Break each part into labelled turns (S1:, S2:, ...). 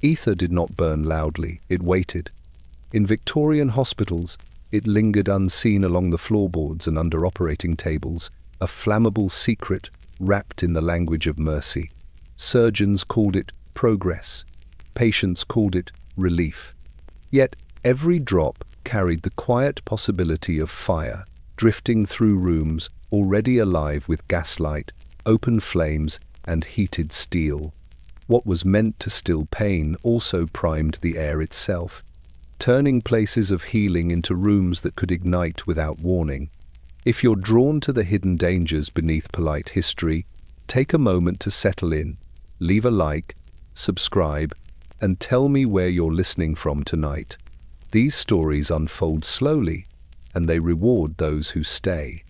S1: Ether did not burn loudly, it waited. In Victorian hospitals, it lingered unseen along the floorboards and under operating tables, a flammable secret wrapped in the language of mercy. Surgeons called it progress. Patients called it relief. Yet every drop carried the quiet possibility of fire, drifting through rooms already alive with gaslight, open flames, and heated steel. What was meant to still pain also primed the air itself, turning places of healing into rooms that could ignite without warning. If you're drawn to the hidden dangers beneath polite history, take a moment to settle in, leave a like, subscribe, and tell me where you're listening from tonight. These stories unfold slowly, and they reward those who stay.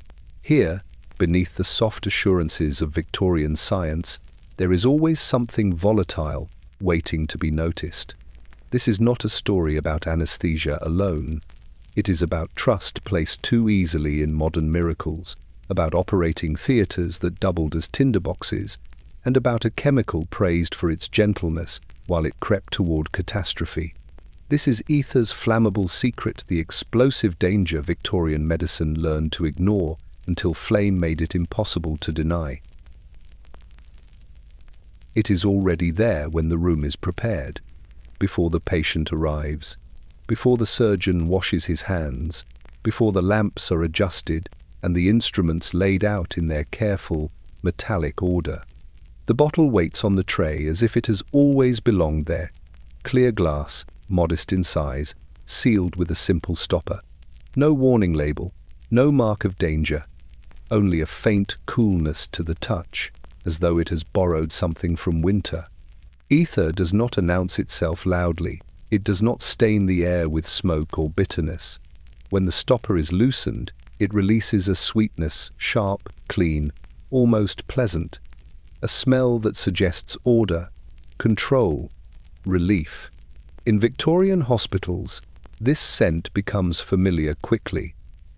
S1: Here, beneath the soft assurances of Victorian science, there is always something volatile waiting to be noticed. This is not a story about anesthesia alone. It is about trust placed too easily in modern miracles, about operating theatres that doubled as tinderboxes, and about a chemical praised for its gentleness while it crept toward catastrophe. This is ether's flammable secret, the explosive danger Victorian medicine learned to ignore until flame made it impossible to deny. It is already there when the room is prepared, before the patient arrives, before the surgeon washes his hands, before the lamps are adjusted and the instruments laid out in their careful, metallic order. The bottle waits on the tray as if it has always belonged there, clear glass, modest in size, sealed with a simple stopper. No warning label, no mark of danger, only a faint coolness to the touch, as though it has borrowed something from winter. Ether does not announce itself loudly. It does not stain the air with smoke or bitterness. When the stopper is loosened, it releases a sweetness, sharp, clean, almost pleasant, a smell that suggests order, control, relief. In Victorian hospitals, this scent becomes familiar quickly.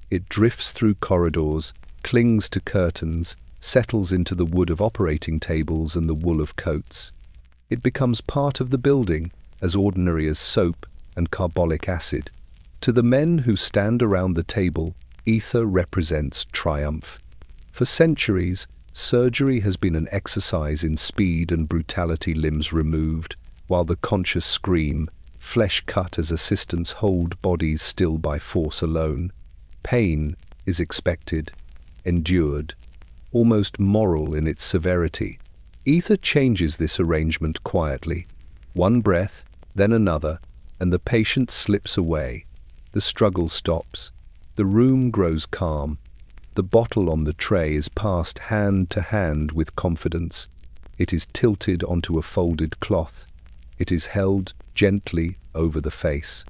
S1: It drifts through corridors, clings to curtains, settles into the wood of operating tables and the wool of coats. It becomes part of the building, as ordinary as soap and carbolic acid. To the men who stand around the table, ether represents triumph. For centuries, surgery has been an exercise in speed and brutality, limbs removed, while the conscious scream, flesh cut as assistants hold bodies still by force alone. Pain is expected, endured, almost moral in its severity. Ether changes this arrangement quietly. One breath, then another, and the patient slips away. The struggle stops. The room grows calm. The bottle on the tray is passed hand to hand with confidence. It is tilted onto a folded cloth. It is held gently over the face.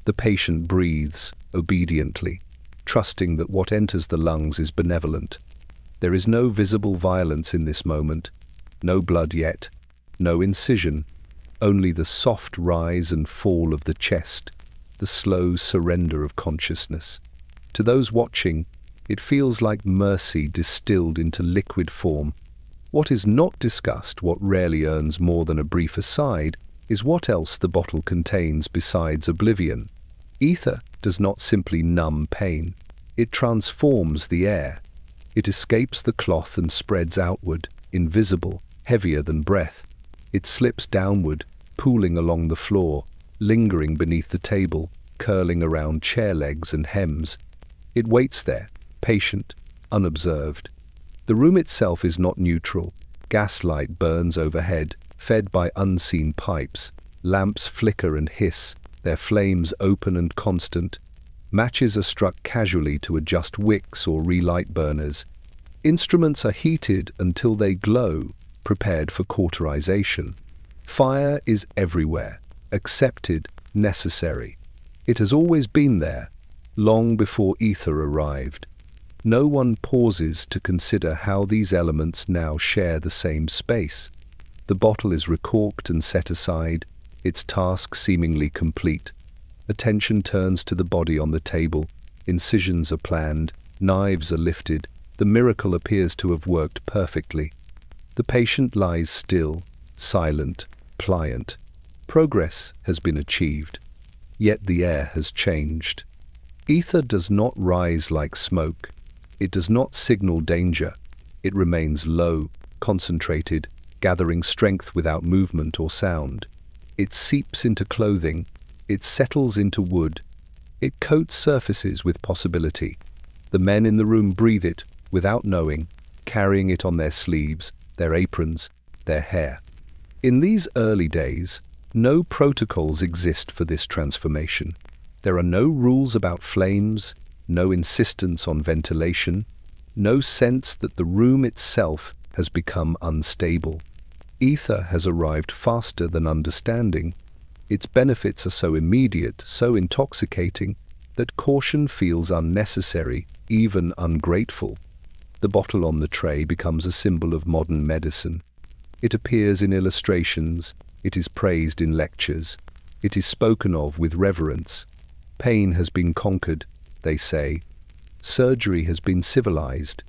S1: The patient breathes obediently, trusting that what enters the lungs is benevolent. There is no visible violence in this moment, no blood yet, no incision, only the soft rise and fall of the chest, the slow surrender of consciousness. To those watching, it feels like mercy distilled into liquid form. What is not discussed, what rarely earns more than a brief aside, is what else the bottle contains besides oblivion. Ether does not simply numb pain. It transforms the air. It escapes the cloth and spreads outward, invisible, heavier than breath. It slips downward, pooling along the floor, lingering beneath the table, curling around chair legs and hems. It waits there, patient, unobserved. The room itself is not neutral. Gaslight burns overhead, fed by unseen pipes. Lamps flicker and hiss, their flames open and constant. Matches are struck casually to adjust wicks or relight burners. Instruments are heated until they glow, prepared for cauterization. Fire is everywhere, accepted, necessary. It has always been there, long before ether arrived. No one pauses to consider how these elements now share the same space. The bottle is recorked and set aside, its task seemingly complete. Attention turns to the body on the table. Incisions are planned, knives are lifted. The miracle appears to have worked perfectly. The patient lies still, silent, pliant. Progress has been achieved, yet the air has changed. Ether does not rise like smoke. It does not signal danger. It remains low, concentrated, gathering strength without movement or sound. It seeps into clothing. It settles into wood. It coats surfaces with possibility. The men in the room breathe it without knowing, carrying it on their sleeves, their aprons, their hair. In these early days, no protocols exist for this transformation. There are no rules about flames, no insistence on ventilation, no sense that the room itself has become unstable. Ether has arrived faster than understanding. Its benefits are so immediate, so intoxicating, that caution feels unnecessary, even ungrateful. The bottle on the tray becomes a symbol of modern medicine. It appears in illustrations, it is praised in lectures, it is spoken of with reverence. Pain has been conquered, they say. Surgery has been civilized.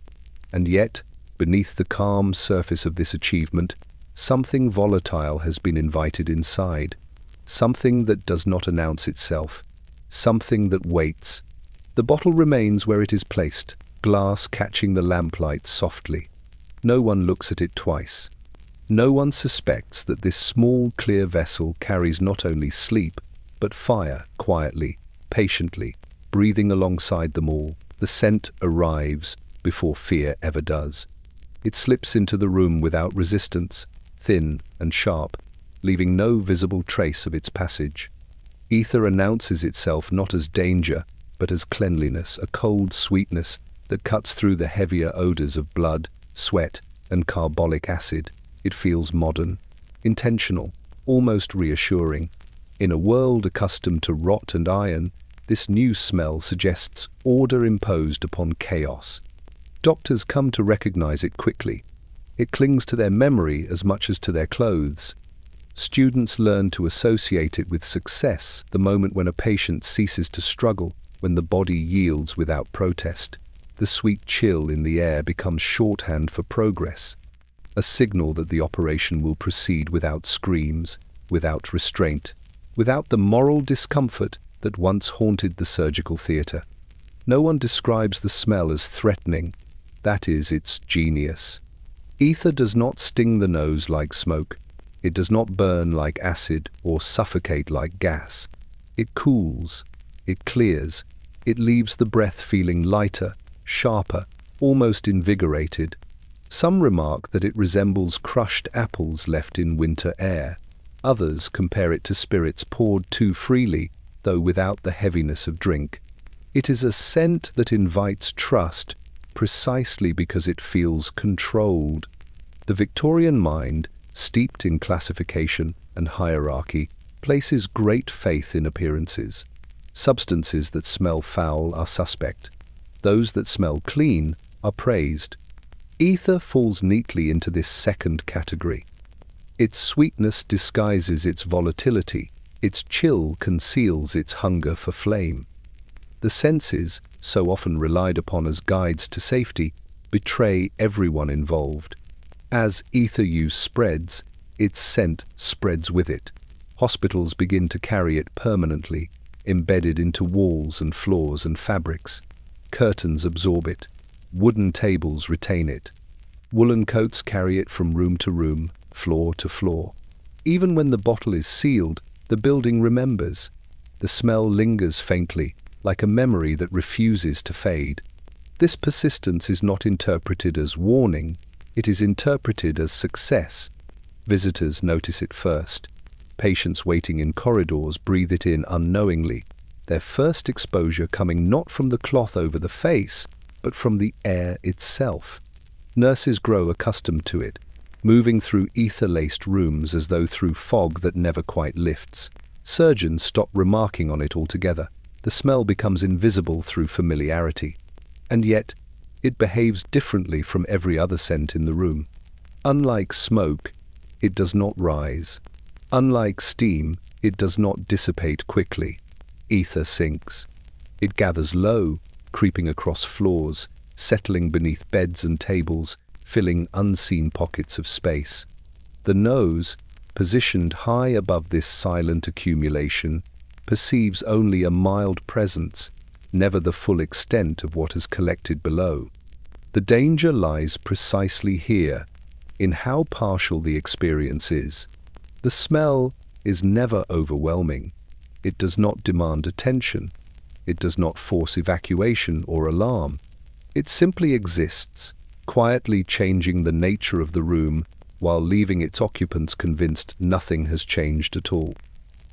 S1: And yet, beneath the calm surface of this achievement, something volatile has been invited inside. Something that does not announce itself. Something that waits. The bottle remains where it is placed, glass catching the lamplight softly. No one looks at it twice. No one suspects that this small, clear vessel carries not only sleep, but fire, quietly, patiently, breathing alongside them all. The scent arrives before fear ever does. It slips into the room without resistance, thin and sharp, leaving no visible trace of its passage. Ether announces itself not as danger, but as cleanliness, a cold sweetness that cuts through the heavier odors of blood, sweat, and carbolic acid. It feels modern, intentional, almost reassuring. In a world accustomed to rot and iron, this new smell suggests order imposed upon chaos. Doctors come to recognize it quickly. It clings to their memory as much as to their clothes. Students learn to associate it with success, the moment when a patient ceases to struggle, when the body yields without protest. The sweet chill in the air becomes shorthand for progress, a signal that the operation will proceed without screams, without restraint, without the moral discomfort that once haunted the surgical theatre. No one describes the smell as threatening. That is its genius. Ether does not sting the nose like smoke. It does not burn like acid or suffocate like gas. It cools, it clears, it leaves the breath feeling lighter, sharper, almost invigorated. Some remark that it resembles crushed apples left in winter air. Others compare it to spirits poured too freely, though without the heaviness of drink. It is a scent that invites trust, precisely because it feels controlled. The Victorian mind, steeped in classification and hierarchy, places great faith in appearances. Substances that smell foul are suspect. Those that smell clean are praised. Ether falls neatly into this second category. Its sweetness disguises its volatility. Its chill conceals its hunger for flame. The senses, so often relied upon as guides to safety, betray everyone involved. As ether use spreads, its scent spreads with it. Hospitals begin to carry it permanently, embedded into walls and floors and fabrics. Curtains absorb it. Wooden tables retain it. Woolen coats carry it from room to room, floor to floor. Even when the bottle is sealed, the building remembers. The smell lingers faintly, like a memory that refuses to fade. This persistence is not interpreted as warning, it is interpreted as success. Visitors notice it first. Patients waiting in corridors breathe it in unknowingly, their first exposure coming not from the cloth over the face, but from the air itself. Nurses grow accustomed to it, moving through ether-laced rooms as though through fog that never quite lifts. Surgeons stop remarking on it altogether. The smell becomes invisible through familiarity. And yet, it behaves differently from every other scent in the room. Unlike smoke, it does not rise. Unlike steam, it does not dissipate quickly. Ether sinks. It gathers low, creeping across floors, settling beneath beds and tables, filling unseen pockets of space. The nose, positioned high above this silent accumulation, perceives only a mild presence, never the full extent of what has collected below. The danger lies precisely here, in how partial the experience is. The smell is never overwhelming. It does not demand attention. It does not force evacuation or alarm. It simply exists, quietly changing the nature of the room while leaving its occupants convinced nothing has changed at all.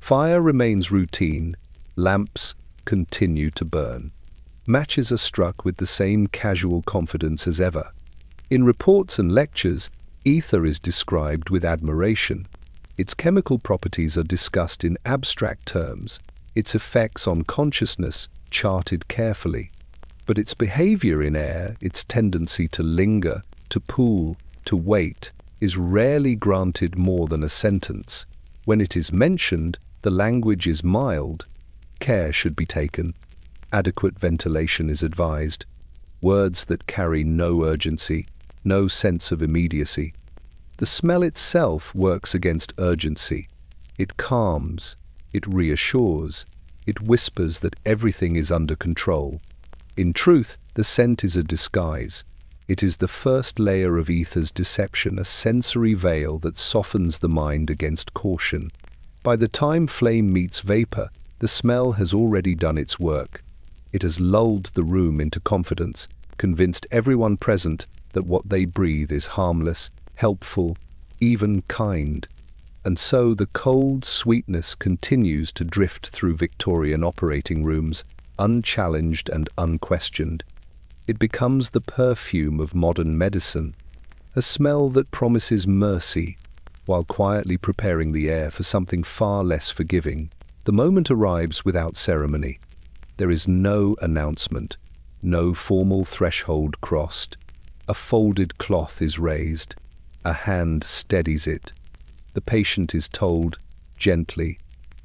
S1: Fire remains routine. Lamps continue to burn. Matches are struck with the same casual confidence as ever. In reports and lectures, ether is described with admiration. Its chemical properties are discussed in abstract terms, its effects on consciousness charted carefully. But its behavior in air, its tendency to linger, to pool, to wait, is rarely granted more than a sentence. When it is mentioned, the language is mild. Care should be taken. Adequate ventilation is advised. Words that carry no urgency, no sense of immediacy. The smell itself works against urgency. It calms, it reassures, it whispers that everything is under control. In truth, the scent is a disguise. It is the first layer of ether's deception, a sensory veil that softens the mind against caution. By the time flame meets vapor, the smell has already done its work. It has lulled the room into confidence, convinced everyone present that what they breathe is harmless, helpful, even kind. And so the cold sweetness continues to drift through Victorian operating rooms, unchallenged and unquestioned. It becomes the perfume of modern medicine, a smell that promises mercy, while quietly preparing the air for something far less forgiving. The moment arrives without ceremony. There is no announcement, no formal threshold crossed. A folded cloth is raised. A hand steadies it. The patient is told, gently,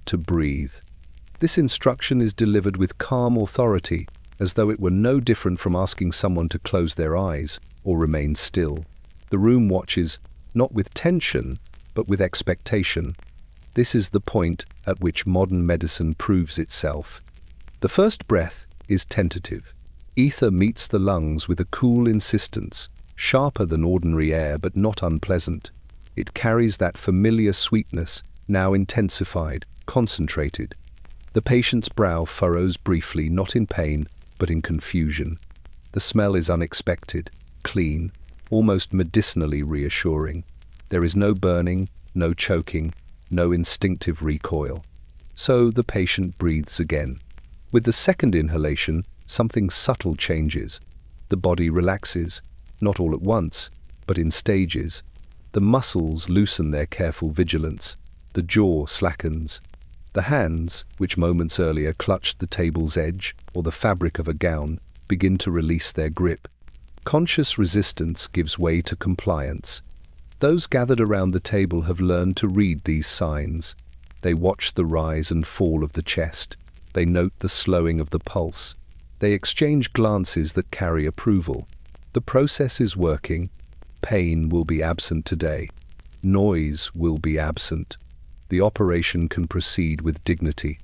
S1: to breathe. This instruction is delivered with calm authority, as though it were no different from asking someone to close their eyes or remain still. The room watches, not with tension, but with expectation. This is the point at which modern medicine proves itself. The first breath is tentative. Ether meets the lungs with a cool insistence, sharper than ordinary air but not unpleasant. It carries that familiar sweetness, now intensified, concentrated. The patient's brow furrows briefly, not in pain, but in confusion. The smell is unexpected, clean, almost medicinally reassuring. There is no burning, no choking, no instinctive recoil. So the patient breathes again. With the second inhalation, something subtle changes. The body relaxes, not all at once, but in stages. The muscles loosen their careful vigilance. The jaw slackens. The hands, which moments earlier clutched the table's edge or the fabric of a gown, begin to release their grip. Conscious resistance gives way to compliance. Those gathered around the table have learned to read these signs. They watch the rise and fall of the chest. They note the slowing of the pulse. They exchange glances that carry approval. The process is working. Pain will be absent today. Noise will be absent. The operation can proceed with dignity.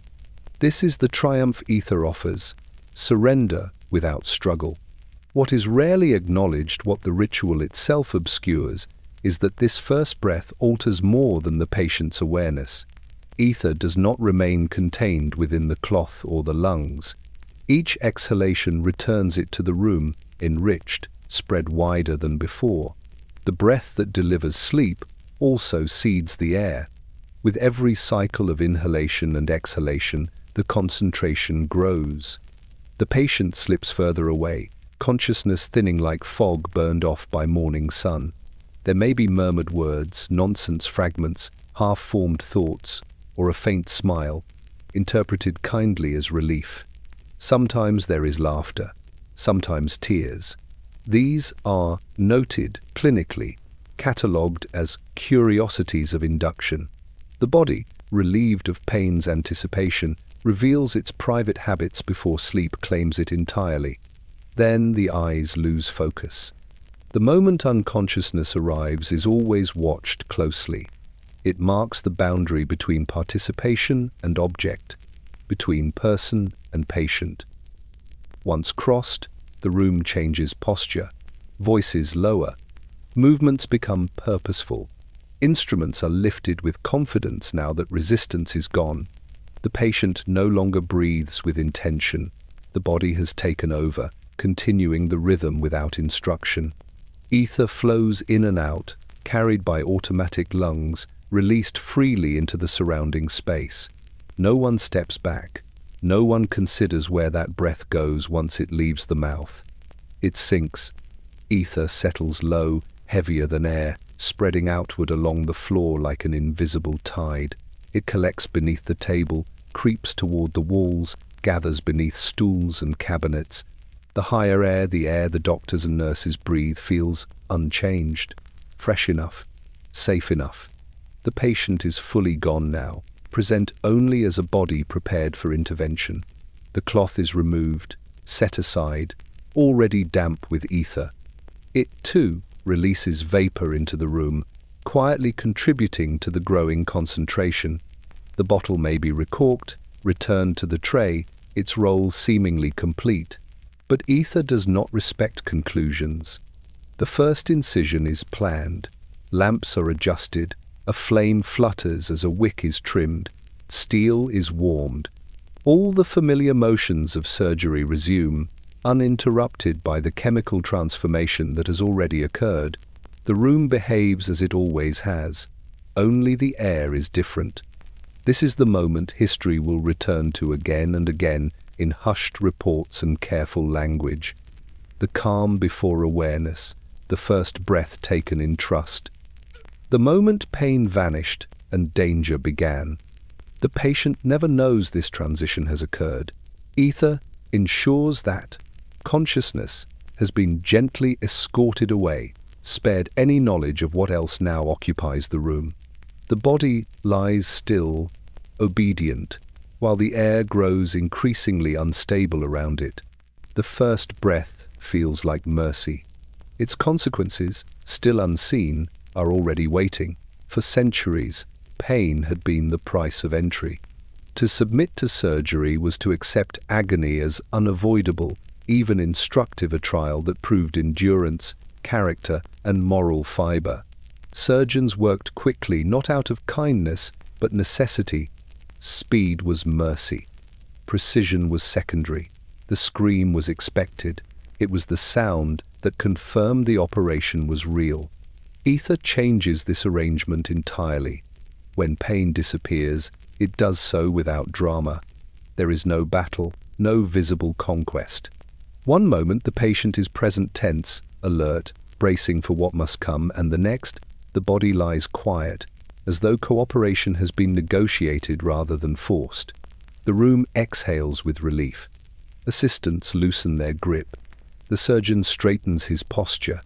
S1: This is the triumph ether offers: surrender without struggle. What is rarely acknowledged, what the ritual itself obscures, is that this first breath alters more than the patient's awareness. Ether does not remain contained within the cloth or the lungs. Each exhalation returns it to the room, enriched, spread wider than before. The breath that delivers sleep also seeds the air. With every cycle of inhalation and exhalation, the concentration grows. The patient slips further away, consciousness thinning like fog burned off by morning sun. There may be murmured words, nonsense fragments, half-formed thoughts, or a faint smile, interpreted kindly as relief. Sometimes there is laughter, sometimes tears. These are noted clinically, catalogued as curiosities of induction. The body, relieved of pain's anticipation, reveals its private habits before sleep claims it entirely. Then the eyes lose focus. The moment unconsciousness arrives is always watched closely. It marks the boundary between participation and object, between person and patient. Once crossed, the room changes posture, voices lower, movements become purposeful. Instruments are lifted with confidence now that resistance is gone. The patient no longer breathes with intention. The body has taken over, continuing the rhythm without instruction. Ether flows in and out, carried by automatic lungs, released freely into the surrounding space. No one steps back. No one considers where that breath goes once it leaves the mouth. It sinks. Ether settles low, heavier than air, spreading outward along the floor like an invisible tide. It collects beneath the table, creeps toward the walls, gathers beneath stools and cabinets. The higher air, the air the doctors and nurses breathe, feels unchanged, fresh enough, safe enough. The patient is fully gone now, present only as a body prepared for intervention. The cloth is removed, set aside, already damp with ether. It, too, releases vapor into the room, quietly contributing to the growing concentration. The bottle may be recorked, returned to the tray, its role seemingly complete. But ether does not respect conclusions. The first incision is planned. Lamps are adjusted. A flame flutters as a wick is trimmed. Steel is warmed. All the familiar motions of surgery resume, uninterrupted by the chemical transformation that has already occurred. The room behaves as it always has. Only the air is different. This is the moment history will return to again and again in hushed reports and careful language. The calm before awareness, the first breath taken in trust. The moment pain vanished and danger began. The patient never knows this transition has occurred. Ether ensures that consciousness has been gently escorted away, spared any knowledge of what else now occupies the room. The body lies still, obedient, while the air grows increasingly unstable around it. The first breath feels like mercy. Its consequences, still unseen, are already waiting. For centuries, pain had been the price of entry. To submit to surgery was to accept agony as unavoidable, even instructive, a trial that proved endurance, character, and moral fiber. Surgeons worked quickly, not out of kindness, but necessity. Speed was mercy. Precision was secondary. The scream was expected. It was the sound that confirmed the operation was real. Ether changes this arrangement entirely. When pain disappears, it does so without drama. There is no battle, no visible conquest. One moment the patient is present tense, alert, bracing for what must come, and the next, the body lies quiet, as though cooperation has been negotiated rather than forced. The room exhales with relief. Assistants loosen their grip. The surgeon straightens his posture.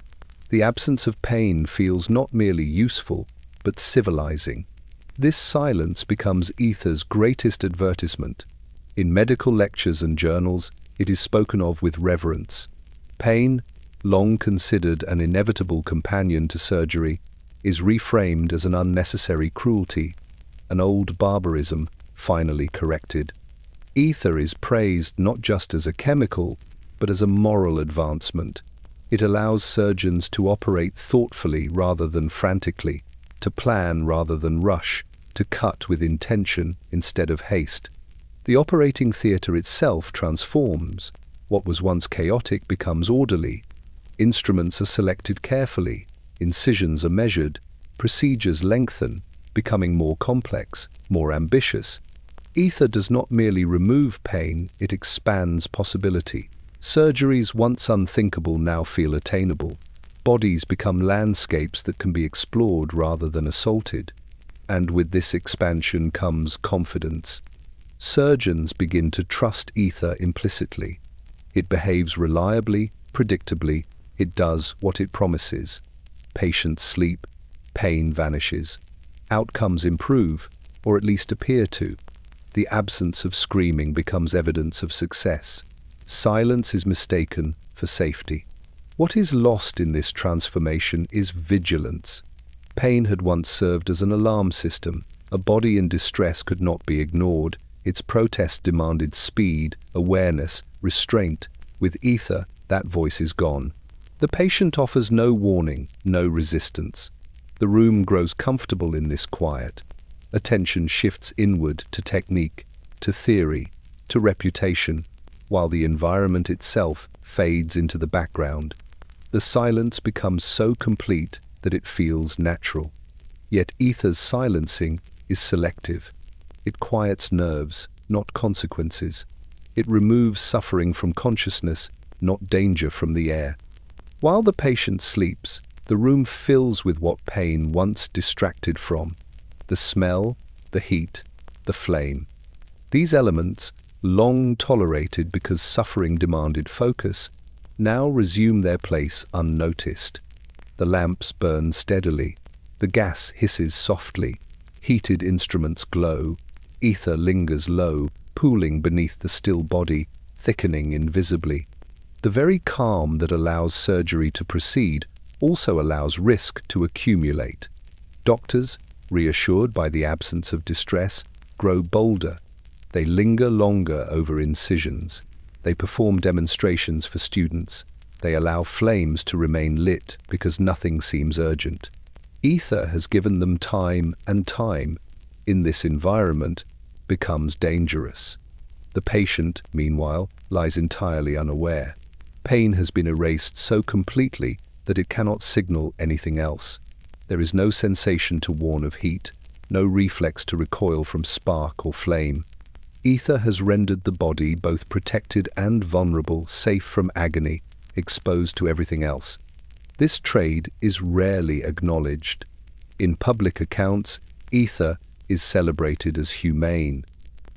S1: The absence of pain feels not merely useful, but civilizing. This silence becomes ether's greatest advertisement. In medical lectures and journals, it is spoken of with reverence. Pain, long considered an inevitable companion to surgery, is reframed as an unnecessary cruelty, an old barbarism finally corrected. Ether is praised not just as a chemical, but as a moral advancement. It allows surgeons to operate thoughtfully rather than frantically, to plan rather than rush, to cut with intention instead of haste. The operating theatre itself transforms. What was once chaotic becomes orderly. Instruments are selected carefully. Incisions are measured. Procedures lengthen, becoming more complex, more ambitious. Ether does not merely remove pain, it expands possibility. Surgeries once unthinkable now feel attainable. Bodies become landscapes that can be explored rather than assaulted. And with this expansion comes confidence. Surgeons begin to trust ether implicitly. It behaves reliably, predictably. It does what it promises. Patients sleep, pain vanishes. Outcomes improve, or at least appear to. The absence of screaming becomes evidence of success. Silence is mistaken for safety. What is lost in this transformation is vigilance. Pain had once served as an alarm system. A body in distress could not be ignored. Its protest demanded speed, awareness, restraint. With ether, that voice is gone. The patient offers no warning, no resistance. The room grows comfortable in this quiet. Attention shifts inward to technique, to theory, to reputation, while the environment itself fades into the background. The silence becomes so complete that it feels natural. Yet ether's silencing is selective. It quiets nerves, not consequences. It removes suffering from consciousness, not danger from the air. While the patient sleeps, the room fills with what pain once distracted from: the smell, the heat, the flame. These elements, long tolerated because suffering demanded focus, now resume their place unnoticed. The lamps burn steadily. The gas hisses softly. Heated instruments glow. Ether lingers low, pooling beneath the still body, thickening invisibly. The very calm that allows surgery to proceed also allows risk to accumulate. Doctors, reassured by the absence of distress, grow bolder. They linger longer over incisions. They perform demonstrations for students. They allow flames to remain lit because nothing seems urgent. Ether has given them time, and time, in this environment, becomes dangerous. The patient, meanwhile, lies entirely unaware. Pain has been erased so completely that it cannot signal anything else. There is no sensation to warn of heat, no reflex to recoil from spark or flame. Ether has rendered the body both protected and vulnerable, safe from agony, exposed to everything else. This trade is rarely acknowledged. In public accounts, ether is celebrated as humane.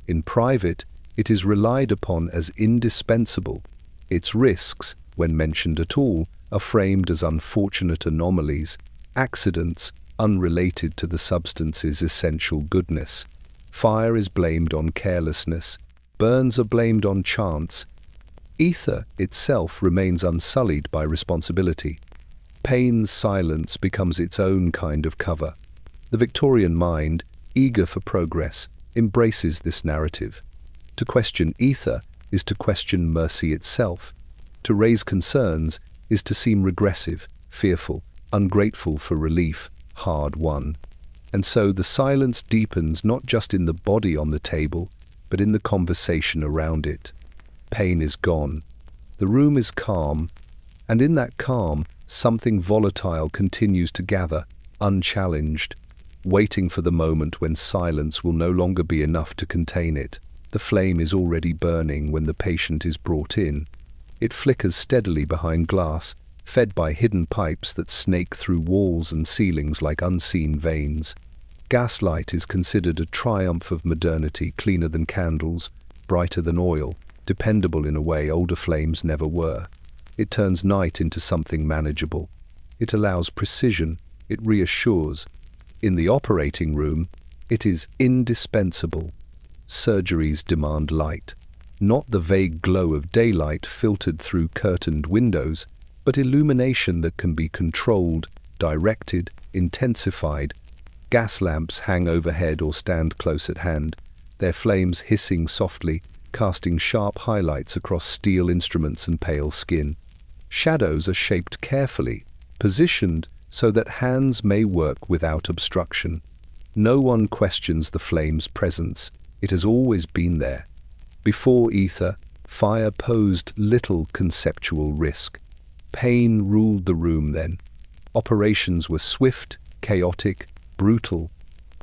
S1: In private, it is relied upon as indispensable. Its risks, when mentioned at all, are framed as unfortunate anomalies, accidents unrelated to the substance's essential goodness. Fire is blamed on carelessness. Burns are blamed on chance. Ether itself remains unsullied by responsibility. Pain's silence becomes its own kind of cover. The Victorian mind, eager for progress, embraces this narrative. To question ether is to question mercy itself. To raise concerns is to seem regressive, fearful, ungrateful for relief, hard-won. And so the silence deepens not just in the body on the table, but in the conversation around it. Pain is gone. The room is calm, and in that calm, something volatile continues to gather, unchallenged, waiting for the moment when silence will no longer be enough to contain it. The flame is already burning when the patient is brought in. It flickers steadily behind glass, fed by hidden pipes that snake through walls and ceilings like unseen veins. Gaslight is considered a triumph of modernity, cleaner than candles, brighter than oil, dependable in a way older flames never were. It turns night into something manageable. It allows precision. It reassures. In the operating room, it is indispensable. Surgeries demand light. Not the vague glow of daylight filtered through curtained windows, but illumination that can be controlled, directed, intensified. Gas lamps hang overhead or stand close at hand, their flames hissing softly, casting sharp highlights across steel instruments and pale skin. Shadows are shaped carefully, positioned so that hands may work without obstruction. No one questions the flame's presence. It has always been there. Before ether, fire posed little conceptual risk. Pain ruled the room then. Operations were swift, chaotic, brutal.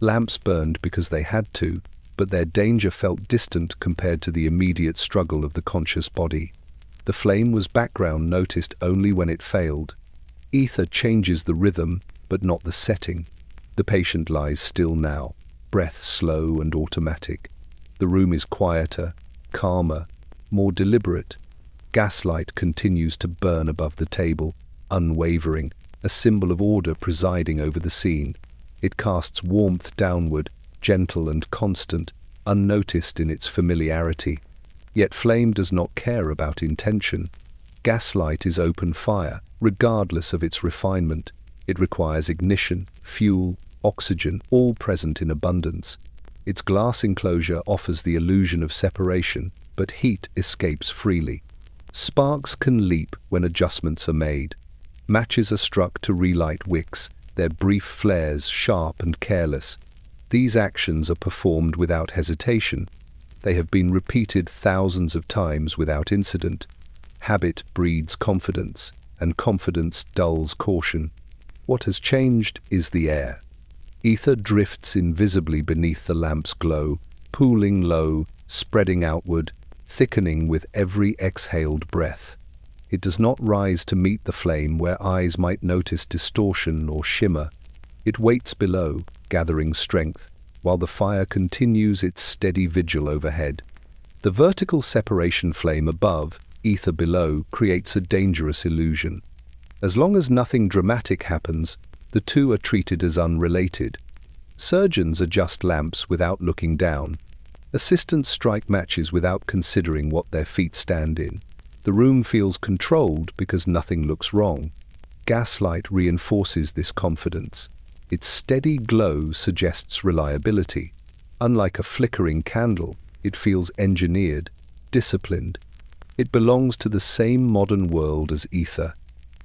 S1: Lamps burned because they had to, but their danger felt distant compared to the immediate struggle of the conscious body. The flame was background noticed only when it failed. Ether changes the rhythm, but not the setting. The patient lies still now, breath slow and automatic. The room is quieter, calmer, more deliberate. Gaslight continues to burn above the table, unwavering, a symbol of order presiding over the scene. It casts warmth downward, gentle and constant, unnoticed in its familiarity. Yet flame does not care about intention. Gaslight is open fire, regardless of its refinement. It requires ignition, fuel, oxygen, all present in abundance. Its glass enclosure offers the illusion of separation, but heat escapes freely. Sparks can leap when adjustments are made. Matches are struck to relight wicks, their brief flares sharp and careless. These actions are performed without hesitation. They have been repeated thousands of times without incident. Habit breeds confidence, and confidence dulls caution. What has changed is the air. Ether drifts invisibly beneath the lamp's glow, pooling low, spreading outward, thickening with every exhaled breath. It does not rise to meet the flame where eyes might notice distortion or shimmer. It waits below, gathering strength, while the fire continues its steady vigil overhead. The vertical separation flame above, ether below, creates a dangerous illusion. As long as nothing dramatic happens, the two are treated as unrelated. Surgeons adjust lamps without looking down. Assistants strike matches without considering what their feet stand in. The room feels controlled because nothing looks wrong. Gaslight reinforces this confidence. Its steady glow suggests reliability. Unlike a flickering candle, it feels engineered, disciplined. It belongs to the same modern world as ether,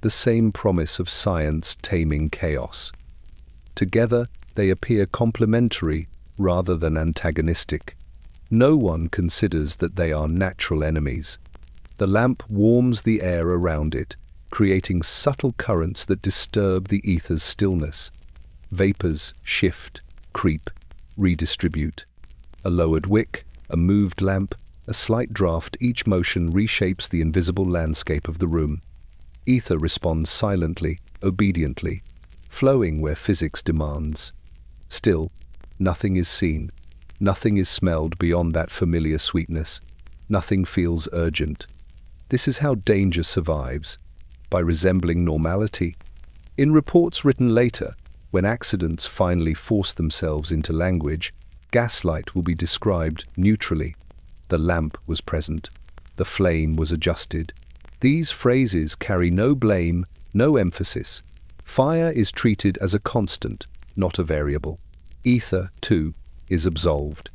S1: the same promise of science taming chaos. Together, they appear complementary rather than antagonistic. No one considers that they are natural enemies. The lamp warms the air around it, creating subtle currents that disturb the ether's stillness. Vapors shift, creep, redistribute. A lowered wick, a moved lamp, a slight draft, each motion reshapes the invisible landscape of the room. Ether responds silently, obediently, flowing where physics demands. Still, nothing is seen. Nothing is smelled beyond that familiar sweetness. Nothing feels urgent. This is how danger survives, by resembling normality. In reports written later, when accidents finally force themselves into language, gaslight will be described neutrally. The lamp was present. The flame was adjusted. These phrases carry no blame, no emphasis. Fire is treated as a constant, not a variable. Ether, too, is absolved.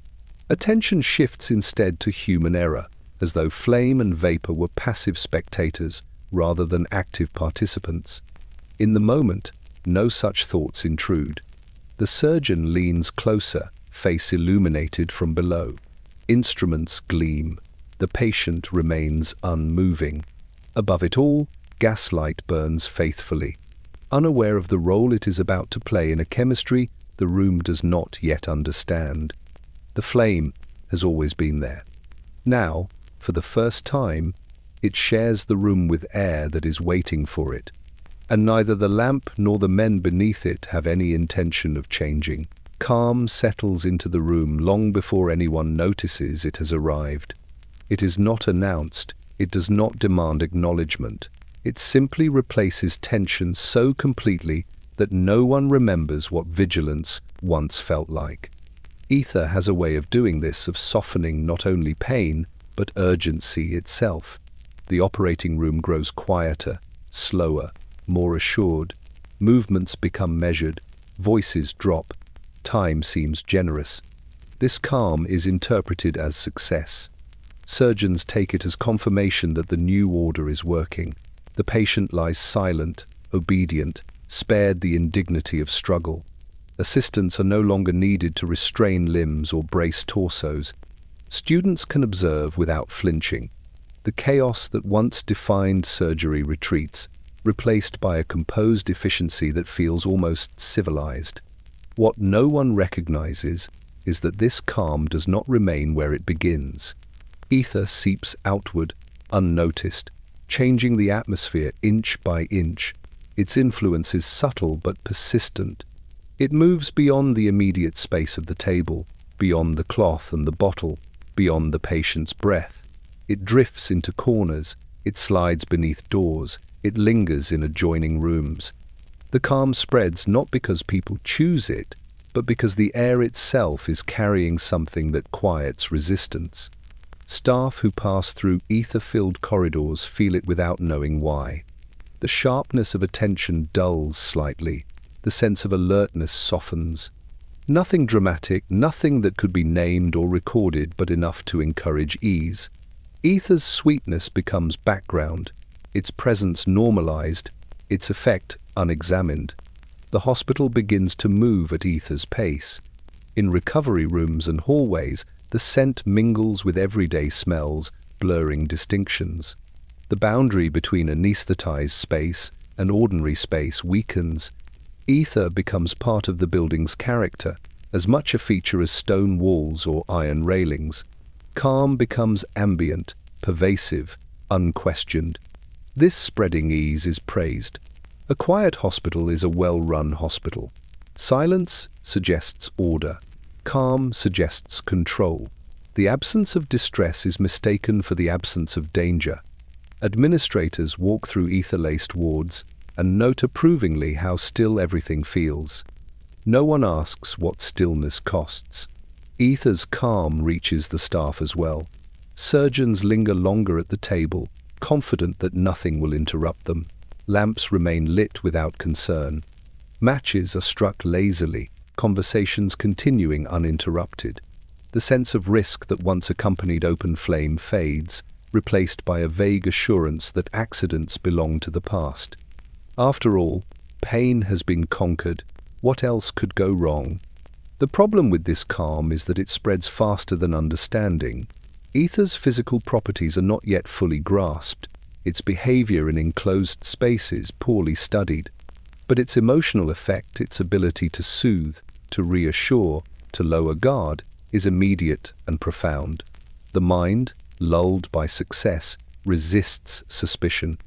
S1: Attention shifts instead to human error, as though flame and vapor were passive spectators rather than active participants. In the moment, no such thoughts intrude. The surgeon leans closer, face illuminated from below. Instruments gleam. The patient remains unmoving. Above it all, gaslight burns faithfully. Unaware of the role it is about to play in a chemistry the room does not yet understand. The flame has always been there. Now, for the first time, it shares the room with air that is waiting for it. And neither the lamp nor the men beneath it have any intention of changing. Calm settles into the room long before anyone notices it has arrived. It is not announced. It does not demand acknowledgement. It simply replaces tension so completely that no one remembers what vigilance once felt like. Ether has a way of doing this, of softening not only pain, but urgency itself. The operating room grows quieter, slower, more assured. Movements become measured, voices drop, time seems generous. This calm is interpreted as success. Surgeons take it as confirmation that the new order is working. The patient lies silent, obedient, spared the indignity of struggle. Assistants are no longer needed to restrain limbs or brace torsos. Students can observe without flinching. The chaos that once defined surgery retreats, replaced by a composed efficiency that feels almost civilized. What no one recognizes is that this calm does not remain where it begins. Ether seeps outward, unnoticed, changing the atmosphere inch by inch. Its influence is subtle but persistent. It moves beyond the immediate space of the table, beyond the cloth and the bottle, beyond the patient's breath. It drifts into corners, it slides beneath doors, it lingers in adjoining rooms. The calm spreads not because people choose it, but because the air itself is carrying something that quiets resistance. Staff who pass through ether-filled corridors feel it without knowing why. The sharpness of attention dulls slightly. The sense of alertness softens. Nothing dramatic, nothing that could be named or recorded, but enough to encourage ease. Ether's sweetness becomes background, its presence normalized, its effect unexamined. The hospital begins to move at ether's pace. In recovery rooms and hallways, the scent mingles with everyday smells, blurring distinctions. The boundary between anesthetized space and ordinary space weakens. Ether becomes part of the building's character, as much a feature as stone walls or iron railings. Calm becomes ambient, pervasive, unquestioned. This spreading ease is praised. A quiet hospital is a well-run hospital. Silence suggests order. Calm suggests control. The absence of distress is mistaken for the absence of danger. Administrators walk through ether-laced wards and note approvingly how still everything feels. No one asks what stillness costs. Ether's calm reaches the staff as well. Surgeons linger longer at the table, confident that nothing will interrupt them. Lamps remain lit without concern. Matches are struck lazily, conversations continuing uninterrupted. The sense of risk that once accompanied open flame fades, replaced by a vague assurance that accidents belong to the past. After all, pain has been conquered. What else could go wrong? The problem with this calm is that it spreads faster than understanding. Ether's physical properties are not yet fully grasped, its behavior in enclosed spaces poorly studied. But its emotional effect, its ability to soothe, to reassure, to lower guard, is immediate and profound. The mind, lulled by success, resists suspicion.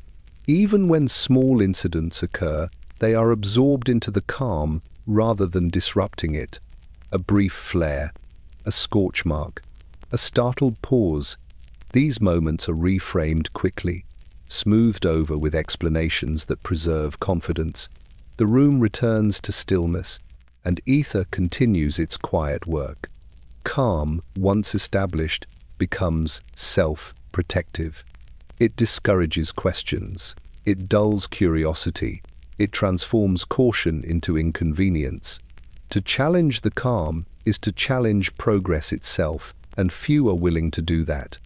S1: Even when small incidents occur, they are absorbed into the calm rather than disrupting it. A brief flare, a scorch mark, a startled pause. These moments are reframed quickly, smoothed over with explanations that preserve confidence. The room returns to stillness, and ether continues its quiet work. Calm, once established, becomes self-protective. It discourages questions. It dulls curiosity. It transforms caution into inconvenience. To challenge the calm is to challenge progress itself, and few are willing to do that.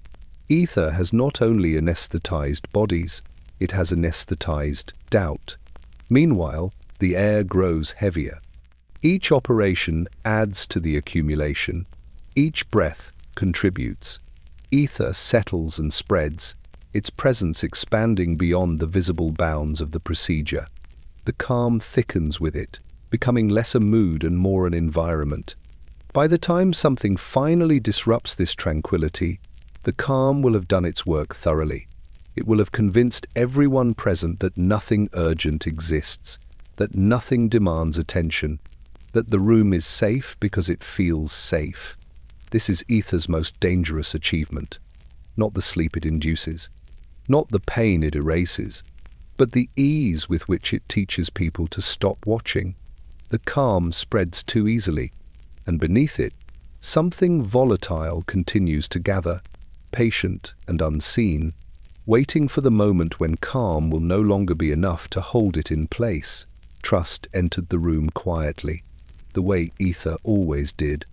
S1: Ether has not only anesthetized bodies, it has anesthetized doubt. Meanwhile, the air grows heavier. Each operation adds to the accumulation. Each breath contributes. Ether settles and spreads, its presence expanding beyond the visible bounds of the procedure. The calm thickens with it, becoming less a mood and more an environment. By the time something finally disrupts this tranquility, the calm will have done its work thoroughly. It will have convinced everyone present that nothing urgent exists, that nothing demands attention, that the room is safe because it feels safe. This is ether's most dangerous achievement. Not the sleep it induces, not the pain it erases, but the ease with which it teaches people to stop watching. The calm spreads too easily, and beneath it, something volatile continues to gather, patient and unseen, waiting for the moment when calm will no longer be enough to hold it in place. Trust entered the room quietly, the way ether always did,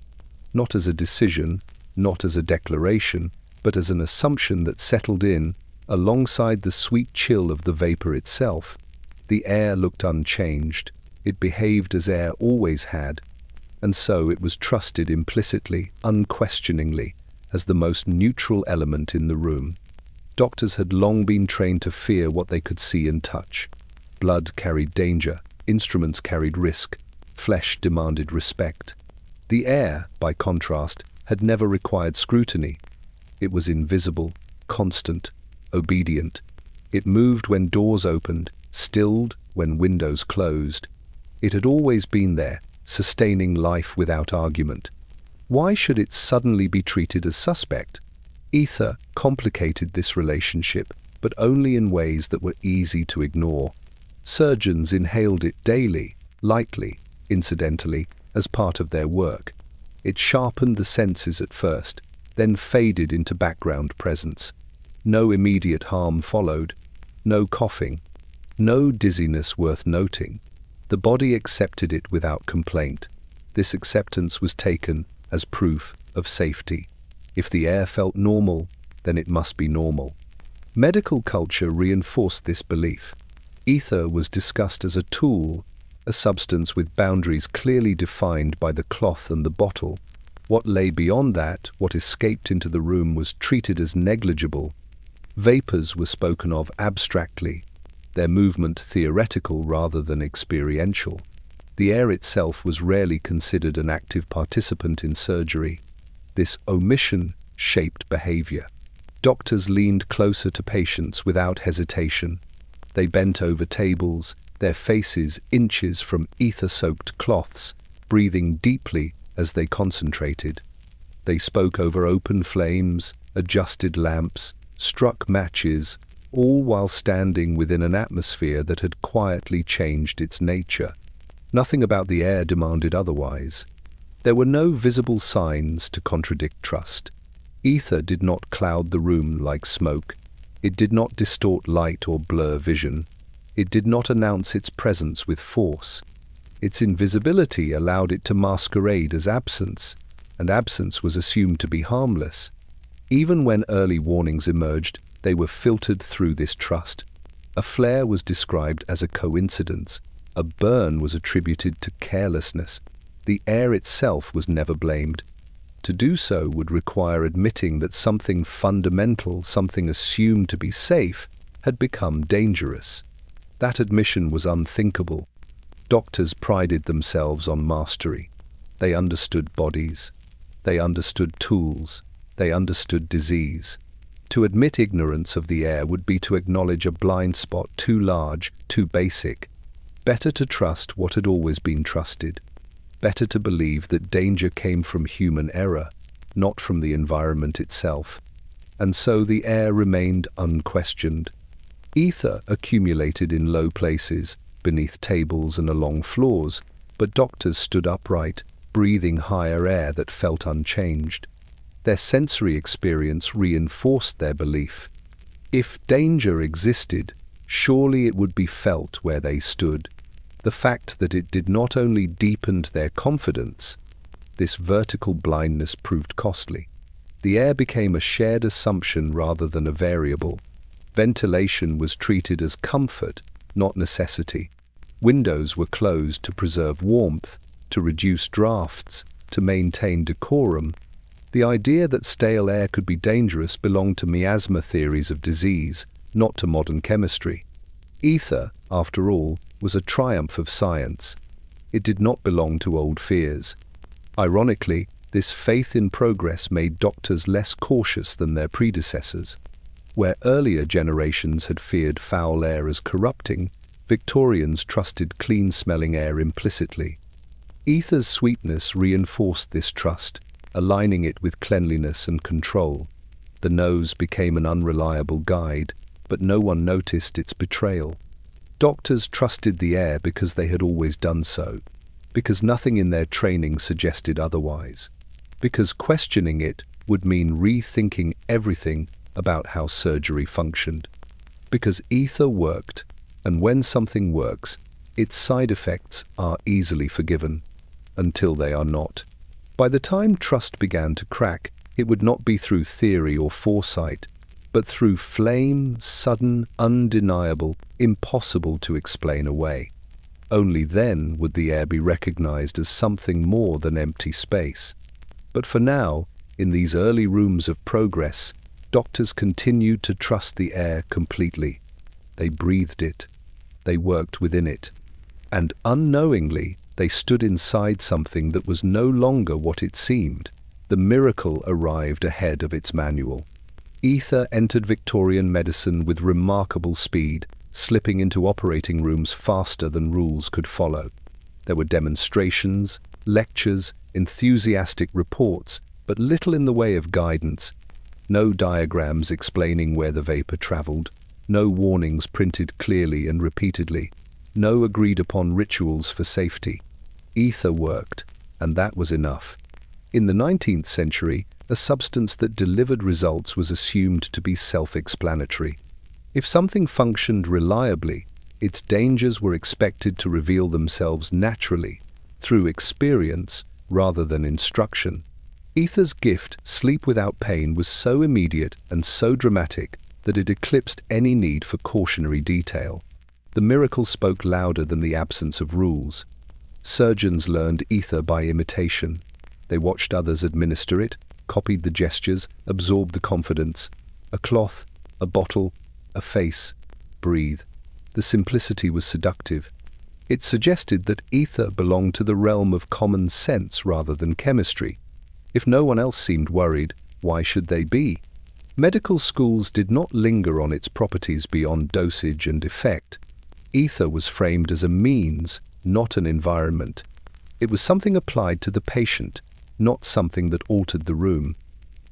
S1: not as a decision, not as a declaration, but as an assumption that settled in, alongside the sweet chill of the vapor itself. The air looked unchanged. It behaved as air always had, and so it was trusted implicitly, unquestioningly, as the most neutral element in the room. Doctors had long been trained to fear what they could see and touch. Blood carried danger, instruments carried risk, flesh demanded respect. The air, by contrast, had never required scrutiny. It was invisible, constant, obedient. It moved when doors opened, stilled when windows closed. It had always been there, sustaining life without argument. Why should it suddenly be treated as suspect? Ether complicated this relationship, but only in ways that were easy to ignore. Surgeons inhaled it daily, lightly, incidentally, as part of their work. It sharpened the senses at first, then faded into background presence. No immediate harm followed. No coughing. No dizziness worth noting. The body accepted it without complaint. This acceptance was taken as proof of safety. If the air felt normal, then it must be normal. Medical culture reinforced this belief. Ether was discussed as a tool, a substance with boundaries clearly defined by the cloth and the bottle. What lay beyond that, what escaped into the room, was treated as negligible. Vapors were spoken of abstractly, their movement theoretical rather than experiential. The air itself was rarely considered an active participant in surgery. This omission shaped behavior. Doctors leaned closer to patients without hesitation. They bent over tables, their faces inches from ether-soaked cloths, breathing deeply as they concentrated. They spoke over open flames, adjusted lamps, struck matches, all while standing within an atmosphere that had quietly changed its nature. Nothing about the air demanded otherwise. There were no visible signs to contradict trust. Ether did not cloud the room like smoke. It did not distort light or blur vision. It did not announce its presence with force. Its invisibility allowed it to masquerade as absence, and absence was assumed to be harmless. Even when early warnings emerged, they were filtered through this trust. A flare was described as a coincidence. A burn was attributed to carelessness. The air itself was never blamed. To do so would require admitting that something fundamental, something assumed to be safe, had become dangerous. That admission was unthinkable. Doctors prided themselves on mastery. They understood bodies. They understood tools. They understood disease. To admit ignorance of the air would be to acknowledge a blind spot too large, too basic. Better to trust what had always been trusted. Better to believe that danger came from human error, not from the environment itself. And so the air remained unquestioned. Ether accumulated in low places, beneath tables and along floors, but doctors stood upright, breathing higher air that felt unchanged. Their sensory experience reinforced their belief. If danger existed, surely it would be felt where they stood. The fact that it did not only deepened their confidence, this vertical blindness proved costly. The air became a shared assumption rather than a variable. Ventilation was treated as comfort, not necessity. Windows were closed to preserve warmth, to reduce drafts, to maintain decorum. The idea that stale air could be dangerous belonged to miasma theories of disease, not to modern chemistry. Ether, after all, was a triumph of science. It did not belong to old fears. Ironically, this faith in progress made doctors less cautious than their predecessors. Where earlier generations had feared foul air as corrupting, Victorians trusted clean-smelling air implicitly. Ether's sweetness reinforced this trust, aligning it with cleanliness and control. The nose became an unreliable guide, but no one noticed its betrayal. Doctors trusted the air because they had always done so, because nothing in their training suggested otherwise, because questioning it would mean rethinking everything about how surgery functioned, because ether worked, and when something works, its side effects are easily forgiven, until they are not. By the time trust began to crack, it would not be through theory or foresight, but through flame, sudden, undeniable, impossible to explain away. Only then would the air be recognized as something more than empty space. But for now, in these early rooms of progress, doctors continued to trust the air completely. They breathed it. They worked within it. And unknowingly, they stood inside something that was no longer what it seemed. The miracle arrived ahead of its manual. Ether entered Victorian medicine with remarkable speed, slipping into operating rooms faster than rules could follow. There were demonstrations, lectures, enthusiastic reports, but little in the way of guidance. No diagrams explaining where the vapor traveled, no warnings printed clearly and repeatedly, no agreed-upon rituals for safety. Ether worked, and that was enough. In the 19th century, a substance that delivered results was assumed to be self-explanatory. If something functioned reliably, Its dangers were expected to reveal themselves naturally, through experience rather than instruction. Ether's gift, sleep without pain, was so immediate and so dramatic that it eclipsed any need for cautionary detail. The miracle spoke louder than the absence of rules. Surgeons learned ether by imitation. They watched others administer it, copied the gestures, absorbed the confidence. A cloth, a bottle, a face, breathe. The simplicity was seductive. It suggested that ether belonged to the realm of common sense rather than chemistry. If no one else seemed worried, why should they be? Medical schools did not linger on its properties beyond dosage and effect. Ether was framed as a means, not an environment. It was something applied to the patient, not something that altered the room.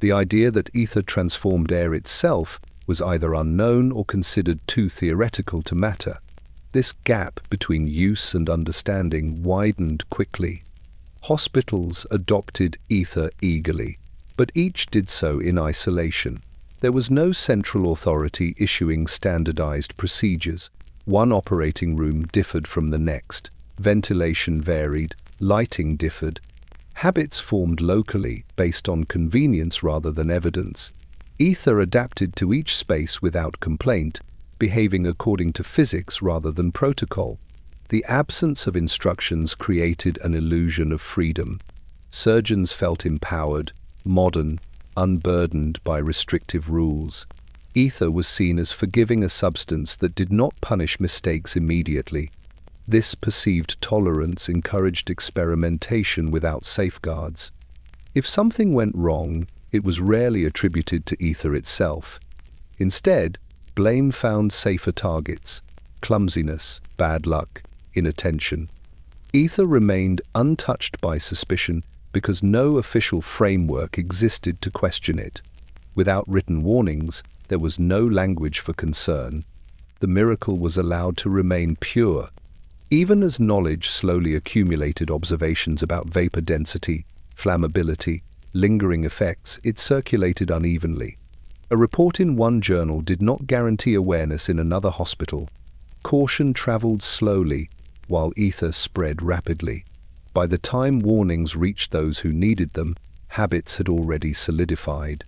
S1: The idea that ether transformed air itself was either unknown or considered too theoretical to matter. This gap between use and understanding widened quickly. Hospitals adopted ether eagerly, but each did so in isolation. There was no central authority issuing standardized procedures. One operating room differed from the next. Ventilation varied, lighting differed. Habits formed locally, based on convenience rather than evidence. Ether adapted to each space without complaint, behaving according to physics rather than protocol. The absence of instructions created an illusion of freedom. Surgeons felt empowered, modern, unburdened by restrictive rules. Ether was seen as forgiving a substance that did not punish mistakes immediately. This perceived tolerance encouraged experimentation without safeguards. If something went wrong, it was rarely attributed to ether itself. Instead, blame found safer targets: clumsiness, bad luck, inattention. Ether remained untouched by suspicion because no official framework existed to question it. Without written warnings, there was no language for concern. The miracle was allowed to remain pure. Even as knowledge slowly accumulated observations about vapor density, flammability, lingering effects, it circulated unevenly. A report in one journal did not guarantee awareness in another hospital. Caution traveled slowly, while ether spread rapidly. By the time warnings reached those who needed them, habits had already solidified.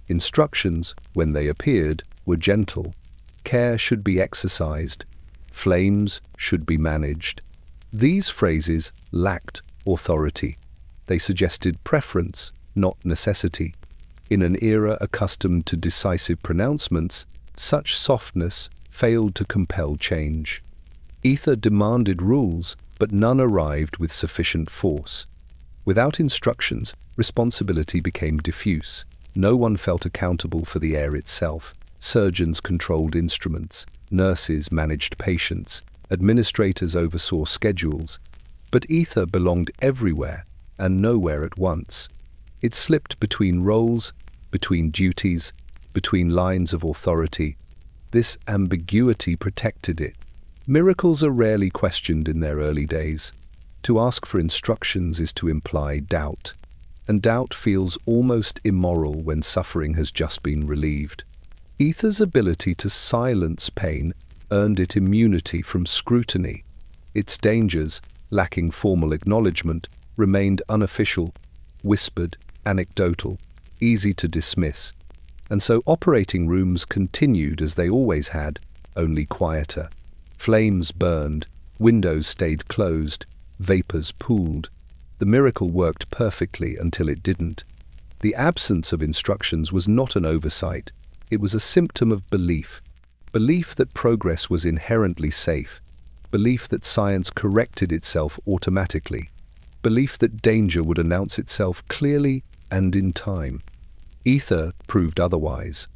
S1: Instructions, when they appeared, were gentle. Care should be exercised. Flames should be managed. These phrases lacked authority. They suggested preference, not necessity. In an era accustomed to decisive pronouncements, such softness failed to compel change. Ether demanded rules, but none arrived with sufficient force. Without instructions, responsibility became diffuse. No one felt accountable for the air itself. Surgeons controlled instruments, nurses managed patients, administrators oversaw schedules. But ether belonged everywhere and nowhere at once. It slipped between roles, between duties, between lines of authority. This ambiguity protected it. Miracles are rarely questioned in their early days. To ask for instructions is to imply doubt, and doubt feels almost immoral when suffering has just been relieved. Ether's ability to silence pain earned it immunity from scrutiny. Its dangers, lacking formal acknowledgement, remained unofficial, whispered, anecdotal, easy to dismiss. And so operating rooms continued as they always had, only quieter. Flames burned, windows stayed closed, vapors pooled. The miracle worked perfectly until it didn't. The absence of instructions was not an oversight. It was a symptom of belief. Belief that progress was inherently safe. Belief that science corrected itself automatically. Belief that danger would announce itself clearly and in time. Ether proved otherwise.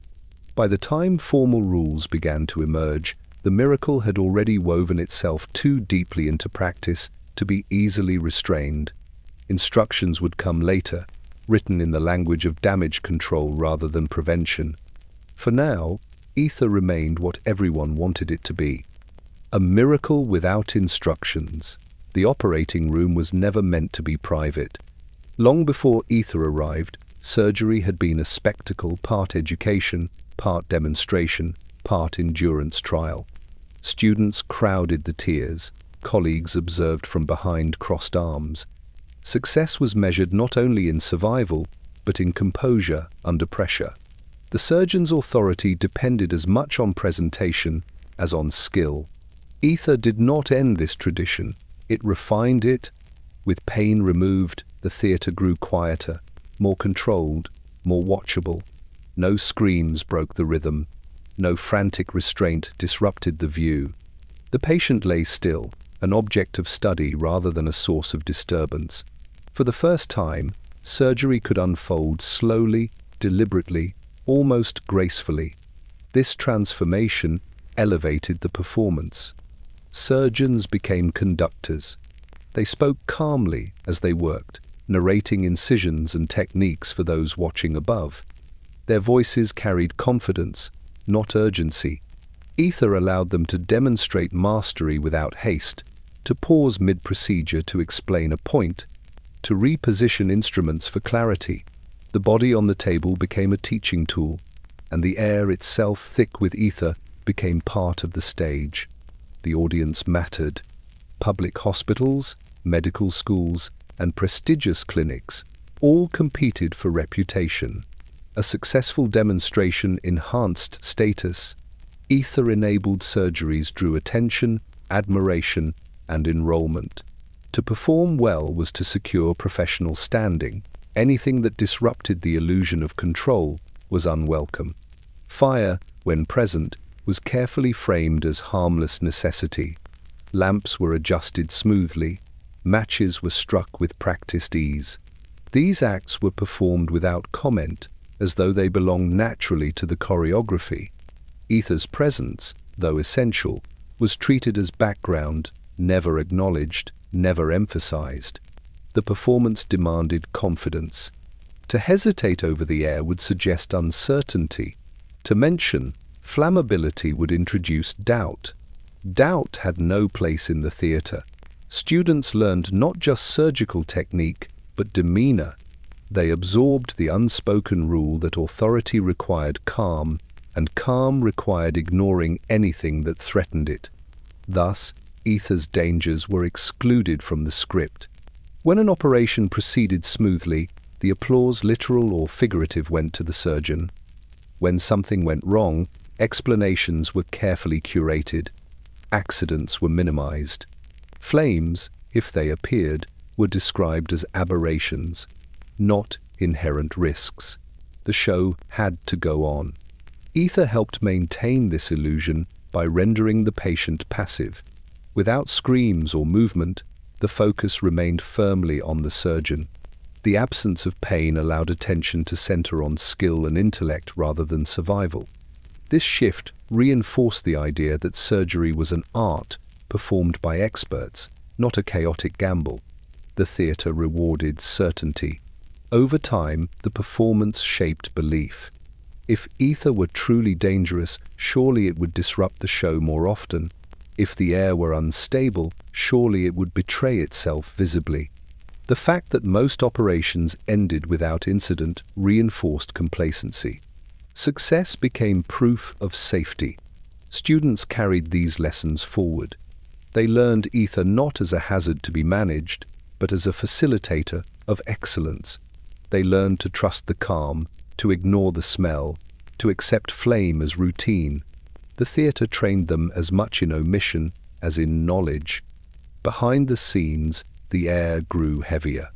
S1: By the time formal rules began to emerge, the miracle had already woven itself too deeply into practice to be easily restrained. Instructions would come later, written in the language of damage control rather than prevention. For now, ether remained what everyone wanted it to be: a miracle without instructions. The operating room was never meant to be private. Long before ether arrived, surgery had been a spectacle, part education, part demonstration, part endurance trial. Students crowded the tiers, colleagues observed from behind crossed arms. Success was measured not only in survival, but in composure under pressure. The surgeon's authority depended as much on presentation as on skill. Ether did not end this tradition, it refined it. With pain removed, the theatre grew quieter, more controlled, more watchable. No screams broke the rhythm, no frantic restraint disrupted the view. The patient lay still, an object of study rather than a source of disturbance. For the first time, surgery could unfold slowly, deliberately, almost gracefully. This transformation elevated the performance. Surgeons became conductors. They spoke calmly as they worked, narrating incisions and techniques for those watching above. Their voices carried confidence, not urgency. Ether allowed them to demonstrate mastery without haste, to pause mid-procedure to explain a point, to reposition instruments for clarity. The body on the table became a teaching tool, and the air itself, thick with ether, became part of the stage. The audience mattered. Public hospitals, medical schools, and prestigious clinics all competed for reputation. A successful demonstration enhanced status. Ether-enabled surgeries drew attention, admiration, and enrollment. To perform well was to secure professional standing. Anything that disrupted the illusion of control was unwelcome. Fire, when present, was carefully framed as harmless necessity. Lamps were adjusted smoothly. Matches were struck with practiced ease. These acts were performed without comment, as though they belonged naturally to the choreography. Ether's presence, though essential, was treated as background, never acknowledged, never emphasized. The performance demanded confidence. To hesitate over the air would suggest uncertainty. To mention flammability would introduce doubt. Doubt had no place in the theatre. Students learned not just surgical technique, but demeanor. They absorbed the unspoken rule that authority required calm, and calm required ignoring anything that threatened it. Thus, ether's dangers were excluded from the script. When an operation proceeded smoothly, the applause, literal or figurative, went to the surgeon. When something went wrong, explanations were carefully curated. Accidents were minimized. Flames, if they appeared, were described as aberrations, not inherent risks. The show had to go on. Ether helped maintain this illusion by rendering the patient passive. Without screams or movement, the focus remained firmly on the surgeon. The absence of pain allowed attention to center on skill and intellect rather than survival. This shift reinforced the idea that surgery was an art performed by experts, not a chaotic gamble. The theatre rewarded certainty. Over time, the performance shaped belief. If ether were truly dangerous, surely it would disrupt the show more often. If the air were unstable, surely it would betray itself visibly. The fact that most operations ended without incident reinforced complacency. Success became proof of safety. Students carried these lessons forward. They learned ether not as a hazard to be managed, but as a facilitator of excellence. They learned to trust the calm, to ignore the smell, to accept flame as routine. The theatre trained them as much in omission as in knowledge. Behind the scenes, the air grew heavier.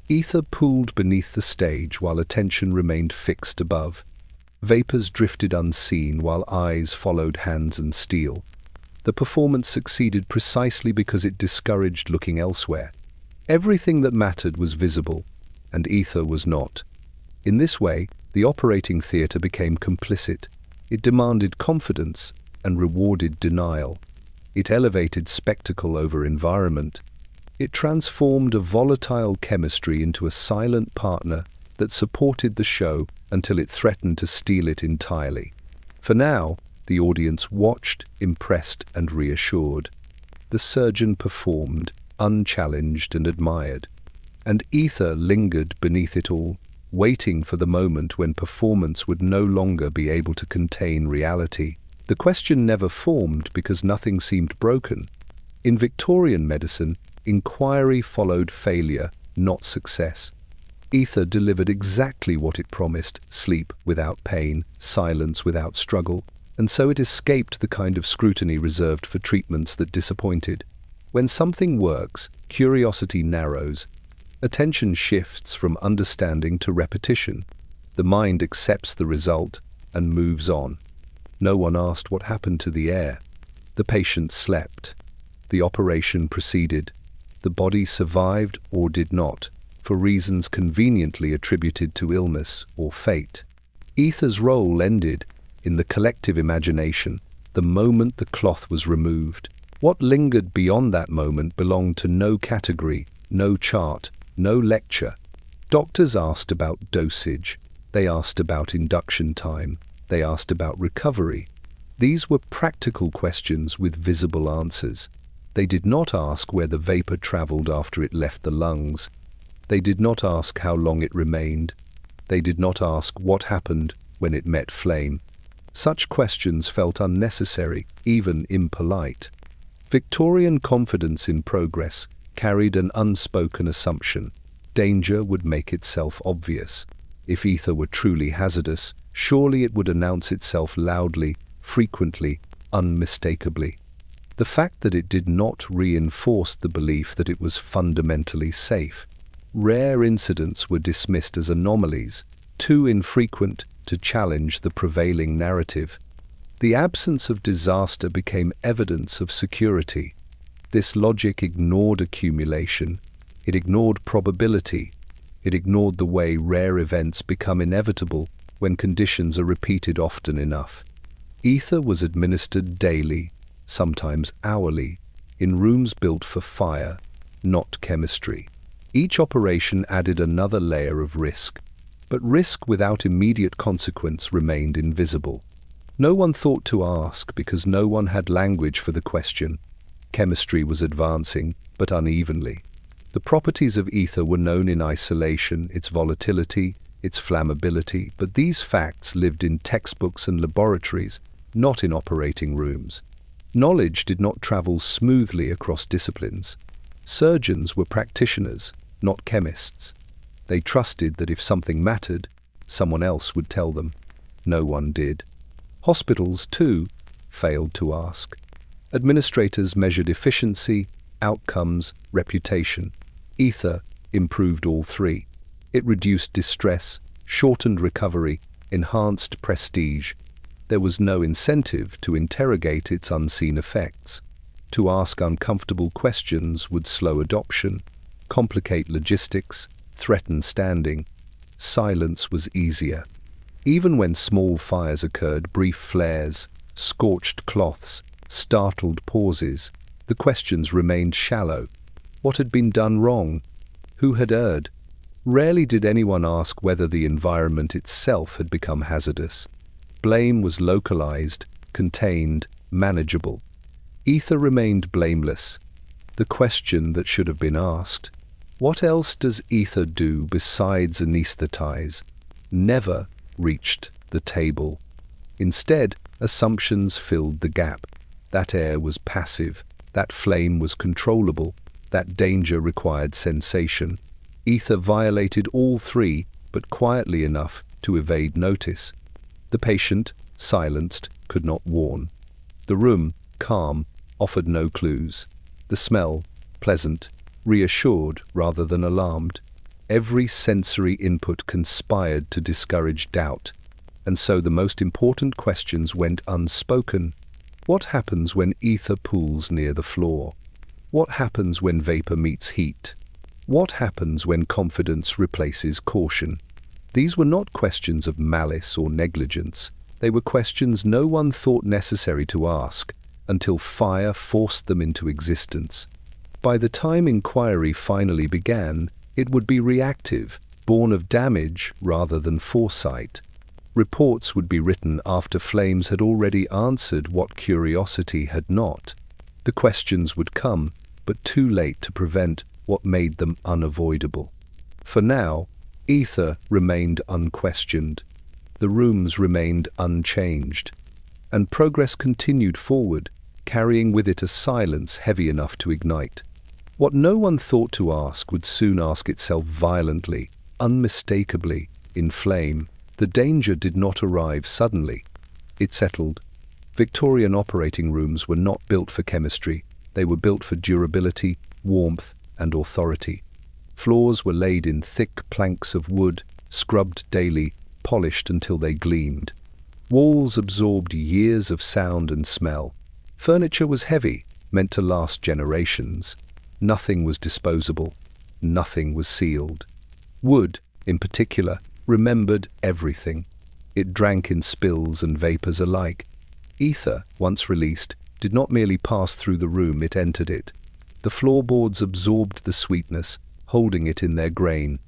S1: Ether pooled beneath the stage while attention remained fixed above. Vapors drifted unseen while eyes followed hands and steel. The performance succeeded precisely because it discouraged looking elsewhere. Everything that mattered was visible, and ether was not. In this way, the operating theatre became complicit. It demanded confidence and rewarded denial. It elevated spectacle over environment. It transformed a volatile chemistry into a silent partner that supported the show until it threatened to steal it entirely. For now, the audience watched, impressed, and reassured. The surgeon performed, unchallenged and admired. And ether lingered beneath it all, waiting for the moment when performance would no longer be able to contain reality. The question never formed because nothing seemed broken. In Victorian medicine, inquiry followed failure, not success. Ether delivered exactly what it promised: sleep without pain, silence without struggle, and so it escaped the kind of scrutiny reserved for treatments that disappointed. When something works, curiosity narrows. Attention shifts from understanding to repetition. The mind accepts the result and moves on. No one asked what happened to the air. The patient slept. The operation proceeded. The body survived or did not, for reasons conveniently attributed to illness or fate. Ether's role ended in the collective imagination, the moment the cloth was removed. What lingered beyond that moment belonged to no category, no chart, no lecture. Doctors asked about dosage. They asked about induction time. They asked about recovery. These were practical questions with visible answers. They did not ask where the vapor traveled after it left the lungs. They did not ask how long it remained. They did not ask what happened when it met flame. Such questions felt unnecessary, even impolite. Victorian confidence in progress carried an unspoken assumption: danger would make itself obvious. If ether were truly hazardous, surely it would announce itself loudly, frequently, unmistakably. The fact that it did not reinforced the belief that it was fundamentally safe. Rare incidents were dismissed as anomalies, too infrequent to challenge the prevailing narrative. The absence of disaster became evidence of security. This logic ignored accumulation. It ignored probability. It ignored the way rare events become inevitable when conditions are repeated often enough. Ether was administered daily, sometimes hourly, in rooms built for fire, not chemistry. Each operation added another layer of risk, but risk without immediate consequence remained invisible. No one thought to ask because no one had language for the question. Chemistry was advancing, but unevenly. The properties of ether were known in isolation, its volatility, its flammability, but these facts lived in textbooks and laboratories, not in operating rooms. Knowledge did not travel smoothly across disciplines. Surgeons were practitioners, not chemists. They trusted that if something mattered, someone else would tell them. No one did. Hospitals, too, failed to ask. Administrators measured efficiency, outcomes, reputation. Ether improved all three. It reduced distress, shortened recovery, enhanced prestige. There was no incentive to interrogate its unseen effects. To ask uncomfortable questions would slow adoption, complicate logistics, threaten standing. Silence was easier. Even when small fires occurred, brief flares, scorched cloths, startled pauses, the questions remained shallow. What had been done wrong? Who had erred? Rarely did anyone ask whether the environment itself had become hazardous. Blame was localized, contained, manageable. Ether remained blameless. The question that should have been asked, what else does ether do besides anesthetize, never reached the table. Instead, assumptions filled the gap. That air was passive, that flame was controllable, that danger required sensation. Ether violated all three, but quietly enough to evade notice. The patient, silenced, could not warn. The room, calm, offered no clues. The smell, pleasant, reassured rather than alarmed. Every sensory input conspired to discourage doubt, and so the most important questions went unspoken. What happens when ether pools near the floor? What happens when vapor meets heat? What happens when confidence replaces caution? These were not questions of malice or negligence. They were questions no one thought necessary to ask, until fire forced them into existence. By the time inquiry finally began, it would be reactive, born of damage rather than foresight. Reports would be written after flames had already answered what curiosity had not. The questions would come, but too late to prevent what made them unavoidable. For now, ether remained unquestioned. The rooms remained unchanged. and progress continued forward, carrying with it a silence heavy enough to ignite. What no one thought to ask would soon ask itself violently, unmistakably, in flame. The danger did not arrive suddenly. It settled. Victorian operating rooms were not built for chemistry. They were built for durability, warmth, and authority. Floors were laid in thick planks of wood, scrubbed daily, polished until they gleamed. Walls absorbed years of sound and smell. Furniture was heavy, meant to last generations. Nothing was disposable. Nothing was sealed. Wood, in particular, remembered everything. It drank in spills and vapors alike. Ether, once released, did not merely pass through the room, it entered it. The floorboards absorbed the sweetness, holding it in their grain.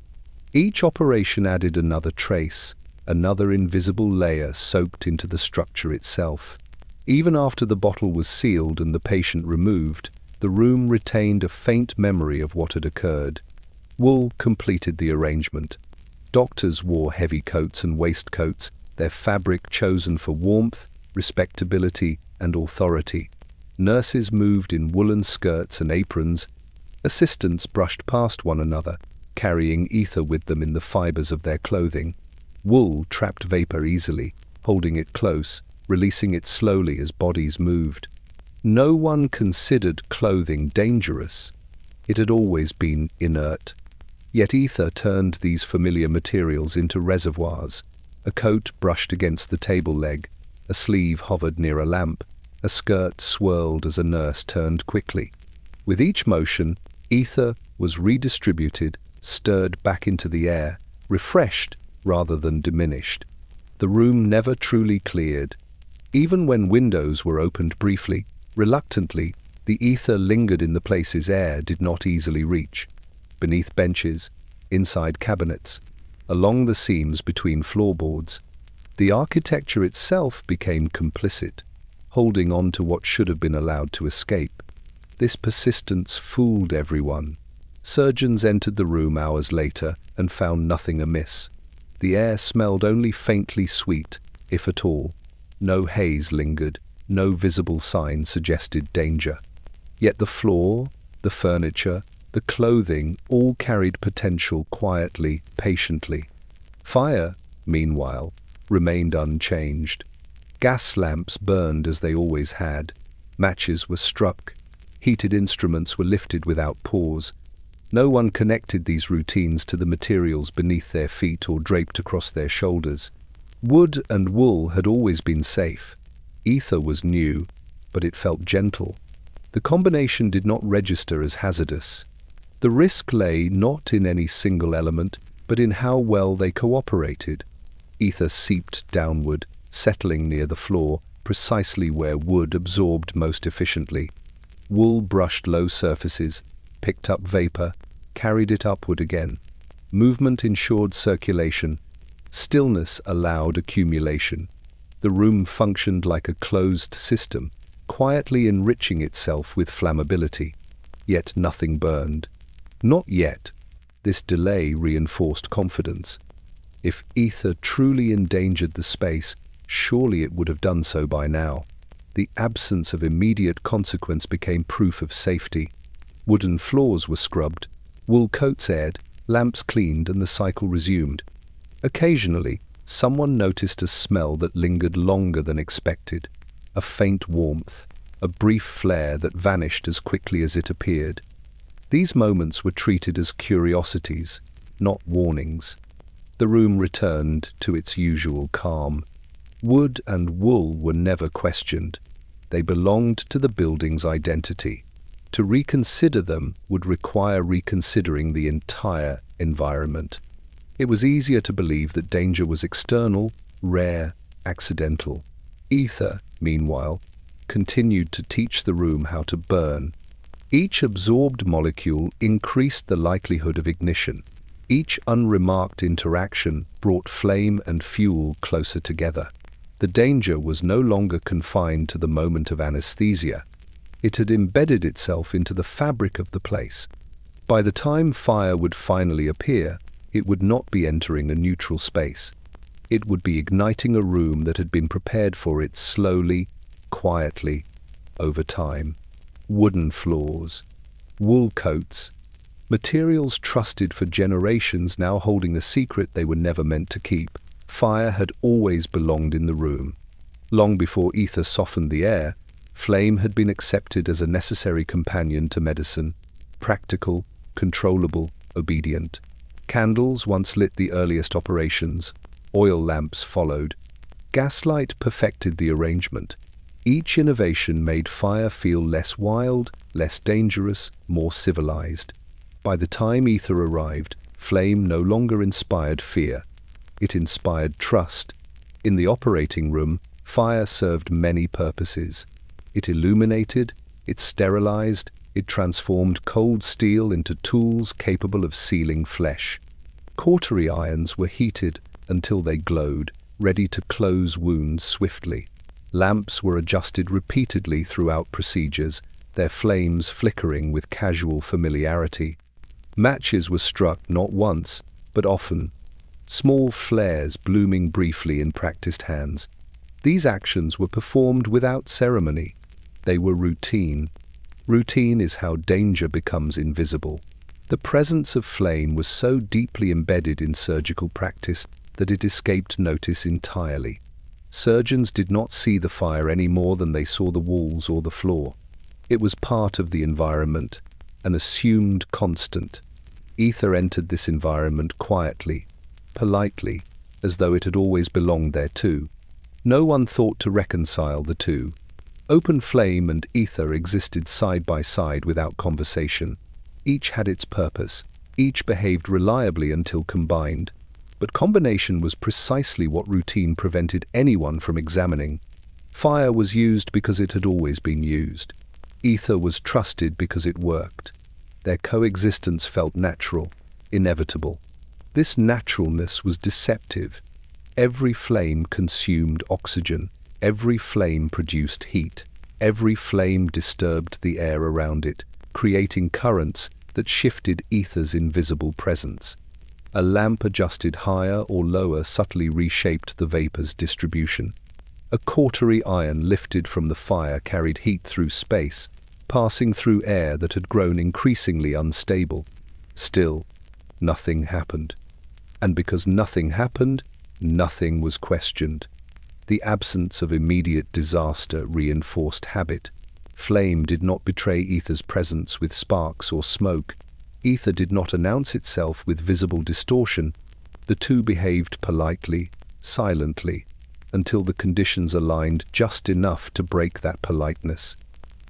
S1: Each operation added another trace, another invisible layer soaked into the structure itself. Even after the bottle was sealed and the patient removed, the room retained a faint memory of what had occurred. Wool completed the arrangement. Doctors wore heavy coats and waistcoats, their fabric chosen for warmth, respectability, and authority. Nurses moved in woolen skirts and aprons. Assistants brushed past one another, carrying ether with them in the fibers of their clothing. Wool trapped vapor easily, holding it close, releasing it slowly as bodies moved. No one considered clothing dangerous. It had always been inert. Yet ether turned these familiar materials into reservoirs. A coat brushed against the table leg, a sleeve hovered near a lamp, a skirt swirled as a nurse turned quickly. With each motion, ether was redistributed, stirred back into the air, refreshed rather than diminished. The room never truly cleared. Even when windows were opened briefly, reluctantly, the ether lingered in the places air did not easily reach. Beneath benches, inside cabinets, along the seams between floorboards. The architecture itself became complicit, holding on to what should have been allowed to escape. This persistence fooled everyone. Surgeons entered the room hours later and found nothing amiss. The air smelled only faintly sweet, if at all. No haze lingered, no visible sign suggested danger. Yet the floor, the furniture, the clothing all carried potential quietly, patiently. Fire, meanwhile, remained unchanged. Gas lamps burned as they always had. Matches were struck. Heated instruments were lifted without pause. No one connected these routines to the materials beneath their feet or draped across their shoulders. Wood and wool had always been safe. Ether was new, but it felt gentle. The combination did not register as hazardous. The risk lay not in any single element, but in how well they cooperated. Ether seeped downward, settling near the floor, precisely where wood absorbed most efficiently. Wool brushed low surfaces, picked up vapor, carried it upward again. Movement ensured circulation. Stillness allowed accumulation. The room functioned like a closed system, quietly enriching itself with flammability. Yet nothing burned. Not yet. This delay reinforced confidence. If ether truly endangered the space, surely it would have done so by now. The absence of immediate consequence became proof of safety. Wooden floors were scrubbed, wool coats aired, lamps cleaned, and the cycle resumed. Occasionally, someone noticed a smell that lingered longer than expected. A faint warmth, a brief flare that vanished as quickly as it appeared. These moments were treated as curiosities, not warnings. The room returned to its usual calm. Wood and wool were never questioned. They belonged to the building's identity. To reconsider them would require reconsidering the entire environment. It was easier to believe that danger was external, rare, accidental. Ether, meanwhile, continued to teach the room how to burn. Each absorbed molecule increased the likelihood of ignition. Each unremarked interaction brought flame and fuel closer together. The danger was no longer confined to the moment of anesthesia. It had embedded itself into the fabric of the place. By the time fire would finally appear, it would not be entering a neutral space. It would be igniting a room that had been prepared for it slowly, quietly, over time. Wooden floors, wool coats, materials trusted for generations now holding a secret they were never meant to keep. Fire had always belonged in the room. Long before ether softened the air, flame had been accepted as a necessary companion to medicine, practical, controllable, obedient. Candles once lit the earliest operations. Oil lamps followed. Gaslight perfected the arrangement. Each innovation made fire feel less wild, less dangerous, more civilized. By the time ether arrived, flame no longer inspired fear. It inspired trust. In the operating room, fire served many purposes. It illuminated, it sterilized, it transformed cold steel into tools capable of sealing flesh. Cautery irons were heated until they glowed, ready to close wounds swiftly. Lamps were adjusted repeatedly throughout procedures, their flames flickering with casual familiarity. Matches were struck not once, but often, small flares blooming briefly in practiced hands. These actions were performed without ceremony. They were routine. Routine is how danger becomes invisible. The presence of flame was so deeply embedded in surgical practice that it escaped notice entirely. Surgeons did not see the fire any more than they saw the walls or the floor. It was part of the environment, an assumed constant. Ether entered this environment quietly, politely, as though it had always belonged there too. No one thought to reconcile the two. Open flame and ether existed side by side without conversation. Each had its purpose. Each behaved reliably until combined. But combination was precisely what routine prevented anyone from examining. Fire was used because it had always been used. Ether was trusted because it worked. Their coexistence felt natural, inevitable. This naturalness was deceptive. Every flame consumed oxygen. Every flame produced heat. Every flame disturbed the air around it, creating currents that shifted ether's invisible presence. A lamp adjusted higher or lower subtly reshaped the vapor's distribution. A cautery iron lifted from the fire carried heat through space, passing through air that had grown increasingly unstable. Still, nothing happened. And because nothing happened, nothing was questioned. The absence of immediate disaster reinforced habit. Flame did not betray ether's presence with sparks or smoke. Ether did not announce itself with visible distortion. The two behaved politely, silently, until the conditions aligned just enough to break that politeness.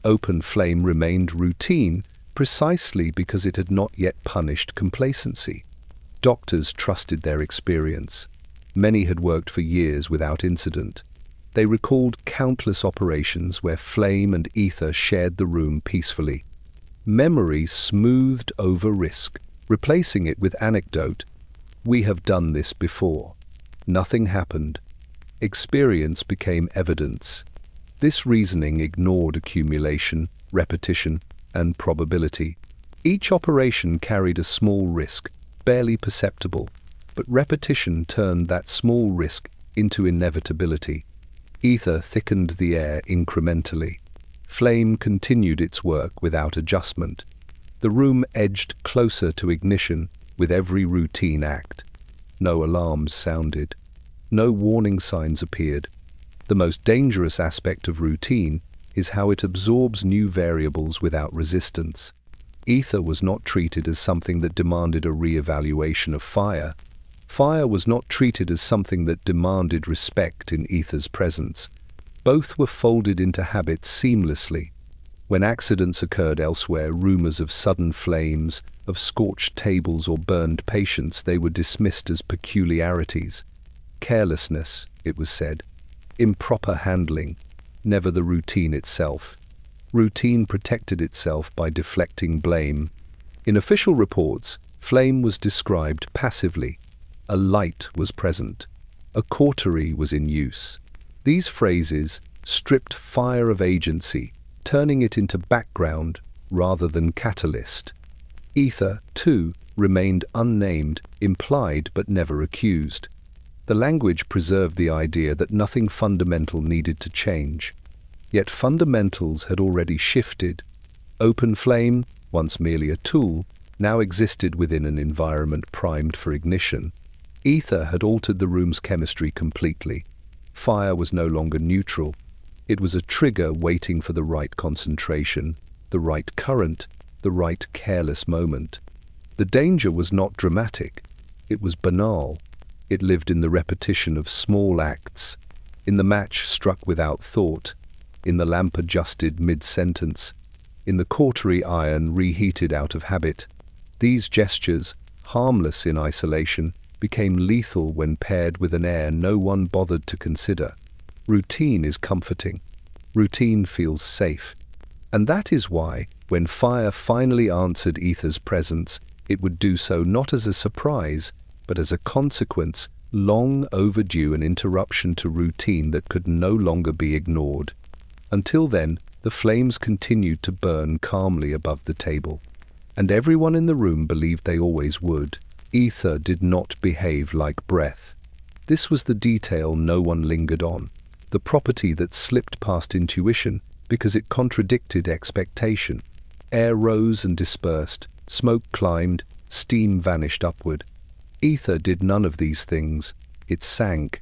S1: Open flame remained routine precisely because it had not yet punished complacency. Doctors trusted their experience. Many had worked for years without incident. They recalled countless operations where flame and ether shared the room peacefully. Memory smoothed over risk, replacing it with anecdote. We have done this before. Nothing happened. Experience became evidence. This reasoning ignored accumulation, repetition, and probability. Each operation carried a small risk, barely perceptible, but repetition turned that small risk into inevitability. Ether thickened the air incrementally. Flame continued its work without adjustment. The room edged closer to ignition with every routine act. No alarms sounded. No warning signs appeared. The most dangerous aspect of routine is how it absorbs new variables without resistance. Ether was not treated as something that demanded a re-evaluation of fire. Fire was not treated as something that demanded respect in ether's presence. Both were folded into habit seamlessly. When accidents occurred elsewhere, rumors of sudden flames, of scorched tables or burned patients, they were dismissed as peculiarities. Carelessness, it was said. Improper handling, never the routine itself. Routine protected itself by deflecting blame. In official reports, flame was described passively. A light was present. A cautery was in use. These phrases stripped fire of agency, turning it into background rather than catalyst. Ether, too, remained unnamed, implied but never accused. The language preserved the idea that nothing fundamental needed to change. Yet fundamentals had already shifted. Open flame, once merely a tool, now existed within an environment primed for ignition. Ether had altered the room's chemistry completely. Fire was no longer neutral. It was a trigger waiting for the right concentration, the right current, the right careless moment. The danger was not dramatic. It was banal. It lived in the repetition of small acts, in the match struck without thought, in the lamp adjusted mid-sentence, in the cautery iron reheated out of habit. These gestures, harmless in isolation, became lethal when paired with an air no one bothered to consider. Routine is comforting. Routine feels safe. And that is why, when fire finally answered ether's presence, it would do so not as a surprise, but as a consequence, long overdue, an interruption to routine that could no longer be ignored. Until then, the flames continued to burn calmly above the table. And everyone in the room believed they always would. Ether did not behave like breath. This was the detail no one lingered on, the property that slipped past intuition because it contradicted expectation. Air rose and dispersed, smoke climbed, steam vanished upward. Ether did none of these things. It sank.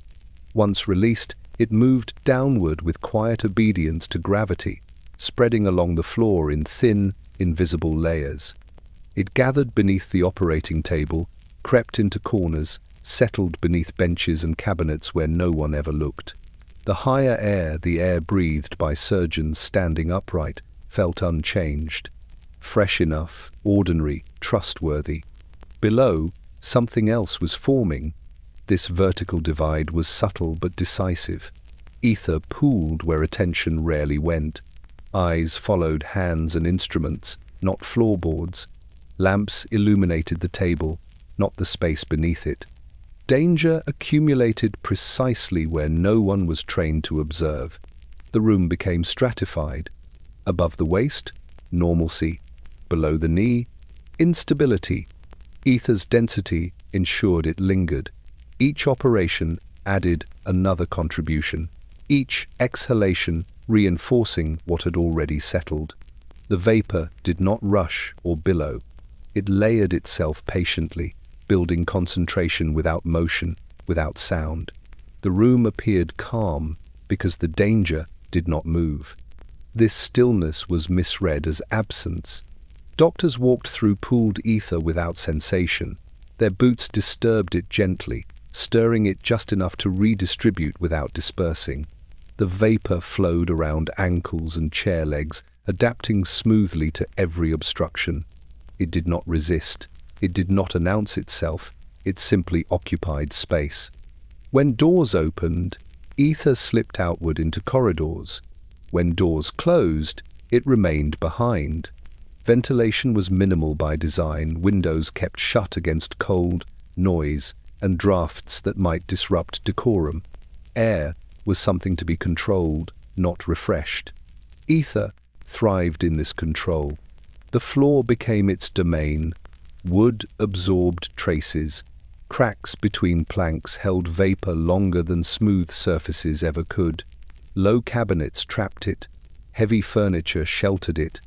S1: Once released, it moved downward with quiet obedience to gravity, spreading along the floor in thin, invisible layers. It gathered beneath the operating table, crept into corners, settled beneath benches and cabinets where no one ever looked. The higher air, the air breathed by surgeons standing upright, felt unchanged. Fresh enough, ordinary, trustworthy. Below, something else was forming. This vertical divide was subtle but decisive. Ether pooled where attention rarely went. Eyes followed hands and instruments, not floorboards. Lamps illuminated the table, not the space beneath it. Danger accumulated precisely where no one was trained to observe. The room became stratified. Above the waist, normalcy. Below the knee, instability. Ether's density ensured it lingered. Each operation added another contribution, each exhalation reinforcing what had already settled. The vapor did not rush or billow. It layered itself patiently, building concentration without motion, without sound. The room appeared calm because the danger did not move. This stillness was misread as absence. Doctors walked through pooled ether without sensation. Their boots disturbed it gently, stirring it just enough to redistribute without dispersing. The vapor flowed around ankles and chair legs, adapting smoothly to every obstruction. It did not resist. It did not announce itself. It simply occupied space. When doors opened, ether slipped outward into corridors. When doors closed, it remained behind. Ventilation was minimal by design, windows kept shut against cold, noise, and drafts that might disrupt decorum. Air was something to be controlled, not refreshed. Ether thrived in this control. The floor became its domain. Wood absorbed traces. Cracks between planks held vapor longer than smooth surfaces ever could. Low cabinets trapped it. Heavy furniture sheltered it.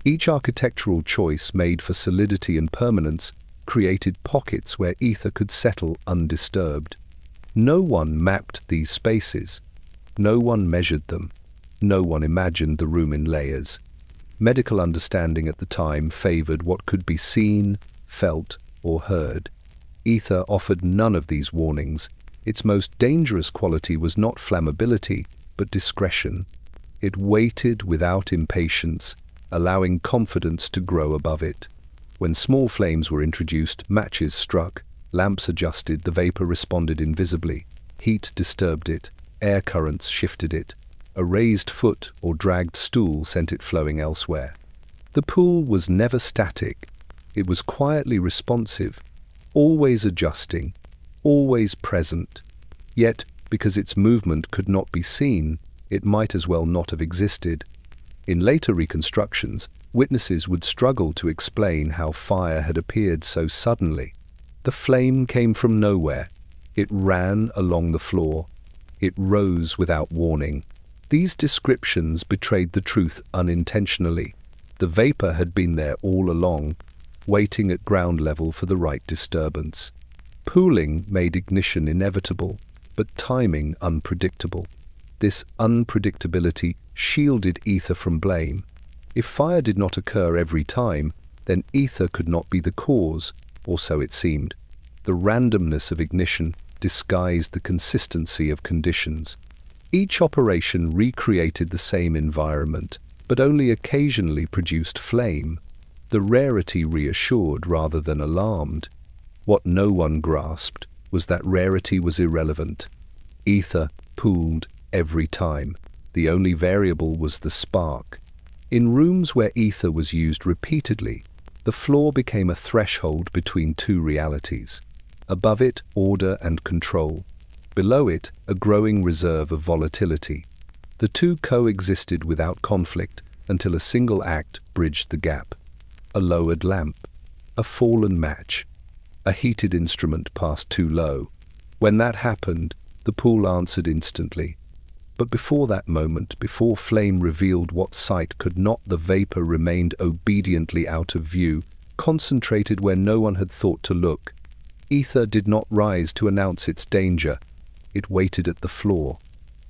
S1: Each architectural choice made for solidity and permanence created pockets where ether could settle undisturbed. No one mapped these spaces. No one measured them. No one imagined the room in layers. Medical understanding at the time favored what could be seen, felt, or heard. Ether offered none of these warnings. Its most dangerous quality was not flammability, but discretion. It waited without impatience, allowing confidence to grow above it. When small flames were introduced, matches struck, lamps adjusted, the vapor responded invisibly. Heat disturbed it, air currents shifted it. A raised foot or dragged stool sent it flowing elsewhere. The pool was never static. It was quietly responsive, always adjusting, always present. Yet, because its movement could not be seen, it might as well not have existed. In later reconstructions, witnesses would struggle to explain how fire had appeared so suddenly. The flame came from nowhere. It ran along the floor. It rose without warning. These descriptions betrayed the truth unintentionally. The vapor had been there all along, waiting at ground level for the right disturbance. Pooling made ignition inevitable, but timing unpredictable. This unpredictability shielded ether from blame. If fire did not occur every time, then ether could not be the cause, or so it seemed. The randomness of ignition disguised the consistency of conditions. Each operation recreated the same environment, but only occasionally produced flame. The rarity reassured rather than alarmed. What no one grasped was that rarity was irrelevant. Ether pooled every time. The only variable was the spark. In rooms where ether was used repeatedly, the floor became a threshold between two realities. Above it, order and control. Below it, a growing reserve of volatility. The two coexisted without conflict until a single act bridged the gap. A lowered lamp, a fallen match, a heated instrument passed too low. When that happened, the pool answered instantly. But before that moment, before flame revealed what sight could not, the vapor remained obediently out of view, concentrated where no one had thought to look. Ether did not rise to announce its danger. It waited at the floor,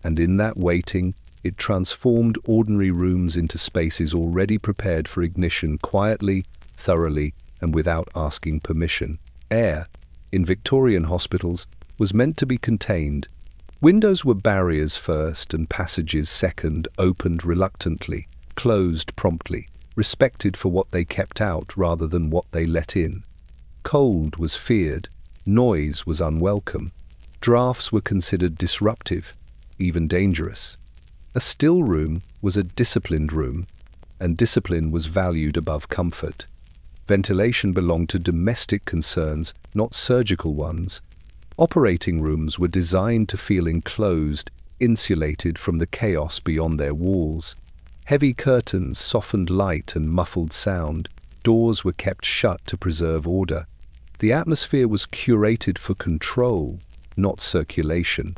S1: and in that waiting, it transformed ordinary rooms into spaces already prepared for ignition quietly, thoroughly, and without asking permission. Air, in Victorian hospitals, was meant to be contained. Windows were barriers first and passages second, opened reluctantly, closed promptly, respected for what they kept out rather than what they let in. Cold was feared, noise was unwelcome, drafts were considered disruptive, even dangerous. A still room was a disciplined room, and discipline was valued above comfort. Ventilation belonged to domestic concerns, not surgical ones. Operating rooms were designed to feel enclosed, insulated from the chaos beyond their walls. Heavy curtains softened light and muffled sound. Doors were kept shut to preserve order. The atmosphere was curated for control, not circulation.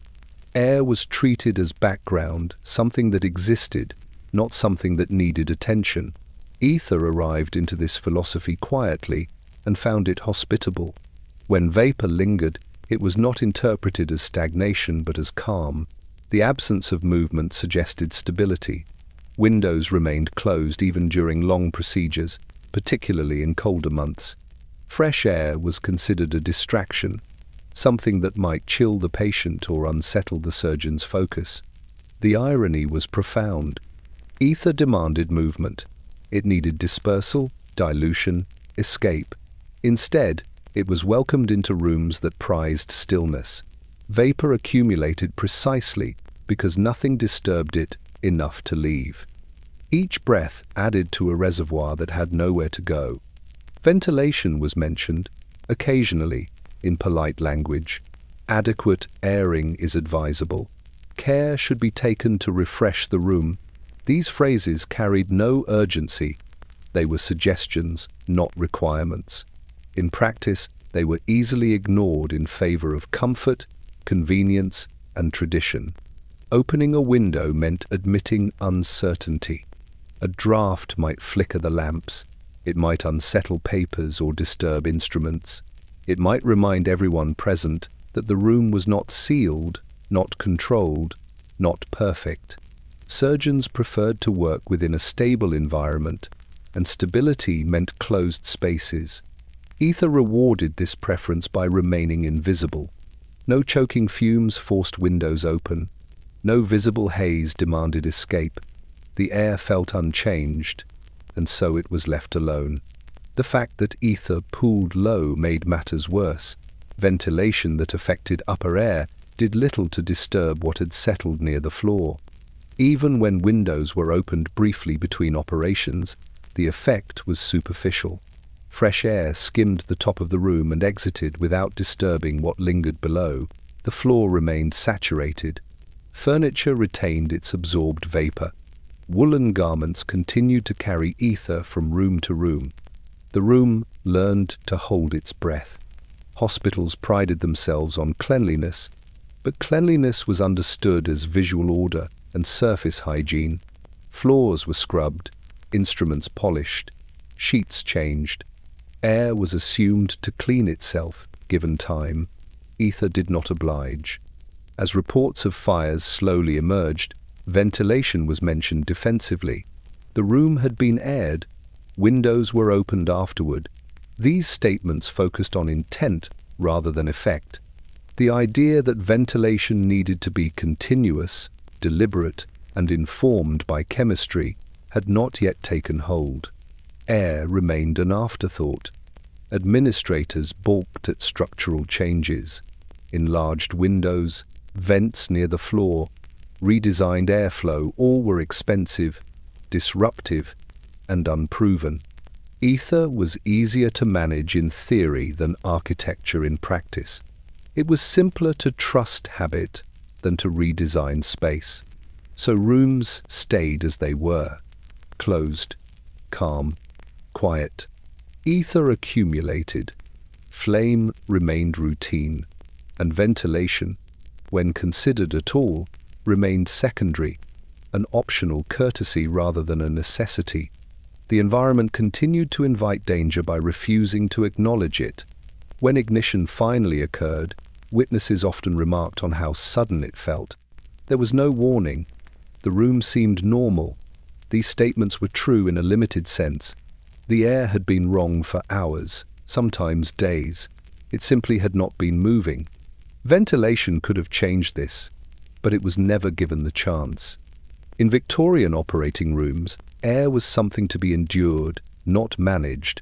S1: Air was treated as background, something that existed, not something that needed attention. Ether arrived into this philosophy quietly and found it hospitable. When vapor lingered, it was not interpreted as stagnation but as calm. The absence of movement suggested stability. Windows remained closed even during long procedures, particularly in colder months. Fresh air was considered a distraction, something that might chill the patient or unsettle the surgeon's focus. The irony was profound. Ether demanded movement. It needed dispersal, dilution, escape. Instead, it was welcomed into rooms that prized stillness. Vapor accumulated precisely because nothing disturbed it enough to leave. Each breath added to a reservoir that had nowhere to go. Ventilation was mentioned, occasionally, in polite language. Adequate airing is advisable. Care should be taken to refresh the room. These phrases carried no urgency. They were suggestions, not requirements. In practice, they were easily ignored in favor of comfort, convenience, and tradition. Opening a window meant admitting uncertainty. A draft might flicker the lamps. It might unsettle papers or disturb instruments. It might remind everyone present that the room was not sealed, not controlled, not perfect. Surgeons preferred to work within a stable environment, and stability meant closed spaces. Ether rewarded this preference by remaining invisible. No choking fumes forced windows open. No visible haze demanded escape. The air felt unchanged, and so it was left alone. The fact that ether pooled low made matters worse. Ventilation that affected upper air did little to disturb what had settled near the floor. Even when windows were opened briefly between operations, the effect was superficial. Fresh air skimmed the top of the room and exited without disturbing what lingered below. The floor remained saturated. Furniture retained its absorbed vapor. Woolen garments continued to carry ether from room to room. The room learned to hold its breath. Hospitals prided themselves on cleanliness, but cleanliness was understood as visual order and surface hygiene. Floors were scrubbed, instruments polished, sheets changed. Air was assumed to clean itself, given time. Ether did not oblige. As reports of fires slowly emerged, ventilation was mentioned defensively. The room had been aired. Windows were opened afterward. These statements focused on intent rather than effect. The idea that ventilation needed to be continuous, deliberate, and informed by chemistry had not yet taken hold. Air remained an afterthought. Administrators balked at structural changes. Enlarged windows, vents near the floor, redesigned airflow, all were expensive, disruptive, and unproven. Ether was easier to manage in theory than architecture in practice. It was simpler to trust habit than to redesign space. So rooms stayed as they were, closed, calm, quiet. Ether accumulated, flame remained routine, and ventilation, when considered at all, remained secondary, an optional courtesy rather than a necessity. The environment continued to invite danger by refusing to acknowledge it. When ignition finally occurred, witnesses often remarked on how sudden it felt. There was no warning. The room seemed normal. These statements were true in a limited sense. The air had been wrong for hours, sometimes days. It simply had not been moving. Ventilation could have changed this, but it was never given the chance. In Victorian operating rooms, air was something to be endured, not managed.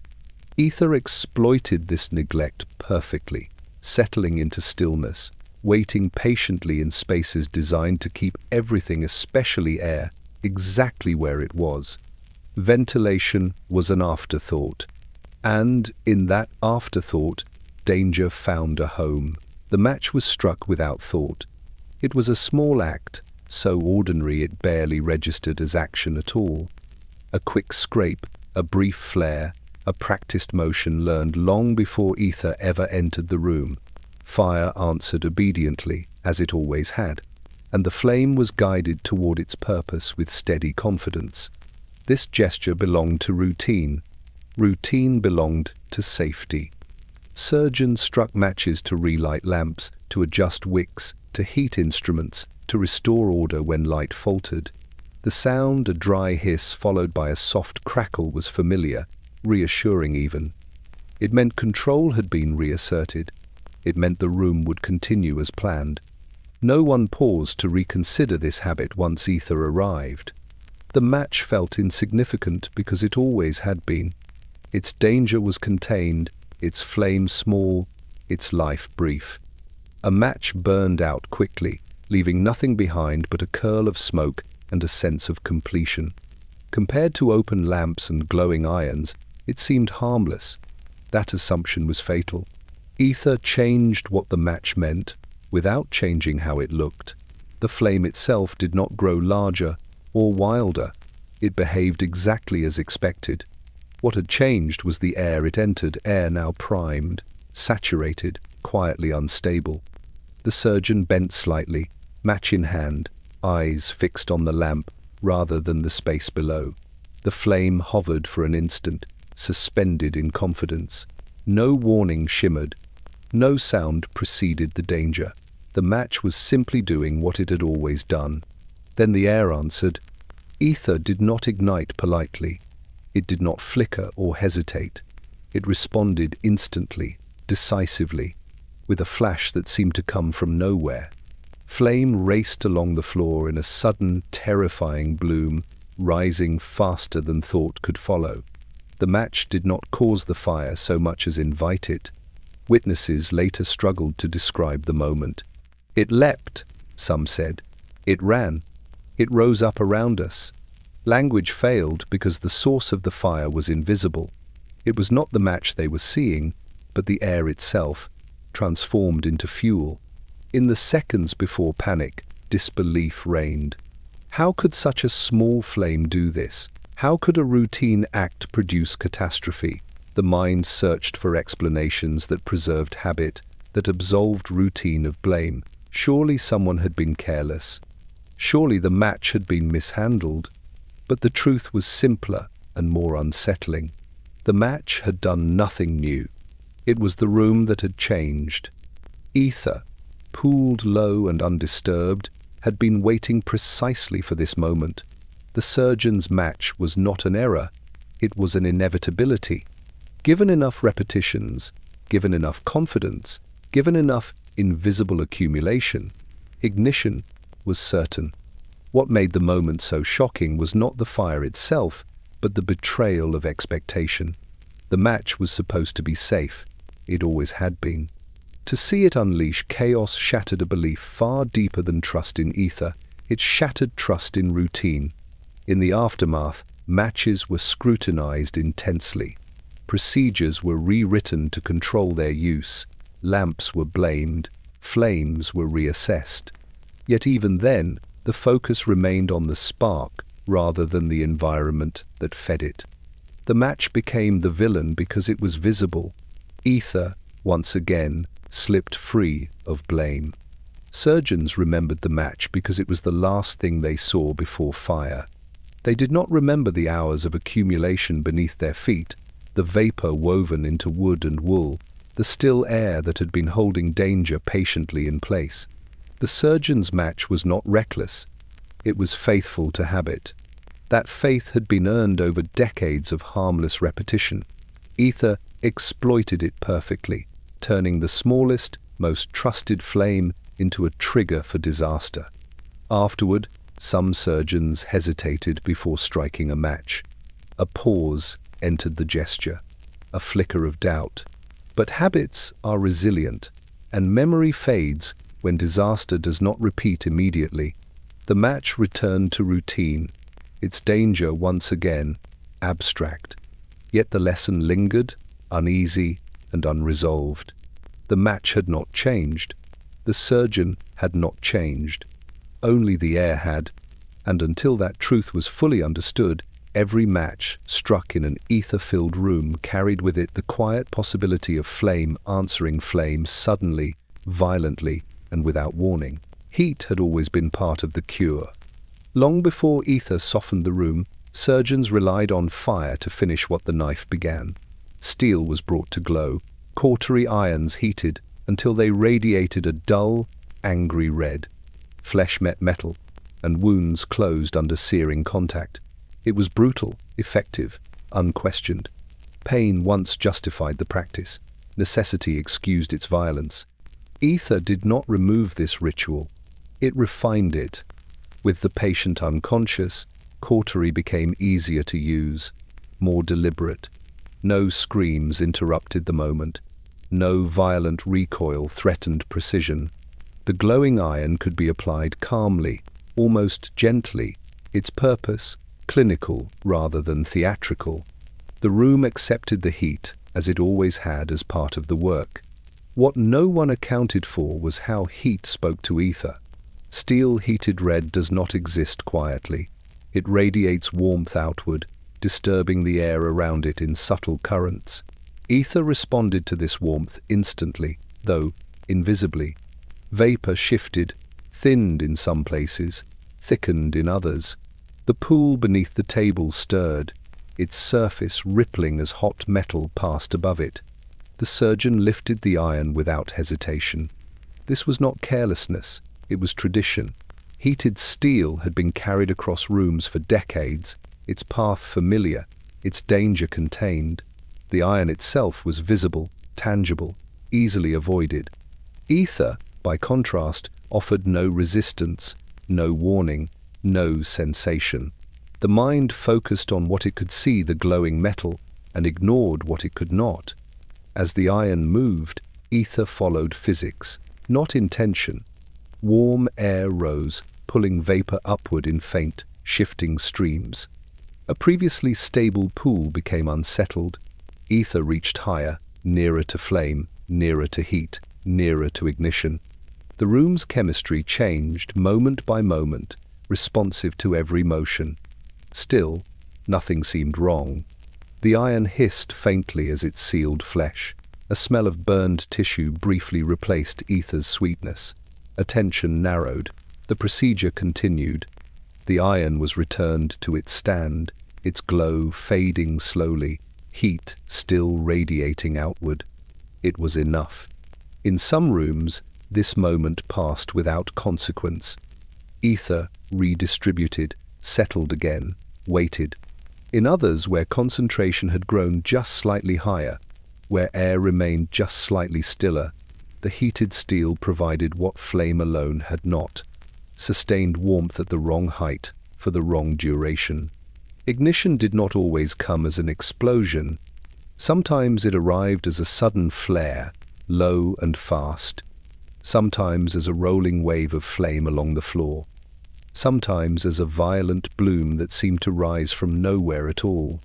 S1: Ether exploited this neglect perfectly, settling into stillness, waiting patiently in spaces designed to keep everything, especially air, exactly where it was. Ventilation was an afterthought, and in that afterthought, danger found a home. The match was struck without thought. It was a small act, so ordinary it barely registered as action at all. A quick scrape, a brief flare, a practiced motion learned long before ether ever entered the room. Fire answered obediently, as it always had, and the flame was guided toward its purpose with steady confidence. This gesture belonged to routine. Routine belonged to safety. Surgeons struck matches to relight lamps, to adjust wicks, to heat instruments, to restore order when light faltered. The sound, a dry hiss followed by a soft crackle, was familiar, reassuring even. It meant control had been reasserted. It meant the room would continue as planned. No one paused to reconsider this habit once ether arrived. The match felt insignificant because it always had been. Its danger was contained, its flame small, its life brief. A match burned out quickly, leaving nothing behind but a curl of smoke and a sense of completion. Compared to open lamps and glowing irons, it seemed harmless. That assumption was fatal. Ether changed what the match meant, without changing how it looked. The flame itself did not grow larger or wilder. It behaved exactly as expected. What had changed was the air it entered, air now primed, saturated, quietly unstable. The surgeon bent slightly, match in hand, eyes fixed on the lamp rather than the space below. The flame hovered for an instant, suspended in confidence. No warning shimmered. No sound preceded the danger. The match was simply doing what it had always done. Then the air answered. Ether did not ignite politely. It did not flicker or hesitate. It responded instantly, decisively, with a flash that seemed to come from nowhere. Flame raced along the floor in a sudden, terrifying bloom, rising faster than thought could follow. The match did not cause the fire so much as invite it. Witnesses later struggled to describe the moment. It leapt, some said. It ran. It rose up around us. Language failed because the source of the fire was invisible. It was not the match they were seeing, but the air itself, transformed into fuel. In the seconds before panic, disbelief reigned. How could such a small flame do this? How could a routine act produce catastrophe? The mind searched for explanations that preserved habit, that absolved routine of blame. Surely someone had been careless. Surely the match had been mishandled. But the truth was simpler and more unsettling. The match had done nothing new. It was the room that had changed. Ether, pooled low and undisturbed, had been waiting precisely for this moment. The surgeon's match was not an error, it was an inevitability. Given enough repetitions, given enough confidence, given enough invisible accumulation, ignition was certain. What made the moment so shocking was not the fire itself, but the betrayal of expectation. The match was supposed to be safe. It always had been. To see it unleash chaos shattered a belief far deeper than trust in ether. It shattered trust in routine. In the aftermath, matches were scrutinized intensely. Procedures were rewritten to control their use. Lamps were blamed. Flames were reassessed. Yet even then, the focus remained on the spark rather than the environment that fed it. The match became the villain because it was visible. Ether, once again, slipped free of blame. Surgeons remembered the match because it was the last thing they saw before fire. They did not remember the hours of accumulation beneath their feet, the vapor woven into wood and wool, the still air that had been holding danger patiently in place. The surgeon's match was not reckless. It was faithful to habit. That faith had been earned over decades of harmless repetition. Ether exploited it perfectly, turning the smallest, most trusted flame into a trigger for disaster. Afterward, some surgeons hesitated before striking a match. A pause entered the gesture, a flicker of doubt. But habits are resilient, and memory fades when disaster does not repeat immediately. The match returned to routine, its danger once again abstract. Yet the lesson lingered, uneasy and unresolved. The match had not changed. The surgeon had not changed. Only the air had, and until that truth was fully understood, every match struck in an ether-filled room carried with it the quiet possibility of flame answering flame suddenly, violently, and without warning. Heat had always been part of the cure. Long before ether softened the room, surgeons relied on fire to finish what the knife began. Steel was brought to glow, cautery irons heated until they radiated a dull, angry red. Flesh met metal, and wounds closed under searing contact. It was brutal, effective, unquestioned. Pain once justified the practice. Necessity excused its violence. Ether did not remove this ritual. It refined it. With the patient unconscious, cautery became easier to use, more deliberate. No screams interrupted the moment. No violent recoil threatened precision. The glowing iron could be applied calmly, almost gently, its purpose clinical rather than theatrical. The room accepted the heat, as it always had as part of the work. What no one accounted for was how heat spoke to ether. Steel-heated red does not exist quietly. It radiates warmth outward, disturbing the air around it in subtle currents. Ether responded to this warmth instantly, though invisibly. Vapor shifted, thinned in some places, thickened in others. The pool beneath the table stirred, its surface rippling as hot metal passed above it. The surgeon lifted the iron without hesitation. This was not carelessness, it was tradition. Heated steel had been carried across rooms for decades, its path familiar, its danger contained. The iron itself was visible, tangible, easily avoided. Ether, by contrast, offered no resistance, no warning, no sensation. The mind focused on what it could see, the glowing metal, and ignored what it could not. As the iron moved, ether followed physics, not intention. Warm air rose, pulling vapor upward in faint, shifting streams. A previously stable pool became unsettled. Ether reached higher, nearer to flame, nearer to heat, nearer to ignition. The room's chemistry changed moment by moment, responsive to every motion. Still, nothing seemed wrong. The iron hissed faintly as it sealed flesh. A smell of burned tissue briefly replaced ether's sweetness. Attention narrowed. The procedure continued. The iron was returned to its stand, its glow fading slowly, heat still radiating outward. It was enough. In some rooms, this moment passed without consequence. Ether redistributed, settled again, waited. In others, where concentration had grown just slightly higher, where air remained just slightly stiller, the heated steel provided what flame alone had not: sustained warmth at the wrong height for the wrong duration. Ignition did not always come as an explosion. Sometimes it arrived as a sudden flare, low and fast. Sometimes as a rolling wave of flame along the floor. Sometimes as a violent bloom that seemed to rise from nowhere at all.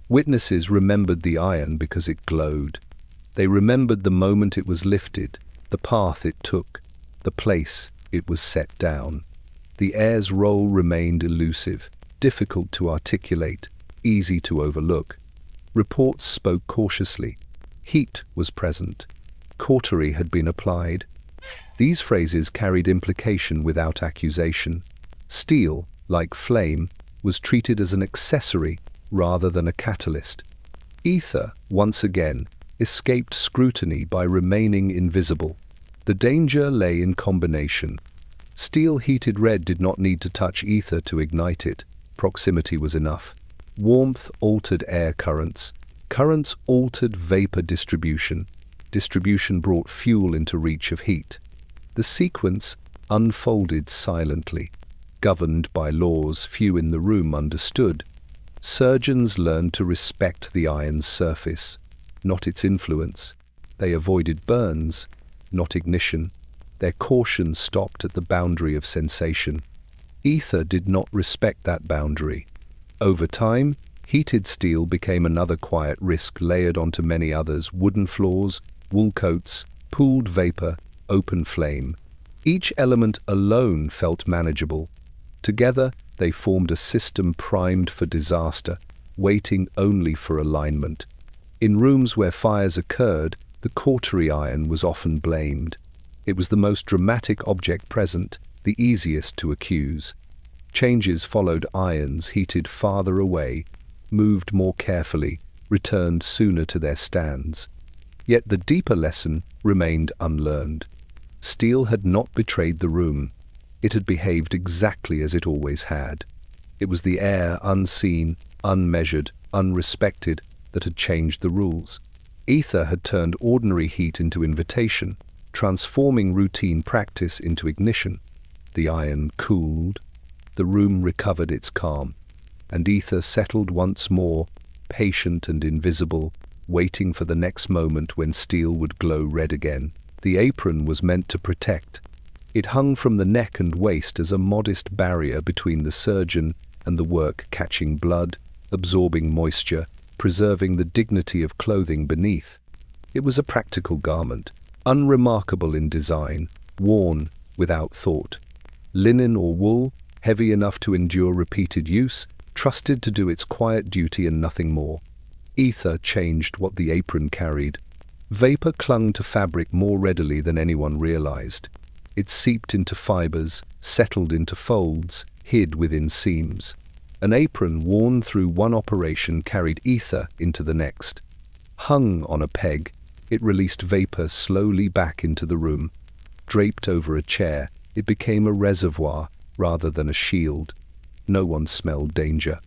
S1: Witnesses remembered the iron because it glowed. They remembered the moment it was lifted, the path it took, the place it was set down. The air's role remained elusive, difficult to articulate, easy to overlook. Reports spoke cautiously. Heat was present. Cautery had been applied. These phrases carried implication without accusation. Steel, like flame, was treated as an accessory rather than a catalyst. Ether, once again, escaped scrutiny by remaining invisible. The danger lay in combination. Steel heated red did not need to touch ether to ignite it. Proximity was enough. Warmth altered air currents. Currents altered vapor distribution. Distribution brought fuel into reach of heat. The sequence unfolded silently, governed by laws few in the room understood. Surgeons learned to respect the iron's surface, not its influence. They avoided burns, not ignition. Their caution stopped at the boundary of sensation. Ether did not respect that boundary. Over time, heated steel became another quiet risk layered onto many others: wooden floors, wool coats, pooled vapor, open flame. Each element alone felt manageable. Together, they formed a system primed for disaster, waiting only for alignment. In rooms where fires occurred, the cautery iron was often blamed. It was the most dramatic object present, the easiest to accuse. Changes followed: irons heated farther away, moved more carefully, returned sooner to their stands. Yet the deeper lesson remained unlearned. Steel had not betrayed the room. It had behaved exactly as it always had. It was the air, unseen, unmeasured, unrespected, that had changed the rules. Ether had turned ordinary heat into invitation, transforming routine practice into ignition. The iron cooled. The room recovered its calm, and ether settled once more, patient and invisible, waiting for the next moment when steel would glow red again. The apron was meant to protect. It hung from the neck and waist as a modest barrier between the surgeon and the work, catching blood, absorbing moisture, preserving the dignity of clothing beneath. It was a practical garment, unremarkable in design, worn without thought. Linen or wool, heavy enough to endure repeated use, trusted to do its quiet duty and nothing more. Ether changed what the apron carried. Vapor clung to fabric more readily than anyone realized. It seeped into fibers, settled into folds, hid within seams. An apron worn through one operation carried ether into the next. Hung on a peg, it released vapor slowly back into the room. Draped over a chair, it became a reservoir rather than a shield. No one smelled danger.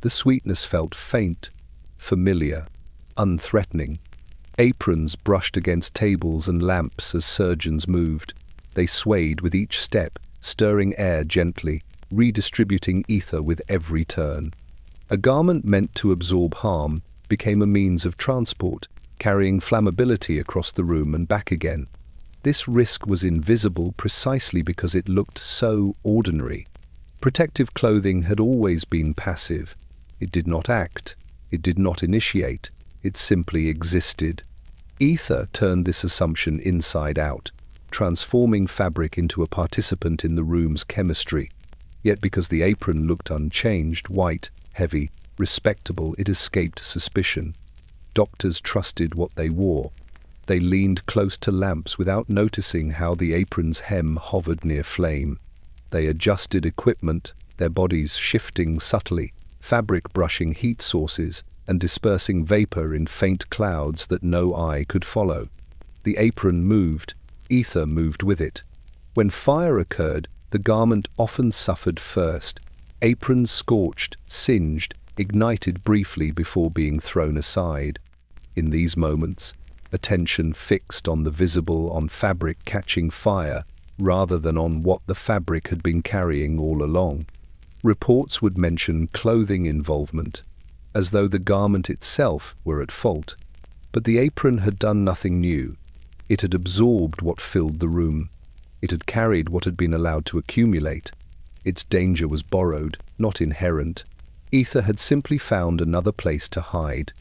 S1: The sweetness felt faint, familiar, unthreatening. Aprons brushed against tables and lamps as surgeons moved. They swayed with each step, stirring air gently, redistributing ether with every turn. A garment meant to absorb harm became a means of transport, carrying flammability across the room and back again. This risk was invisible precisely because it looked so ordinary. Protective clothing had always been passive. It did not act. It did not initiate. It simply existed. Ether turned this assumption inside out, transforming fabric into a participant in the room's chemistry. Yet because the apron looked unchanged, white, heavy, respectable, it escaped suspicion. Doctors trusted what they wore. They leaned close to lamps without noticing how the apron's hem hovered near flame. They adjusted equipment, their bodies shifting subtly, fabric brushing heat sources and dispersing vapor in faint clouds that no eye could follow. The apron moved, ether moved with it. When fire occurred, the garment often suffered first. Aprons scorched, singed, ignited briefly before being thrown aside. In these moments, attention fixed on the visible, on fabric catching fire, rather than on what the fabric had been carrying all along. Reports would mention clothing involvement, as though the garment itself were at fault. But the apron had done nothing new. It had absorbed what filled the room. It had carried what had been allowed to accumulate. Its danger was borrowed, not inherent. Ether had simply found another place to hide.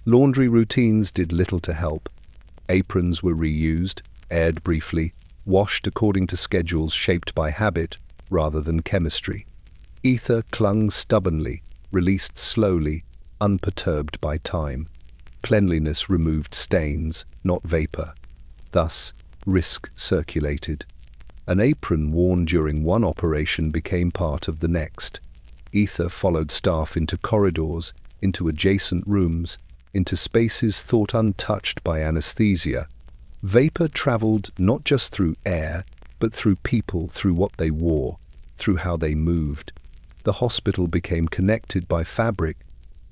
S1: Laundry routines did little to help. Aprons were reused, aired briefly, washed according to schedules shaped by habit rather than chemistry. Ether clung stubbornly, released slowly, unperturbed by time. Cleanliness removed stains, not vapor. Thus, risk circulated. An apron worn during one operation became part of the next. Ether followed staff into corridors, into adjacent rooms, into spaces thought untouched by anesthesia. Vapor traveled not just through air, but through people, through what they wore, through how they moved. The hospital became connected by fabric.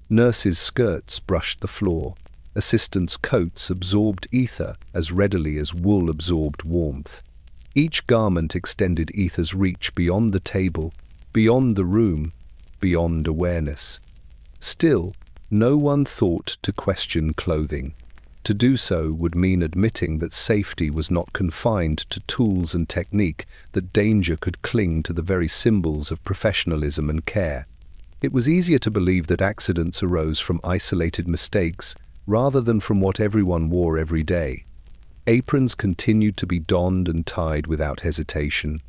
S1: Nurses' skirts brushed the floor. Assistants' coats absorbed ether as readily as wool absorbed warmth. Each garment extended ether's reach beyond the table, beyond the room, beyond awareness. Still, no one thought to question clothing. To do so would mean admitting that safety was not confined to tools and technique, that danger could cling to the very symbols of professionalism and care. It was easier to believe that accidents arose from isolated mistakes rather than from what everyone wore every day. Aprons continued to be donned and tied without hesitation.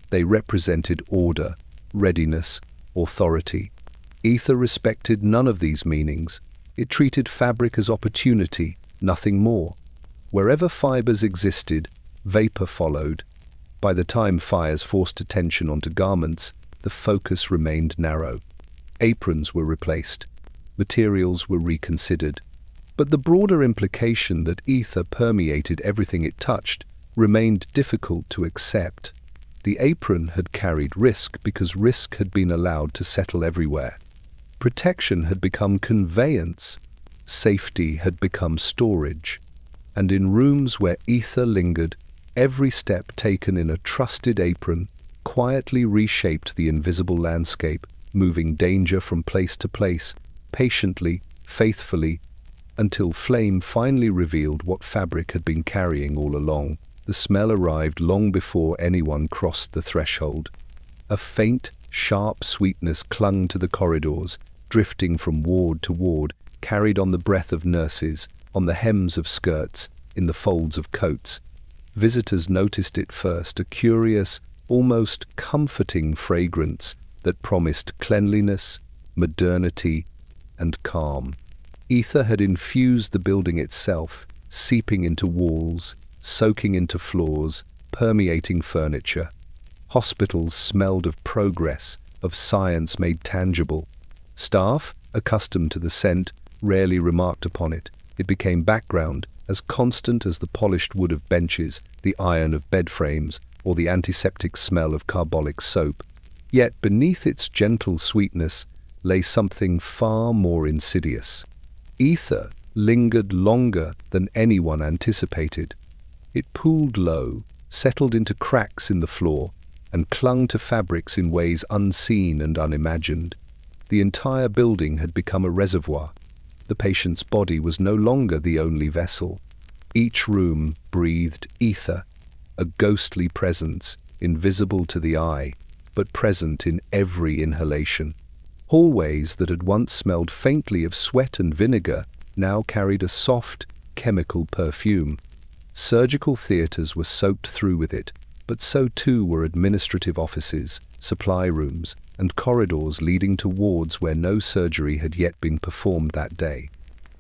S1: They represented order, readiness, authority. Ether respected none of these meanings. It treated fabric as opportunity, nothing more. Wherever fibers existed, vapor followed. By the time fires forced attention onto garments, the focus remained narrow. Aprons were replaced. Materials were reconsidered. But the broader implication that ether permeated everything it touched remained difficult to accept. The apron had carried risk because risk had been allowed to settle everywhere. Protection had become conveyance. Safety had become storage. And in rooms where ether lingered, every step taken in a trusted apron quietly reshaped the invisible landscape, moving danger from place to place, patiently, faithfully, until flame finally revealed what fabric had been carrying all along. The smell arrived long before anyone crossed the threshold. A faint, sharp sweetness clung to the corridors, drifting from ward to ward, carried on the breath of nurses, on the hems of skirts, in the folds of coats. Visitors noticed it first, a curious, almost comforting fragrance that promised cleanliness, modernity, and calm. Ether had infused the building itself, seeping into walls, soaking into floors, permeating furniture. Hospitals smelled of progress, of science made tangible. Staff, accustomed to the scent, rarely remarked upon it. It became background, as constant as the polished wood of benches, the iron of bed frames, or the antiseptic smell of carbolic soap. Yet beneath its gentle sweetness lay something far more insidious. Ether lingered longer than anyone anticipated. It pooled low, settled into cracks in the floor, and clung to fabrics in ways unseen and unimagined. The entire building had become a reservoir. The patient's body was no longer the only vessel. Each room breathed ether, a ghostly presence, invisible to the eye, but present in every inhalation. Hallways that had once smelled faintly of sweat and vinegar now carried a soft, chemical perfume. Surgical theaters were soaked through with it, but so too were administrative offices, supply rooms, and corridors leading to wards where no surgery had yet been performed that day.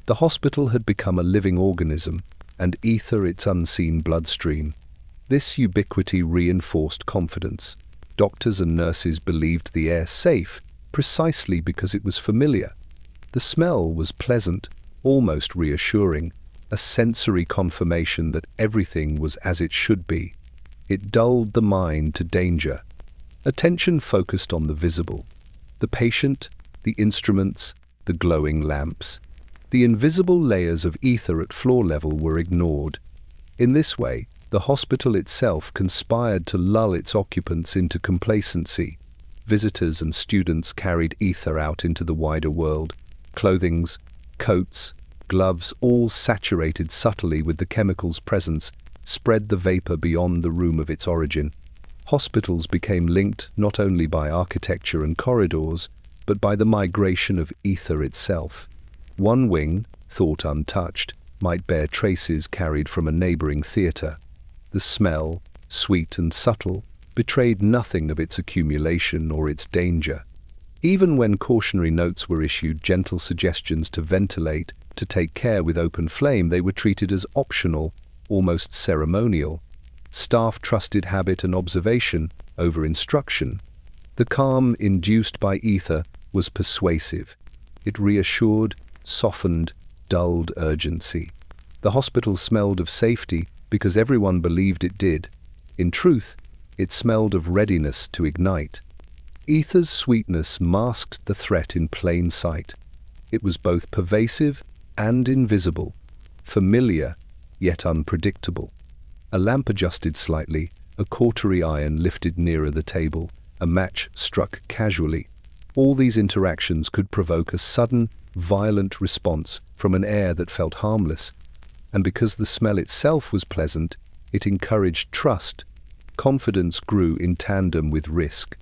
S1: The hospital had become a living organism, and ether its unseen bloodstream. This ubiquity reinforced confidence. Doctors and nurses believed the air safe precisely because it was familiar. The smell was pleasant, almost reassuring, a sensory confirmation that everything was as it should be. It dulled the mind to danger. Attention focused on the visible. The patient, the instruments, the glowing lamps. The invisible layers of ether at floor level were ignored. In this way, the hospital itself conspired to lull its occupants into complacency. Visitors and students carried ether out into the wider world. Clothings, coats, gloves, all saturated subtly with the chemical's presence, spread the vapor beyond the room of its origin. Hospitals became linked not only by architecture and corridors, but by the migration of ether itself. One wing, thought untouched, might bear traces carried from a neighboring theatre. The smell, sweet and subtle, betrayed nothing of its accumulation or its danger. Even when cautionary notes were issued, gentle suggestions to ventilate, to take care with open flame, they were treated as optional, almost ceremonial. Staff trusted habit and observation over instruction. The calm induced by ether was persuasive. It reassured, softened, dulled urgency. The hospital smelled of safety because everyone believed it did. In truth, it smelled of readiness to ignite. Ether's sweetness masked the threat in plain sight. It was both pervasive and invisible, familiar yet unpredictable. A lamp adjusted slightly, a cautery iron lifted nearer the table, a match struck casually. All these interactions could provoke a sudden, violent response from an air that felt harmless. And because the smell itself was pleasant, it encouraged trust. Confidence grew in tandem with risk.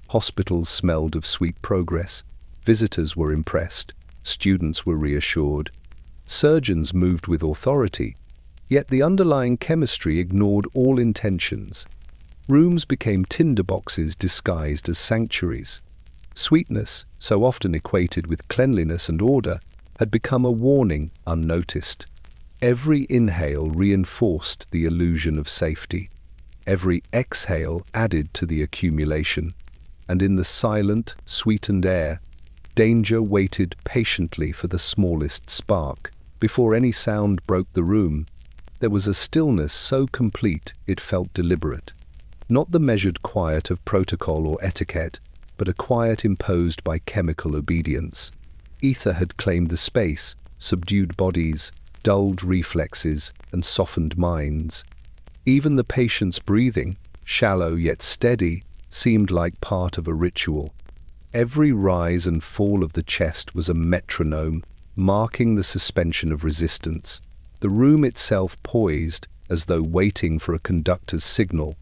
S1: Hospitals smelled of sweet progress. Visitors were impressed. Students were reassured. Surgeons moved with authority. Yet the underlying chemistry ignored all intentions. Rooms became tinderboxes disguised as sanctuaries. Sweetness, so often equated with cleanliness and order, had become a warning unnoticed. Every inhale reinforced the illusion of safety. Every exhale added to the accumulation. And in the silent, sweetened air, danger waited patiently for the smallest spark. Before any sound broke the room, there was a stillness so complete it felt deliberate. Not the measured quiet of protocol or etiquette, but a quiet imposed by chemical obedience. Ether had claimed the space, subdued bodies, dulled reflexes, and softened minds. Even the patient's breathing, shallow yet steady, seemed like part of a ritual. Every rise and fall of the chest was a metronome, marking the suspension of resistance. The room itself poised, as though waiting for a conductor's signal.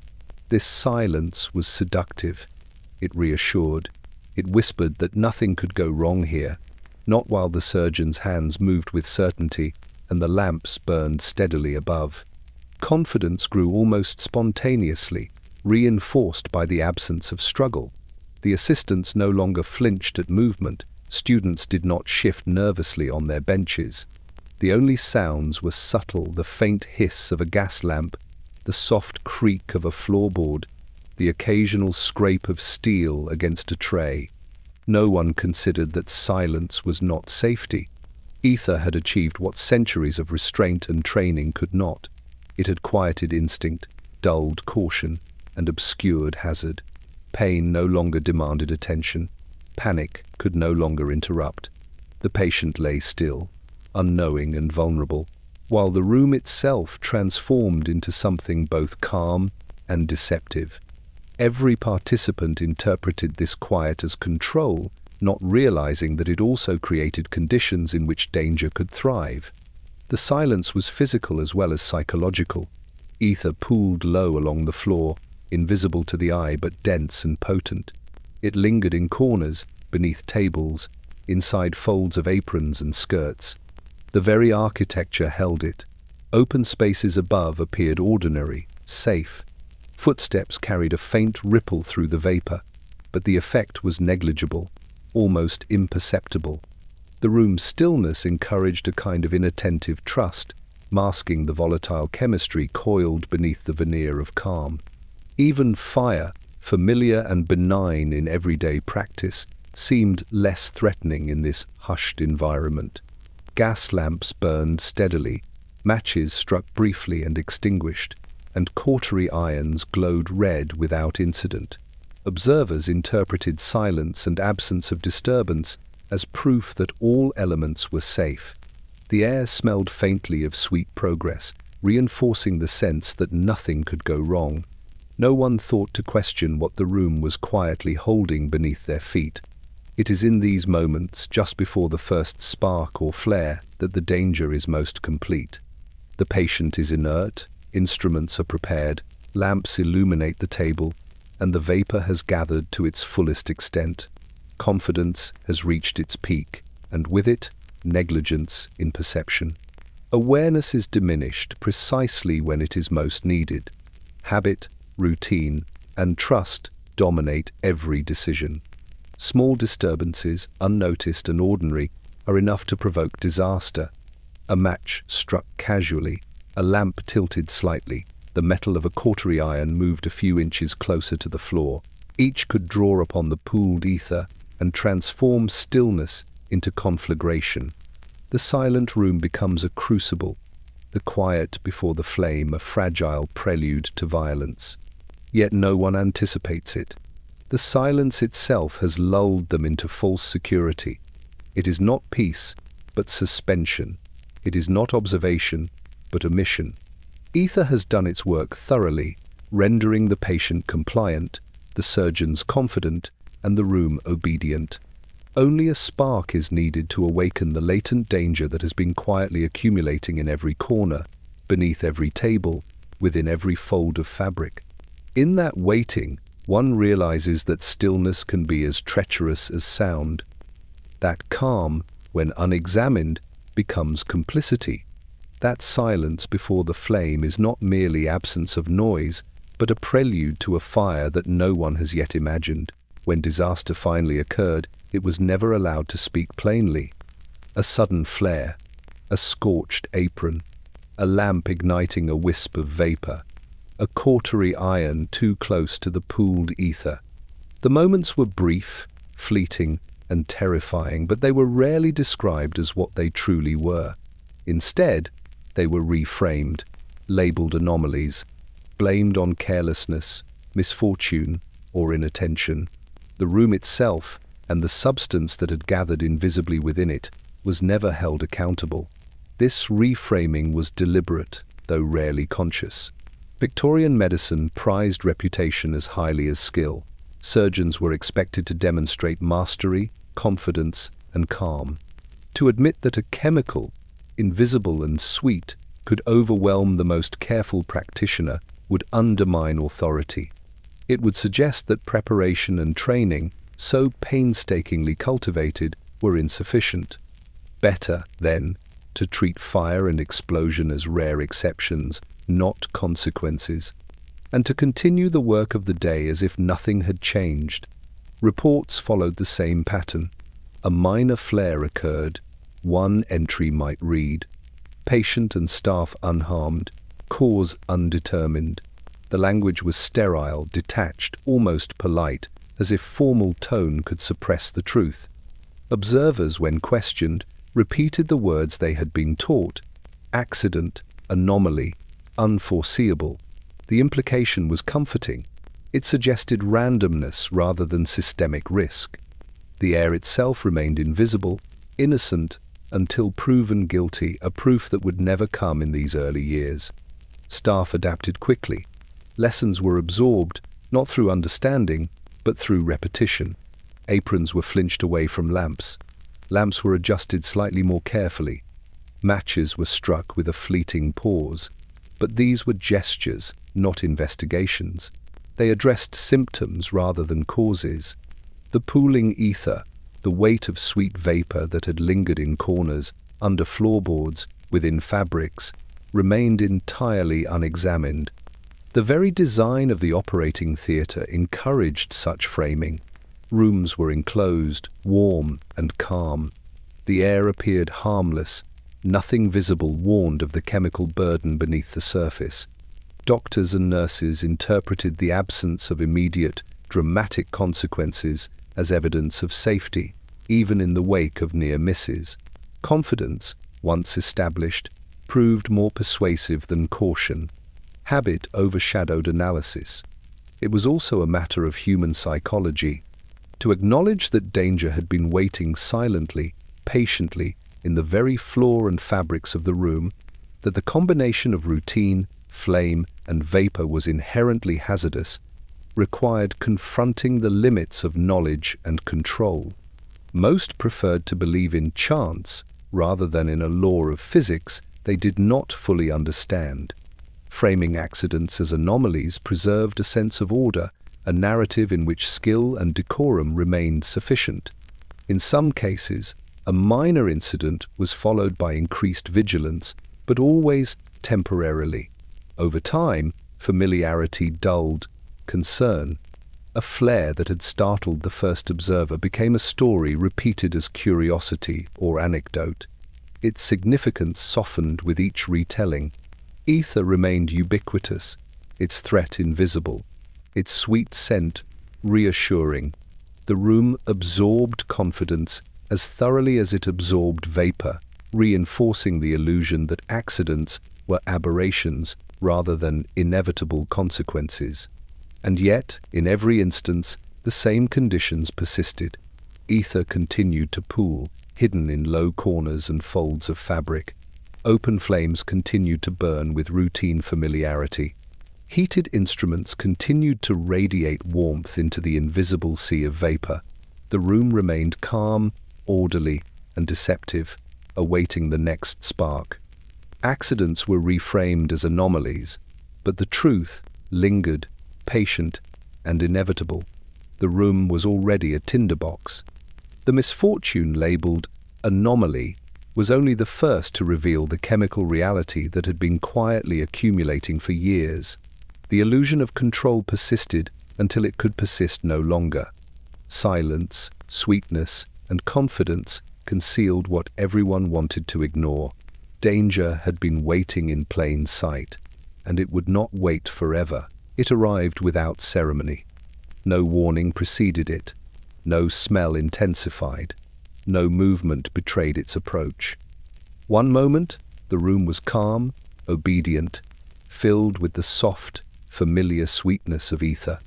S1: This silence was seductive. It reassured. It whispered that nothing could go wrong here, not while the surgeon's hands moved with certainty and the lamps burned steadily above. Confidence grew almost spontaneously, reinforced by the absence of struggle. The assistants no longer flinched at movement. Students did not shift nervously on their benches. The only sounds were subtle, the faint hiss of a gas lamp, the soft creak of a floorboard, the occasional scrape of steel against a tray. No one considered that silence was not safety. Ether had achieved what centuries of restraint and training could not. It had quieted instinct, dulled caution, and obscured hazard. Pain no longer demanded attention. Panic could no longer interrupt. The patient lay still, unknowing and vulnerable, while the room itself transformed into something both calm and deceptive. Every participant interpreted this quiet as control, not realizing that it also created conditions in which danger could thrive. The silence was physical as well as psychological. Ether pooled low along the floor, invisible to the eye but dense and potent. It lingered in corners, beneath tables, inside folds of aprons and skirts. The very architecture held it. Open spaces above appeared ordinary, safe. Footsteps carried a faint ripple through the vapor. but the effect was negligible, almost imperceptible. The room's stillness encouraged a kind of inattentive trust, masking the volatile chemistry coiled beneath the veneer of calm. Even fire, familiar and benign in everyday practice, seemed less threatening in this hushed environment. Gas lamps burned steadily, matches struck briefly and extinguished, and cautery irons glowed red without incident. Observers interpreted silence and absence of disturbance as proof that all elements were safe. The air smelled faintly of sweet progress, reinforcing the sense that nothing could go wrong. No one thought to question what the room was quietly holding beneath their feet. It is in these moments, just before the first spark or flare, that the danger is most complete. The patient is inert, instruments are prepared, lamps illuminate the table, and the vapor has gathered to its fullest extent. Confidence has reached its peak, and with it, negligence in perception. Awareness is diminished precisely when it is most needed. Habit, routine, and trust dominate every decision. Small disturbances, unnoticed and ordinary, are enough to provoke disaster. A match struck casually, a lamp tilted slightly, the metal of a cautery iron moved a few inches closer to the floor. Each could draw upon the pooled ether and transform stillness into conflagration. The silent room becomes a crucible, the quiet before the flame a fragile prelude to violence. Yet no one anticipates it. The silence itself has lulled them into false security. It is not peace, but suspension. It is not observation, but omission. Ether has done its work thoroughly, rendering the patient compliant, the surgeons confident, and the room obedient. Only a spark is needed to awaken the latent danger that has been quietly accumulating in every corner, beneath every table, within every fold of fabric. In that waiting, one realizes that stillness can be as treacherous as sound. That calm, when unexamined, becomes complicity. That silence before the flame is not merely absence of noise, but a prelude to a fire that no one has yet imagined. When disaster finally occurred, it was never allowed to speak plainly. A sudden flare, a scorched apron, a lamp igniting a wisp of vapor, a cautery iron too close to the pooled ether. The moments were brief, fleeting, and terrifying, but they were rarely described as what they truly were. Instead, they were reframed, labeled anomalies, blamed on carelessness, misfortune, or inattention. The room itself, and the substance that had gathered invisibly within it, was never held accountable. This reframing was deliberate, though rarely conscious. Victorian medicine prized reputation as highly as skill. Surgeons were expected to demonstrate mastery, confidence, and calm. To admit that a chemical, invisible and sweet, could overwhelm the most careful practitioner would undermine authority. It would suggest that preparation and training, so painstakingly cultivated, were insufficient. Better, then, to treat fire and explosion as rare exceptions, not consequences, and to continue the work of the day as if nothing had changed. Reports followed the same pattern. A minor flare occurred. One entry might read, "Patient and staff unharmed, cause undetermined." The language was sterile, detached, almost polite, as if formal tone could suppress the truth. Observers, when questioned, repeated the words they had been taught: accident, anomaly, unforeseeable. The implication was comforting. It suggested randomness rather than systemic risk. The air itself remained invisible, innocent, until proven guilty, a proof that would never come in these early years. Staff adapted quickly. Lessons were absorbed, not through understanding, but through repetition. Aprons were flinched away from lamps. Lamps were adjusted slightly more carefully. Matches were struck with a fleeting pause. But these were gestures, not investigations. They addressed symptoms rather than causes. The pooling ether, the weight of sweet vapor that had lingered in corners, under floorboards, within fabrics, remained entirely unexamined. The very design of the operating theatre encouraged such framing. Rooms were enclosed, warm and calm. The air appeared harmless. Nothing visible warned of the chemical burden beneath the surface. Doctors and nurses interpreted the absence of immediate, dramatic consequences as evidence of safety, even in the wake of near misses. Confidence, once established, proved more persuasive than caution. Habit overshadowed analysis. It was also a matter of human psychology. To acknowledge that danger had been waiting silently, patiently, in the very floor and fabrics of the room, that the combination of routine, flame, and vapor was inherently hazardous, required confronting the limits of knowledge and control. Most preferred to believe in chance rather than in a law of physics they did not fully understand. Framing accidents as anomalies preserved a sense of order, a narrative in which skill and decorum remained sufficient. In some cases, a minor incident was followed by increased vigilance, but always temporarily. Over time, familiarity dulled concern. A flare that had startled the first observer became a story repeated as curiosity or anecdote. Its significance softened with each retelling. Ether remained ubiquitous, its threat invisible, its sweet scent reassuring. The room absorbed confidence as thoroughly as it absorbed vapor, reinforcing the illusion that accidents were aberrations rather than inevitable consequences. And yet, in every instance, the same conditions persisted. Ether continued to pool, hidden in low corners and folds of fabric. Open flames continued to burn with routine familiarity. Heated instruments continued to radiate warmth into the invisible sea of vapor. The room remained calm, orderly, and deceptive, awaiting the next spark. Accidents were reframed as anomalies, but the truth lingered, patient and inevitable. The room was already a tinderbox. The misfortune labeled anomaly was only the first to reveal the chemical reality that had been quietly accumulating for years. The illusion of control persisted until it could persist no longer. Silence, sweetness, and confidence concealed what everyone wanted to ignore. Danger had been waiting in plain sight, and it would not wait forever. It arrived without ceremony. No warning preceded it. No smell intensified. No movement betrayed its approach. One moment, the room was calm, obedient, filled with the soft, familiar sweetness of ether.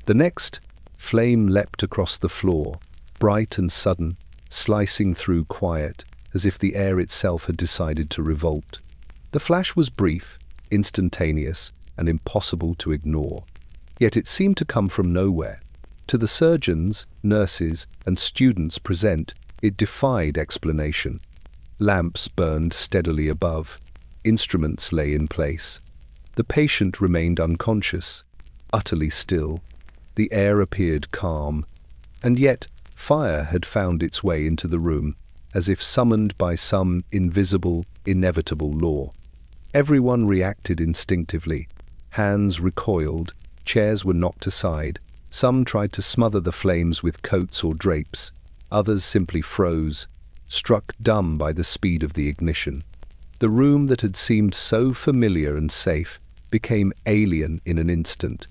S1: The next, flame leapt across the floor, bright and sudden, slicing through quiet, as if the air itself had decided to revolt. The flash was brief, instantaneous, and impossible to ignore. Yet it seemed to come from nowhere. To the surgeons, nurses, and students present, it defied explanation. Lamps burned steadily above. Instruments lay in place. The patient remained unconscious, utterly still. The air appeared calm. And yet, fire had found its way into the room, as if summoned by some invisible, inevitable law. Everyone reacted instinctively. Hands recoiled, chairs were knocked aside. Some tried to smother the flames with coats or drapes. Others simply froze, struck dumb by the speed of the ignition. The room that had seemed so familiar and safe became alien in an instant.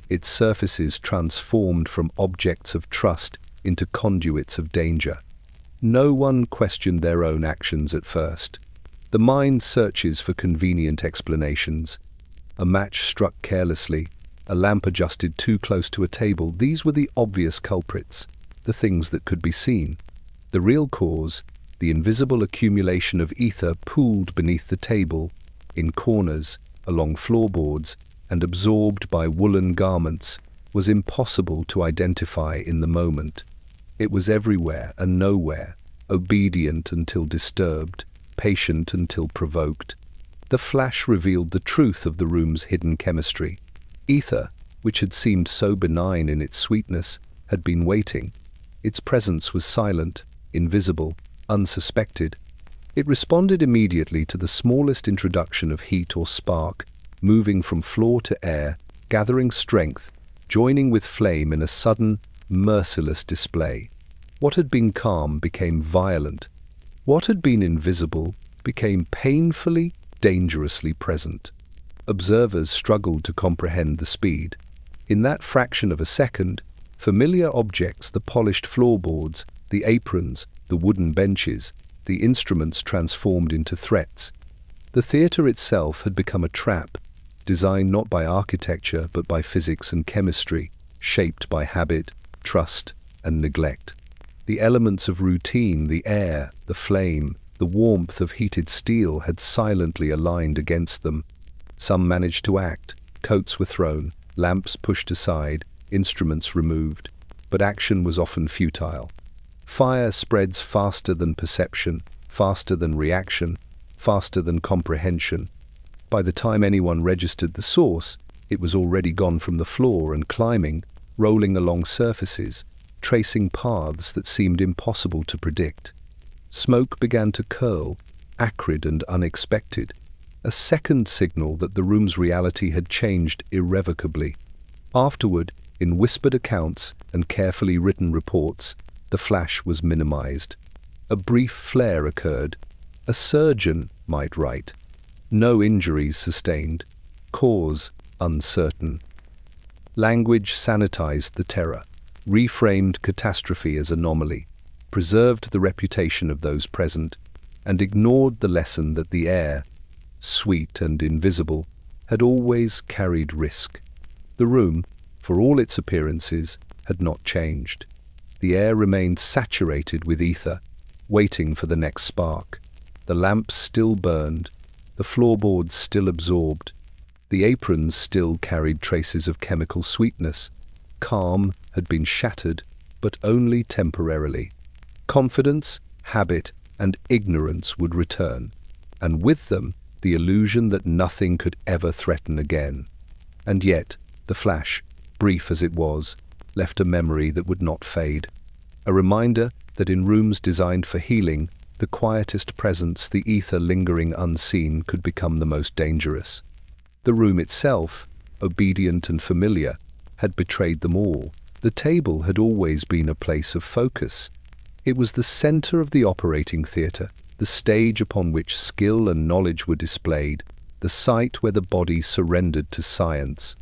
S1: Its surfaces transformed from objects of trust into conduits of danger. No one questioned their own actions at first. The mind searches for convenient explanations. A match struck carelessly, a lamp adjusted too close to a table. These were the obvious culprits, the things that could be seen. The real cause, the invisible accumulation of ether pooled beneath the table, in corners, along floorboards, and absorbed by woolen garments, was impossible to identify in the moment. It was everywhere and nowhere, obedient until disturbed, patient until provoked. The flash revealed the truth of the room's hidden chemistry. Ether, which had seemed so benign in its sweetness, had been waiting. Its presence was silent, invisible, unsuspected. It responded immediately to the smallest introduction of heat or spark, moving from floor to air, gathering strength, joining with flame in a sudden, merciless display. What had been calm became violent. What had been invisible became painfully, dangerously present. Observers struggled to comprehend the speed. In that fraction of a second, familiar objects, the polished floorboards, the aprons, the wooden benches, the instruments transformed into threats. The theatre itself had become a trap, designed not by architecture but by physics and chemistry, shaped by habit, trust, and neglect. The elements of routine, the air, the flame, the warmth of heated steel had silently aligned against them. Some managed to act. Coats were thrown, lamps pushed aside, instruments removed, but action was often futile. Fire spreads faster than perception, faster than reaction, faster than comprehension. By the time anyone registered the source, it was already gone from the floor and climbing, rolling along surfaces, tracing paths that seemed impossible to predict. Smoke began to curl, acrid and unexpected, a second signal that the room's reality had changed irrevocably. Afterward, in whispered accounts and carefully written reports, the flash was minimized. A brief flare occurred. A surgeon might write. No injuries sustained. Cause uncertain. Language sanitized the terror, reframed catastrophe as anomaly, preserved the reputation of those present, and ignored the lesson that the air, sweet and invisible, had always carried risk. The room, for all its appearances, had not changed. The air remained saturated with ether, waiting for the next spark. The lamps still burned, the floorboards still absorbed, the aprons still carried traces of chemical sweetness. Calm had been shattered, but only temporarily. Confidence, habit, and ignorance would return, and with them the illusion that nothing could ever threaten again. And yet, the flash, brief as it was, left a memory that would not fade. A reminder that in rooms designed for healing, the quietest presence, the ether lingering unseen, could become the most dangerous. The room itself, obedient and familiar, had betrayed them all. The table had always been a place of focus. It was the center of the operating theatre, the stage upon which skill and knowledge were displayed, the site where the body surrendered to science.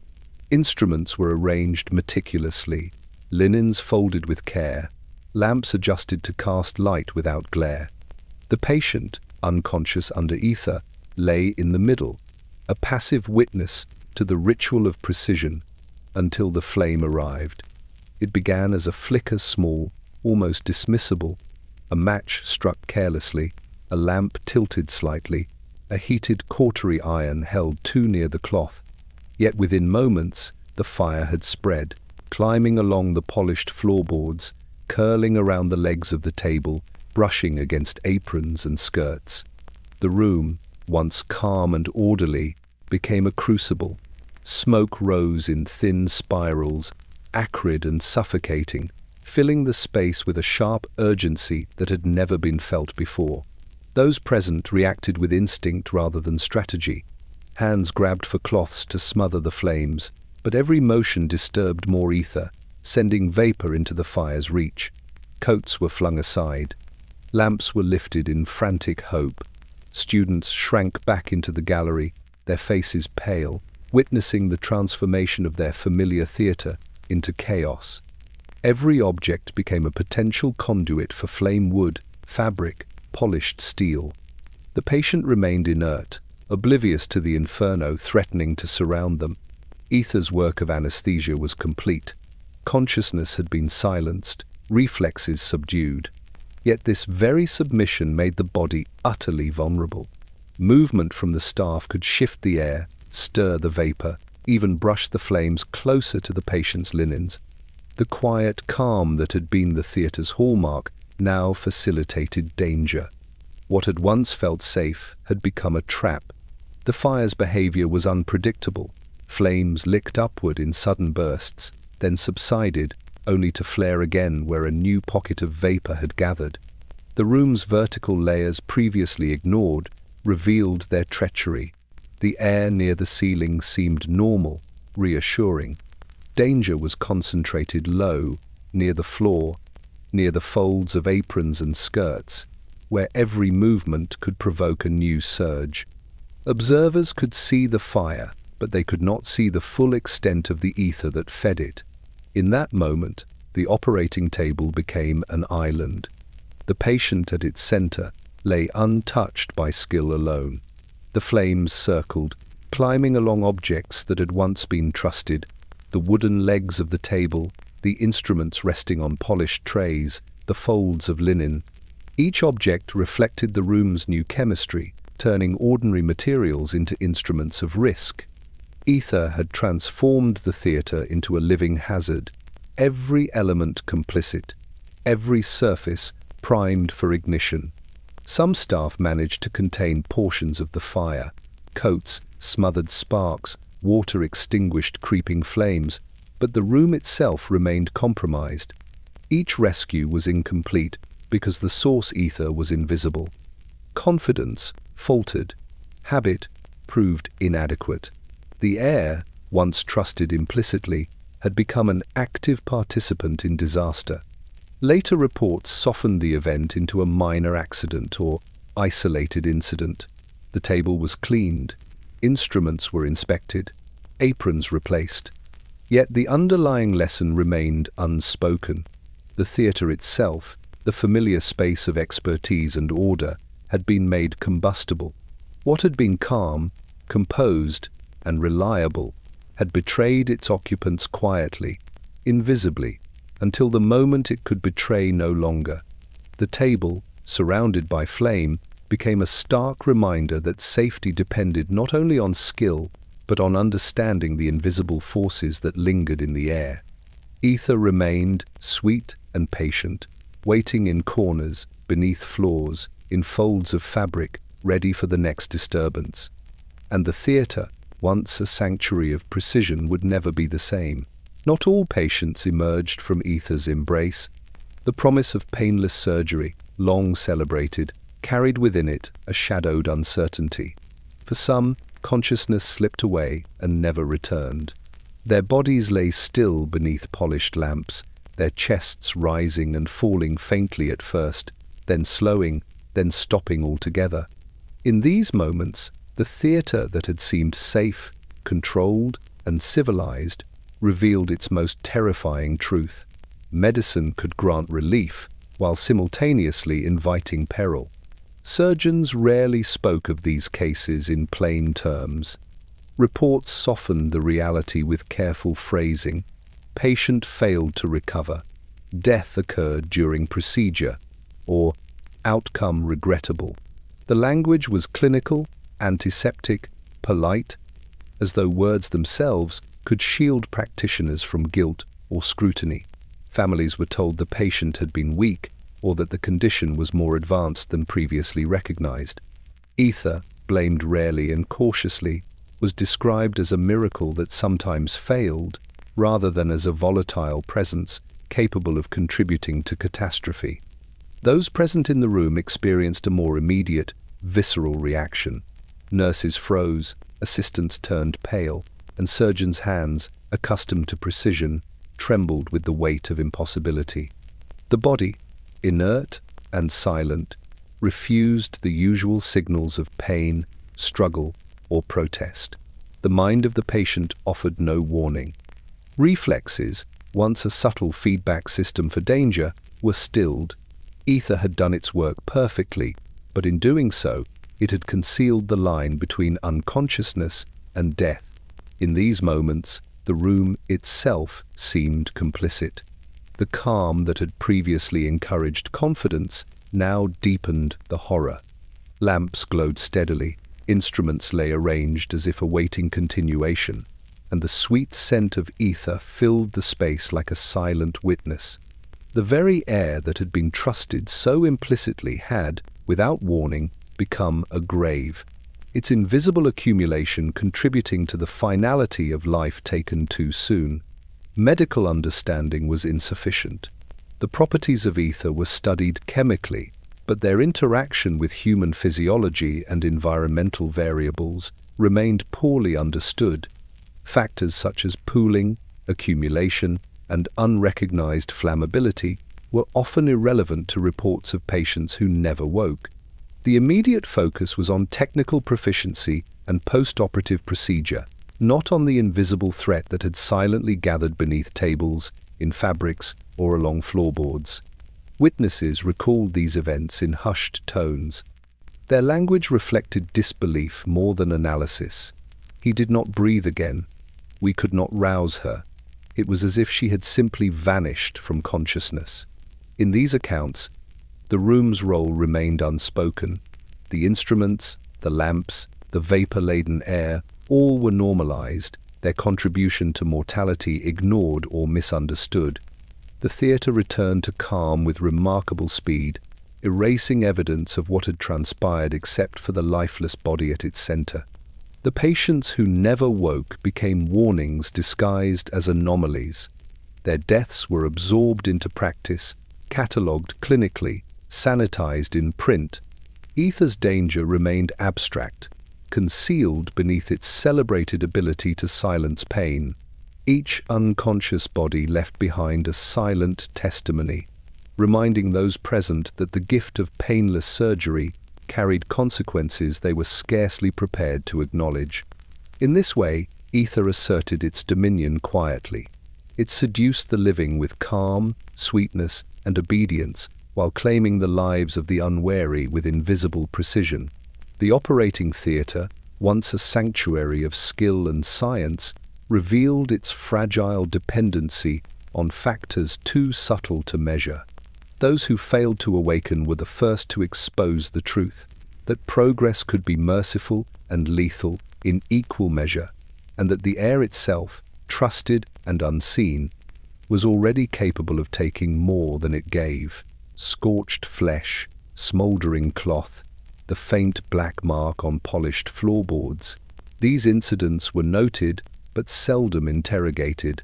S1: Instruments were arranged meticulously, linens folded with care, lamps adjusted to cast light without glare. The patient, unconscious under ether, lay in the middle, a passive witness to the ritual of precision, until the flame arrived. It began as a flicker, small, almost dismissible, a match struck carelessly, a lamp tilted slightly, a heated cautery iron held too near the cloth. Yet within moments the fire had spread, climbing along the polished floorboards, curling around the legs of the table, brushing against aprons and skirts. The room, once calm and orderly, became a crucible. Smoke rose in thin spirals, acrid and suffocating, filling the space with a sharp urgency that had never been felt before. Those present reacted with instinct rather than strategy. Hands grabbed for cloths to smother the flames, but every motion disturbed more ether, sending vapor into the fire's reach. Coats were flung aside. Lamps were lifted in frantic hope. Students shrank back into the gallery, their faces pale, witnessing the transformation of their familiar theatre into chaos. Every object became a potential conduit for flame wood, fabric, polished steel. The patient remained inert, oblivious to the inferno threatening to surround them. Ether's work of anesthesia was complete. Consciousness had been silenced, reflexes subdued. Yet this very submission made the body utterly vulnerable. Movement from the staff could shift the air, stir the vapor, even brush the flames closer to the patient's linens. The quiet calm that had been the theatre's hallmark now facilitated danger. What had once felt safe had become a trap. The fire's behavior was unpredictable. Flames licked upward in sudden bursts, then subsided, only to flare again where a new pocket of vapor had gathered. The room's vertical layers, previously ignored, revealed their treachery. The air near the ceiling seemed normal, reassuring. Danger was concentrated low, near the floor, near the folds of aprons and skirts, where every movement could provoke a new surge. Observers could see the fire, but they could not see the full extent of the ether that fed it. In that moment, the operating table became an island. The patient at its center lay untouched by skill alone. The flames circled, climbing along objects that had once been trusted, the wooden legs of the table, the instruments resting on polished trays, the folds of linen. Each object reflected the room's new chemistry, turning ordinary materials into instruments of risk. Ether had transformed the theatre into a living hazard, every element complicit, every surface primed for ignition. Some staff managed to contain portions of the fire. Coats smothered sparks, water extinguished creeping flames, but the room itself remained compromised. Each rescue was incomplete because the source ether was invisible. Confidence faltered. Habit proved inadequate. The air, once trusted implicitly, had become an active participant in disaster. Later reports softened the event into a minor accident or isolated incident. The table was cleaned, instruments were inspected, aprons replaced. Yet the underlying lesson remained unspoken. The theatre itself, the familiar space of expertise and order, had been made combustible. What had been calm, composed, and reliable had betrayed its occupants quietly, invisibly, until the moment it could betray no longer. The table, surrounded by flame, became a stark reminder that safety depended not only on skill, but on understanding the invisible forces that lingered in the air. Ether remained sweet and patient, waiting in corners, beneath floors, in folds of fabric, ready for the next disturbance. And the theatre, once a sanctuary of precision, would never be the same. Not all patients emerged from ether's embrace. The promise of painless surgery, long celebrated, carried within it a shadowed uncertainty. For some, consciousness slipped away and never returned. Their bodies lay still beneath polished lamps, their chests rising and falling faintly at first, then slowing, then stopping altogether. In these moments, the theatre that had seemed safe, controlled, and civilized revealed its most terrifying truth. Medicine could grant relief, while simultaneously inviting peril. Surgeons rarely spoke of these cases in plain terms. Reports softened the reality with careful phrasing. Patient failed to recover. Death occurred during procedure, or outcome regrettable. The language was clinical, antiseptic, polite, as though words themselves could shield practitioners from guilt or scrutiny. Families were told the patient had been weak, or that the condition was more advanced than previously recognized. Ether, blamed rarely and cautiously, was described as a miracle that sometimes failed, rather than as a volatile presence capable of contributing to catastrophe. Those present in the room experienced a more immediate, visceral reaction. Nurses froze, assistants turned pale, and surgeons' hands, accustomed to precision, trembled with the weight of impossibility. The body, inert and silent, refused the usual signals of pain, struggle, or protest. The mind of the patient offered no warning. Reflexes, once a subtle feedback system for danger, were stilled. Ether had done its work perfectly, but in doing so, it had concealed the line between unconsciousness and death. In these moments, the room itself seemed complicit. The calm that had previously encouraged confidence now deepened the horror. Lamps glowed steadily, instruments lay arranged as if awaiting continuation, and the sweet scent of ether filled the space like a silent witness. The very air that had been trusted so implicitly had, without warning, become a grave, its invisible accumulation contributing to the finality of life taken too soon. Medical understanding was insufficient. The properties of ether were studied chemically, but their interaction with human physiology and environmental variables remained poorly understood. Factors such as pooling, accumulation, and unrecognized flammability were often irrelevant to reports of patients who never woke. The immediate focus was on technical proficiency and post-operative procedure, not on the invisible threat that had silently gathered beneath tables, in fabrics, or along floorboards. Witnesses recalled these events in hushed tones. Their language reflected disbelief more than analysis. "He did not breathe again. We could not rouse her." It was as if she had simply vanished from consciousness. In these accounts, the room's role remained unspoken. The instruments, the lamps, the vapor-laden air, all were normalized, their contribution to mortality ignored or misunderstood. The theatre returned to calm with remarkable speed, erasing evidence of what had transpired except for the lifeless body at its center. The patients who never woke became warnings disguised as anomalies. Their deaths were absorbed into practice, catalogued clinically, sanitized in print. Ether's danger remained abstract, concealed beneath its celebrated ability to silence pain. Each unconscious body left behind a silent testimony, reminding those present that the gift of painless surgery carried consequences they were scarcely prepared to acknowledge. In this way, ether asserted its dominion quietly. It seduced the living with calm, sweetness, and obedience, while claiming the lives of the unwary with invisible precision. The operating theatre, once a sanctuary of skill and science, revealed its fragile dependency on factors too subtle to measure. Those who failed to awaken were the first to expose the truth, that progress could be merciful and lethal in equal measure, and that the air itself, trusted and unseen, was already capable of taking more than it gave. Scorched flesh, smouldering cloth, the faint black mark on polished floorboards. These incidents were noted but seldom interrogated.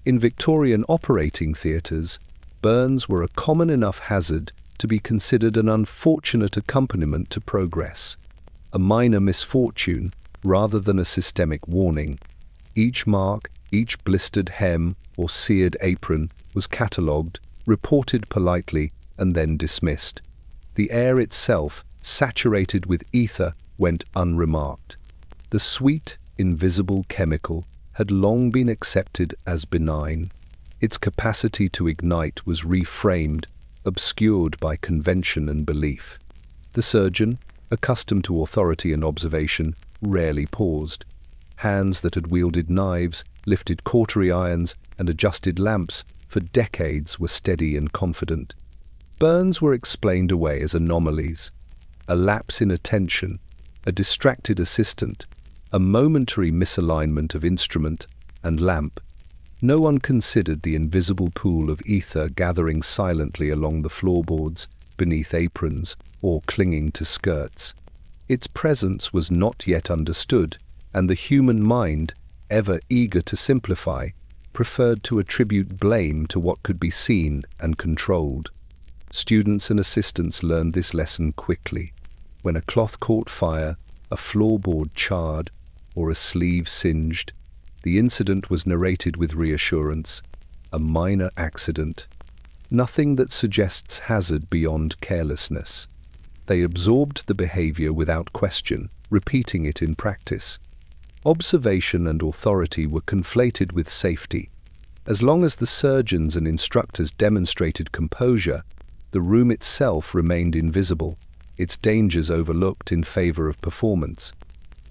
S1: In Victorian operating theatres, burns were a common enough hazard to be considered an unfortunate accompaniment to progress, a minor misfortune rather than a systemic warning. Each mark, each blistered hem or seared apron was catalogued, reported politely, and then dismissed. The air itself, saturated with ether, went unremarked. The sweet, invisible chemical had long been accepted as benign. Its capacity to ignite was reframed, obscured by convention and belief. The surgeon, accustomed to authority and observation, rarely paused. Hands that had wielded knives, lifted cautery irons, and adjusted lamps for decades were steady and confident. Burns were explained away as anomalies. A lapse in attention, a distracted assistant, a momentary misalignment of instrument and lamp. No one considered the invisible pool of ether gathering silently along the floorboards, beneath aprons, or clinging to skirts. Its presence was not yet understood, and the human mind, ever eager to simplify, preferred to attribute blame to what could be seen and controlled. Students and assistants learned this lesson quickly. When a cloth caught fire, a floorboard charred, or a sleeve singed, the incident was narrated with reassurance, a minor accident, nothing that suggests hazard beyond carelessness. They absorbed the behavior without question, repeating it in practice. Observation and authority were conflated with safety. As long as the surgeons and instructors demonstrated composure, the room itself remained invisible, its dangers overlooked in favor of performance.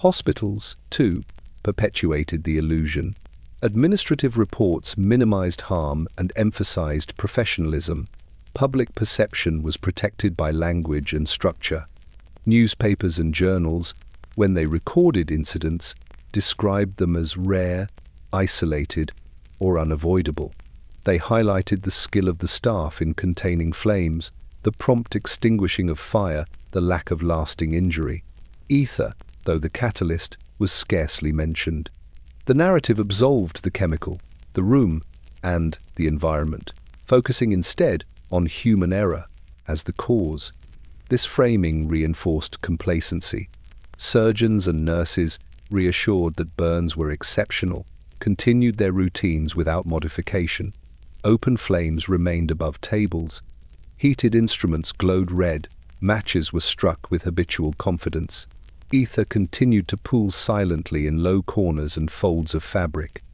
S1: Hospitals, too, perpetuated the illusion. Administrative reports minimized harm and emphasized professionalism. Public perception was protected by language and structure. Newspapers and journals, when they recorded incidents, described them as rare, isolated, or unavoidable. They highlighted the skill of the staff in containing flames, the prompt extinguishing of fire, the lack of lasting injury. Ether, though the catalyst, was scarcely mentioned. The narrative absolved the chemical, the room, and the environment, focusing instead on human error as the cause. This framing reinforced complacency. Surgeons and nurses, reassured that burns were exceptional, continued their routines without modification. Open flames remained above tables. Heated instruments glowed red. Matches were struck with habitual confidence. Ether continued to pool silently in low corners and folds of fabric.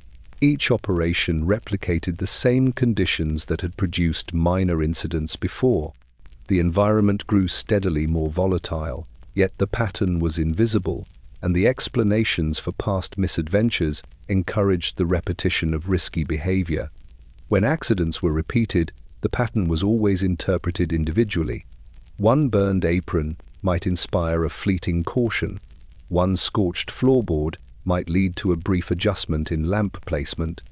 S1: Each operation replicated the same conditions that had produced minor incidents before. The environment grew steadily more volatile, yet the pattern was invisible, and the explanations for past misadventures encouraged the repetition of risky behavior. When accidents were repeated, the pattern was always interpreted individually. One burned apron might inspire a fleeting caution. One scorched floorboard might lead to a brief adjustment in lamp placement.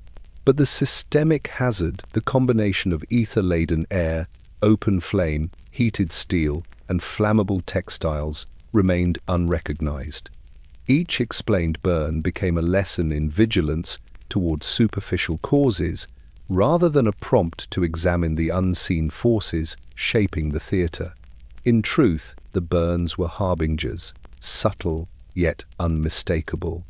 S1: But the systemic hazard, the combination of ether-laden air, open flame, heated steel, and flammable textiles, remained unrecognized. Each explained burn became a lesson in vigilance towards superficial causes, rather than a prompt to examine the unseen forces shaping the theatre. In truth, the burns were harbingers, subtle yet unmistakable.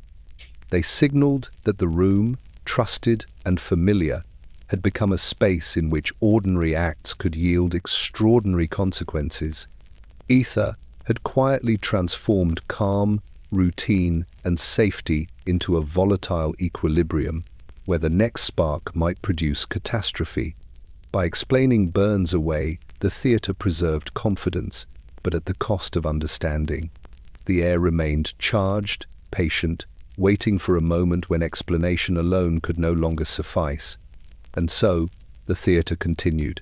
S1: They signaled that the room, trusted and familiar, had become a space in which ordinary acts could yield extraordinary consequences. Ether had quietly transformed calm, routine, and safety into a volatile equilibrium, where the next spark might produce catastrophe. By explaining burns away, the theatre preserved confidence, but at the cost of understanding. The air remained charged, patient, waiting for a moment when explanation alone could no longer suffice. And so, the theatre continued.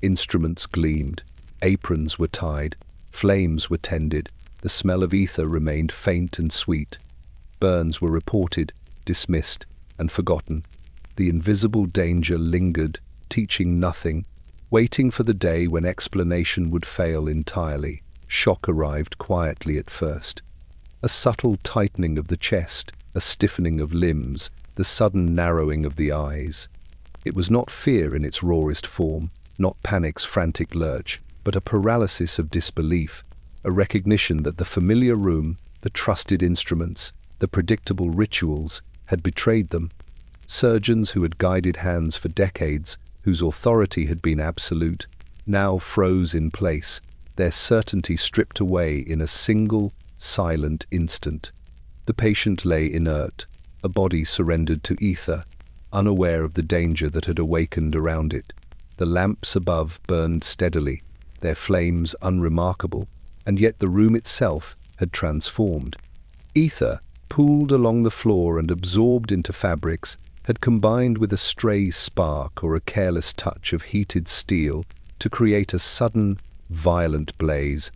S1: Instruments gleamed, aprons were tied, flames were tended, the smell of ether remained faint and sweet. Burns were reported, dismissed, and forgotten. The invisible danger lingered, teaching nothing, waiting for the day when explanation would fail entirely. Shock arrived quietly at first. A subtle tightening of the chest, a stiffening of limbs, the sudden narrowing of the eyes. It was not fear in its rawest form, not panic's frantic lurch, but a paralysis of disbelief, a recognition that the familiar room, the trusted instruments, the predictable rituals had betrayed them. Surgeons who had guided hands for decades, whose authority had been absolute, now froze in place, their certainty stripped away in a single, silent instant. The patient lay inert, a body surrendered to ether, unaware of the danger that had awakened around it. The lamps above burned steadily, their flames unremarkable, and yet the room itself had transformed. Ether, pooled along the floor and absorbed into fabrics, had combined with a stray spark or a careless touch of heated steel to create a sudden, violent blaze.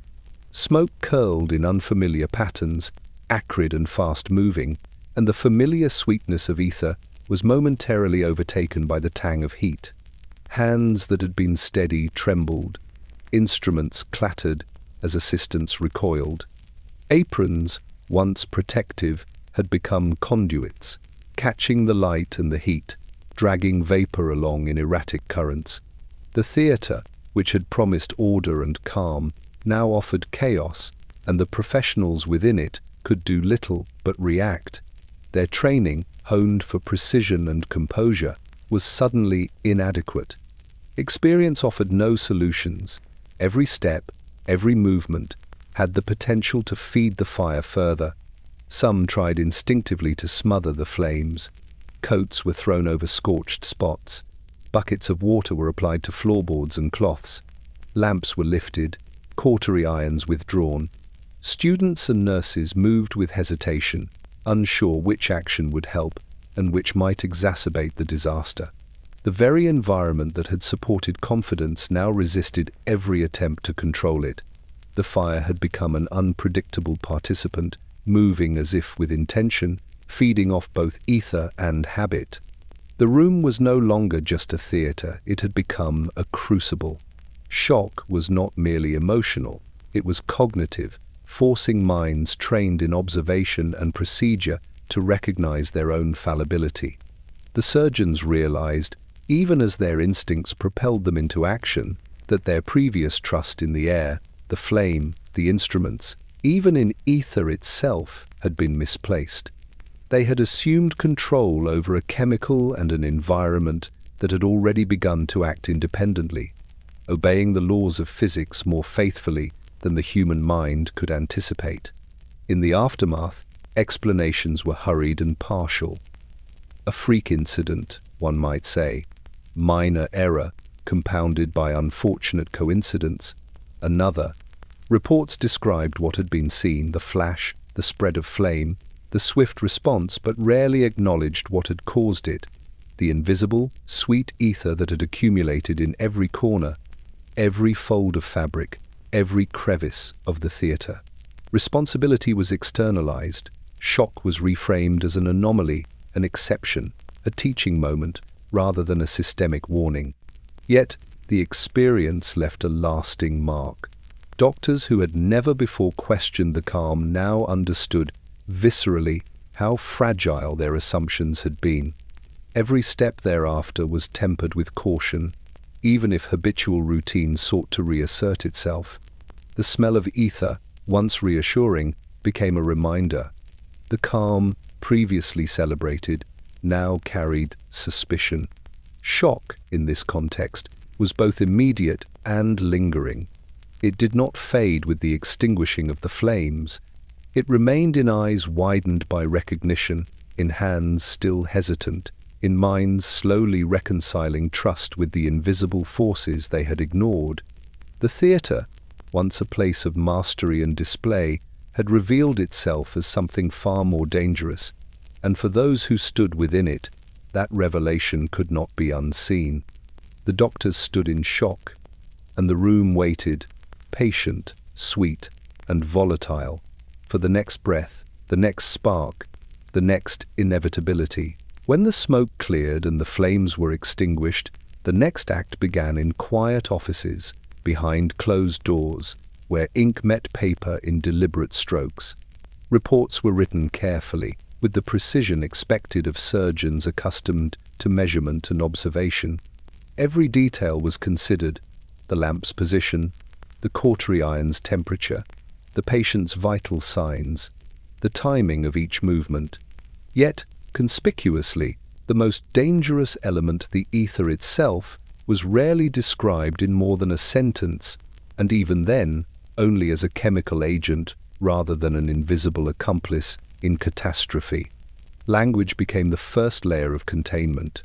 S1: Smoke curled in unfamiliar patterns, acrid and fast-moving, and the familiar sweetness of ether was momentarily overtaken by the tang of heat. Hands that had been steady trembled. Instruments clattered as assistants recoiled. Aprons, once protective, had become conduits, catching the light and the heat, dragging vapor along in erratic currents. The theatre, which had promised order and calm, now offered chaos, and the professionals within it could do little but react. Their training, honed for precision and composure, was suddenly inadequate. Experience offered no solutions. Every step, every movement, had the potential to feed the fire further. Some tried instinctively to smother the flames. Coats were thrown over scorched spots. Buckets of water were applied to floorboards and cloths. Lamps were lifted, cautery irons withdrawn. Students and nurses moved with hesitation, unsure which action would help and which might exacerbate the disaster. The very environment that had supported confidence now resisted every attempt to control it. The fire had become an unpredictable participant, moving as if with intention, feeding off both ether and habit. The room was no longer just a theatre, it had become a crucible. Shock was not merely emotional, it was cognitive, forcing minds trained in observation and procedure to recognize their own fallibility. The surgeons realized, even as their instincts propelled them into action, that their previous trust in the air, the flame, the instruments, even in ether itself, had been misplaced. They had assumed control over a chemical and an environment that had already begun to act independently, obeying the laws of physics more faithfully than the human mind could anticipate. In the aftermath, explanations were hurried and partial. A freak incident, one might say, minor error compounded by unfortunate coincidence, another. Reports described what had been seen, the flash, the spread of flame, the swift response, but rarely acknowledged what had caused it, the invisible, sweet ether that had accumulated in every corner, every fold of fabric, every crevice of the theatre. Responsibility was externalized. Shock was reframed as an anomaly, an exception, a teaching moment, rather than a systemic warning. Yet, the experience left a lasting mark. Doctors who had never before questioned the calm now understood viscerally how fragile their assumptions had been. Every step thereafter was tempered with caution, even if habitual routine sought to reassert itself. The smell of ether, once reassuring, became a reminder. The calm, previously celebrated, now carried suspicion. Shock, in this context, was both immediate and lingering. It did not fade with the extinguishing of the flames. It remained in eyes widened by recognition, in hands still hesitant, in minds slowly reconciling trust with the invisible forces they had ignored. The theatre, once a place of mastery and display, had revealed itself as something far more dangerous, and for those who stood within it, that revelation could not be unseen. The doctors stood in shock, and the room waited, patient, sweet, and volatile, for the next breath, the next spark, the next inevitability. When the smoke cleared and the flames were extinguished, the next act began in quiet offices, behind closed doors, where ink met paper in deliberate strokes. Reports were written carefully, with the precision expected of surgeons accustomed to measurement and observation. Every detail was considered: the lamp's position, the cautery iron's temperature, the patient's vital signs, the timing of each movement. Yet, conspicuously, the most dangerous element, the ether itself, was rarely described in more than a sentence, and even then, only as a chemical agent rather than an invisible accomplice in catastrophe. Language became the first layer of containment.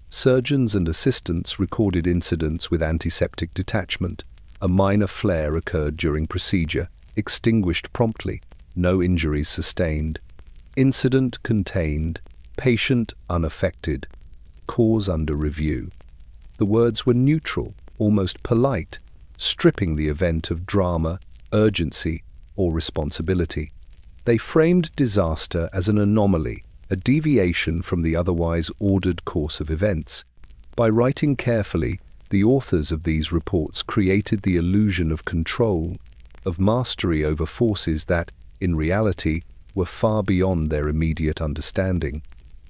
S1: Surgeons and assistants recorded incidents with antiseptic detachment. A minor flare occurred during procedure, extinguished promptly, no injuries sustained. Incident contained, patient unaffected, cause under review. The words were neutral, almost polite, stripping the event of drama, urgency, or responsibility. They framed disaster as an anomaly, a deviation from the otherwise ordered course of events. By writing carefully, the authors of these reports created the illusion of control, of mastery over forces that, in reality, were far beyond their immediate understanding.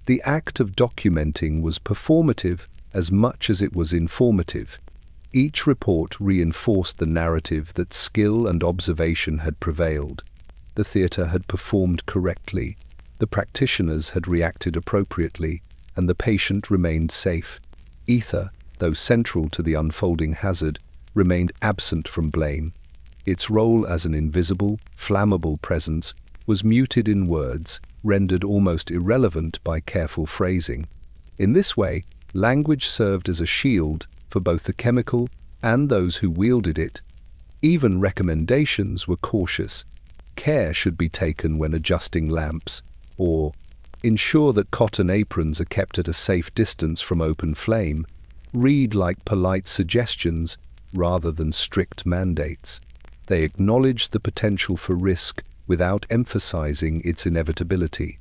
S1: The act of documenting was performative as much as it was informative. Each report reinforced the narrative that skill and observation had prevailed. The theatre had performed correctly, the practitioners had reacted appropriately, and the patient remained safe. Ether, though central to the unfolding hazard, remained absent from blame. Its role as an invisible, flammable presence was muted in words, rendered almost irrelevant by careful phrasing. In this way, language served as a shield for both the chemical and those who wielded it. Even recommendations were cautious. Care should be taken when adjusting lamps, or ensure that cotton aprons are kept at a safe distance from open flame. Read like polite suggestions rather than strict mandates. They acknowledged the potential for risk without emphasizing its inevitability.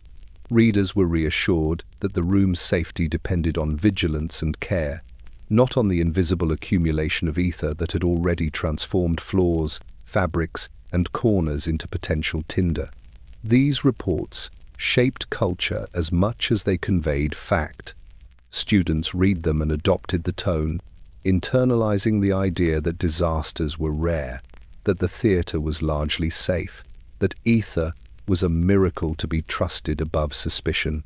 S1: Readers were reassured that the room's safety depended on vigilance and care, not on the invisible accumulation of ether that had already transformed floors, fabrics, and corners into potential tinder. These reports shaped culture as much as they conveyed fact. Students read them and adopted the tone, internalizing the idea that disasters were rare, that the theatre was largely safe, that ether was a miracle to be trusted above suspicion.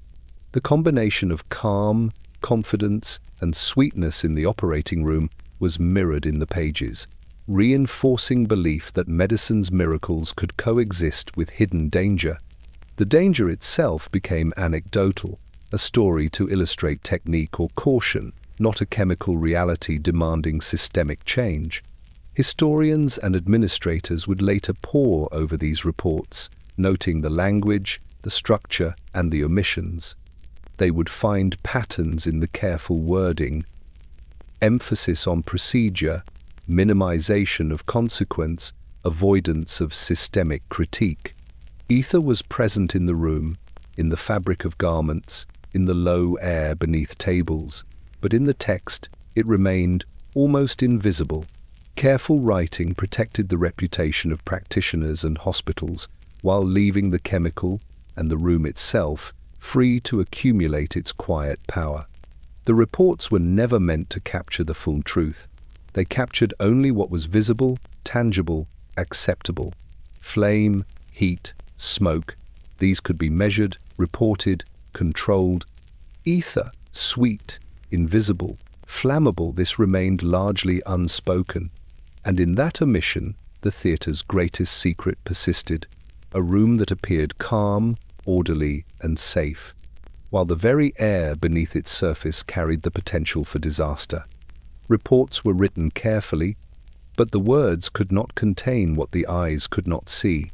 S1: The combination of calm, confidence, and sweetness in the operating room was mirrored in the pages, reinforcing belief that medicine's miracles could coexist with hidden danger. The danger itself became anecdotal, a story to illustrate technique or caution, not a chemical reality demanding systemic change. Historians and administrators would later pore over these reports, noting the language, the structure, and the omissions. They would find patterns in the careful wording, emphasis on procedure, minimization of consequence, avoidance of systemic critique. Ether was present in the room, in the fabric of garments, in the low air beneath tables, but in the text it remained almost invisible. Careful writing protected the reputation of practitioners and hospitals, while leaving the chemical and the room itself free to accumulate its quiet power. The reports were never meant to capture the full truth. They captured only what was visible, tangible, acceptable. Flame, heat, smoke, these could be measured, reported, controlled. Ether, sweet, invisible, flammable, this remained largely unspoken. And in that omission, the theatre's greatest secret persisted, a room that appeared calm, orderly, and safe, while the very air beneath its surface carried the potential for disaster. Reports were written carefully, but the words could not contain what the eyes could not see,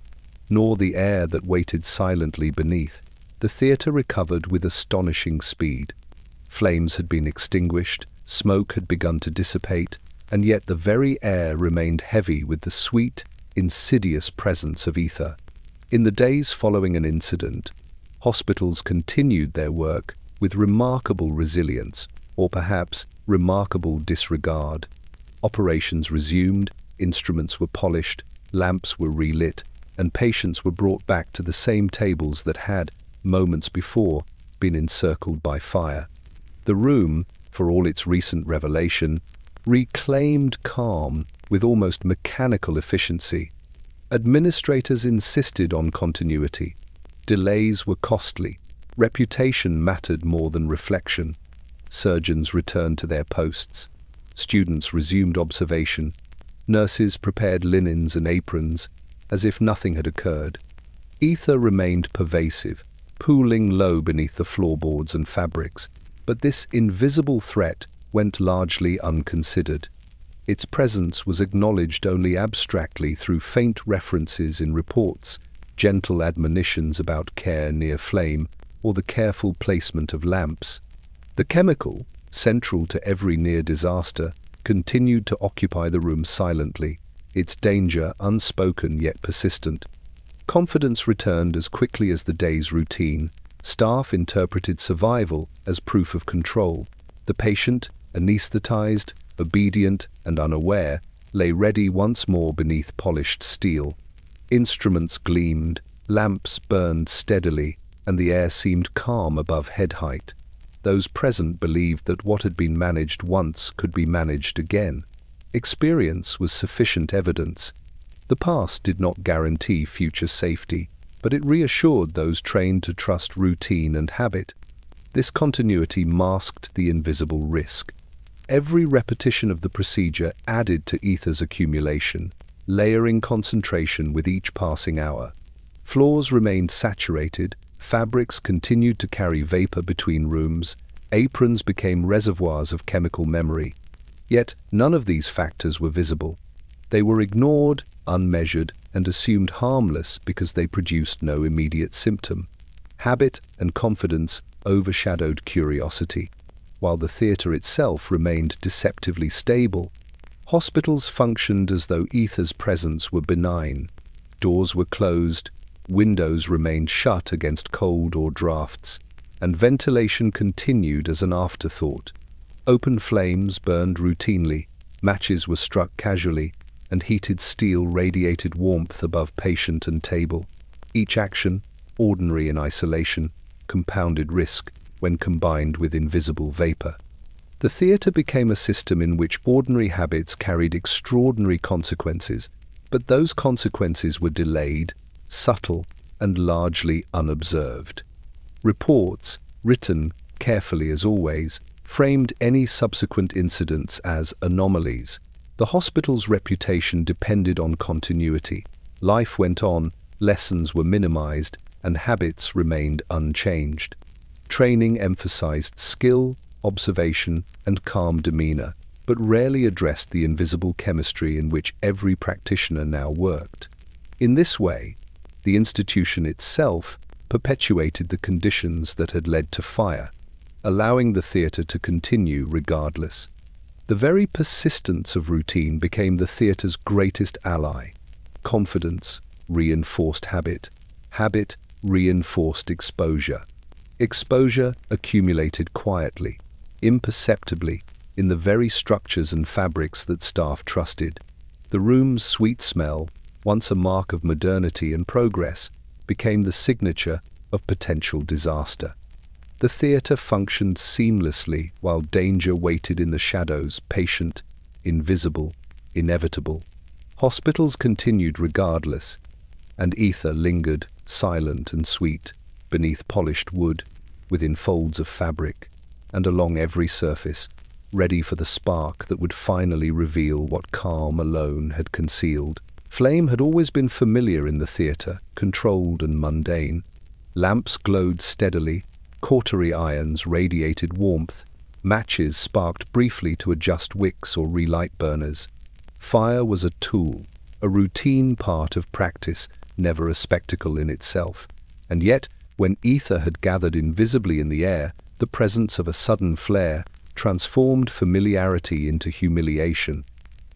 S1: nor the air that waited silently beneath. The theatre recovered with astonishing speed. Flames had been extinguished, smoke had begun to dissipate, and yet the very air remained heavy with the sweet, insidious presence of ether. In the days following an incident, hospitals continued their work with remarkable resilience, or perhaps remarkable disregard. Operations resumed, instruments were polished, lamps were relit, and patients were brought back to the same tables that had, moments before, been encircled by fire. The room, for all its recent revelation, reclaimed calm with almost mechanical efficiency. Administrators insisted on continuity. Delays were costly. Reputation mattered more than reflection. Surgeons returned to their posts. Students resumed observation. Nurses prepared linens and aprons, as if nothing had occurred. Ether remained pervasive, pooling low beneath the floorboards and fabrics, but this invisible threat went largely unconsidered. Its presence was acknowledged only abstractly through faint references in reports, gentle admonitions about care near flame, or the careful placement of lamps. The chemical, central to every near disaster, continued to occupy the room silently, its danger unspoken yet persistent. Confidence returned as quickly as the day's routine. Staff interpreted survival as proof of control. The patient, anesthetized, obedient, and unaware, lay ready once more beneath polished steel. Instruments gleamed, lamps burned steadily, and the air seemed calm above head height. Those present believed that what had been managed once could be managed again. Experience was sufficient evidence. The past did not guarantee future safety, but it reassured those trained to trust routine and habit. This continuity masked the invisible risk. Every repetition of the procedure added to ether's accumulation, layering concentration with each passing hour. Floors remained saturated, fabrics continued to carry vapor between rooms, aprons became reservoirs of chemical memory. Yet none of these factors were visible. They were ignored, unmeasured, and assumed harmless because they produced no immediate symptom. Habit and confidence overshadowed curiosity. While the theatre itself remained deceptively stable, hospitals functioned as though ether's presence were benign. Doors were closed, windows remained shut against cold or drafts, and ventilation continued as an afterthought. Open flames burned routinely, matches were struck casually, and heated steel radiated warmth above patient and table. Each action, ordinary in isolation, compounded risk when combined with invisible vapor. The theatre became a system in which ordinary habits carried extraordinary consequences, but those consequences were delayed, subtle, and largely unobserved. Reports, written carefully as always, framed any subsequent incidents as anomalies. The hospital's reputation depended on continuity. Life went on, lessons were minimized, and habits remained unchanged. Training emphasized skill, observation, and calm demeanor, but rarely addressed the invisible chemistry in which every practitioner now worked. In this way, the institution itself perpetuated the conditions that had led to fire, allowing the theatre to continue regardless. The very persistence of routine became the theatre's greatest ally. Confidence reinforced habit. Habit reinforced exposure. Exposure accumulated quietly, imperceptibly, in the very structures and fabrics that staff trusted. The room's sweet smell, once a mark of modernity and progress, became the signature of potential disaster. The theatre functioned seamlessly while danger waited in the shadows, patient, invisible, inevitable. Hospitals continued regardless, and ether lingered, silent and sweet, beneath polished wood, within folds of fabric, and along every surface, ready for the spark that would finally reveal what calm alone had concealed. Flame had always been familiar in the theatre, controlled and mundane. Lamps glowed steadily, cautery irons radiated warmth, matches sparked briefly to adjust wicks or relight burners. Fire was a tool, a routine part of practice, never a spectacle in itself. And yet, when ether had gathered invisibly in the air, the presence of a sudden flare transformed familiarity into humiliation.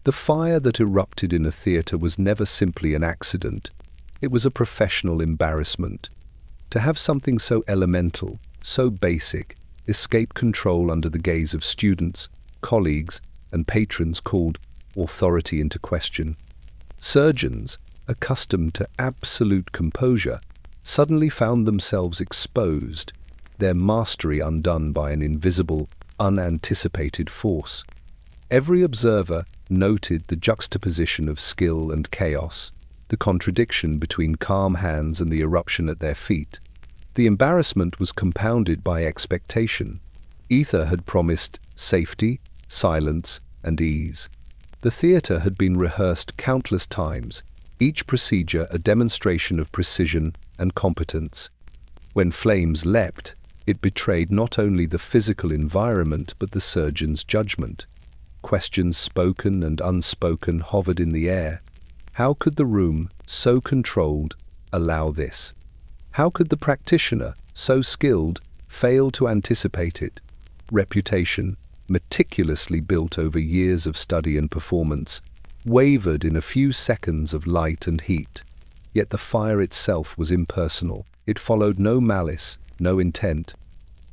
S1: The fire that erupted in a theatre was never simply an accident. It was a professional embarrassment. To have something so elemental, so basic, escape control under the gaze of students, colleagues, and patrons called authority into question. Surgeons, accustomed to absolute composure, suddenly found themselves exposed, their mastery undone by an invisible, unanticipated force. Every observer noted the juxtaposition of skill and chaos, the contradiction between calm hands and the eruption at their feet. The embarrassment was compounded by expectation. Ether had promised safety, silence, and ease. The theatre had been rehearsed countless times, each procedure a demonstration of precision and competence. When flames leapt, it betrayed not only the physical environment but the surgeon's judgment. Questions spoken and unspoken hovered in the air. How could the room, so controlled, allow this? How could the practitioner, so skilled, fail to anticipate it? Reputation, meticulously built over years of study and performance, wavered in a few seconds of light and heat. Yet the fire itself was impersonal. It followed no malice, no intent.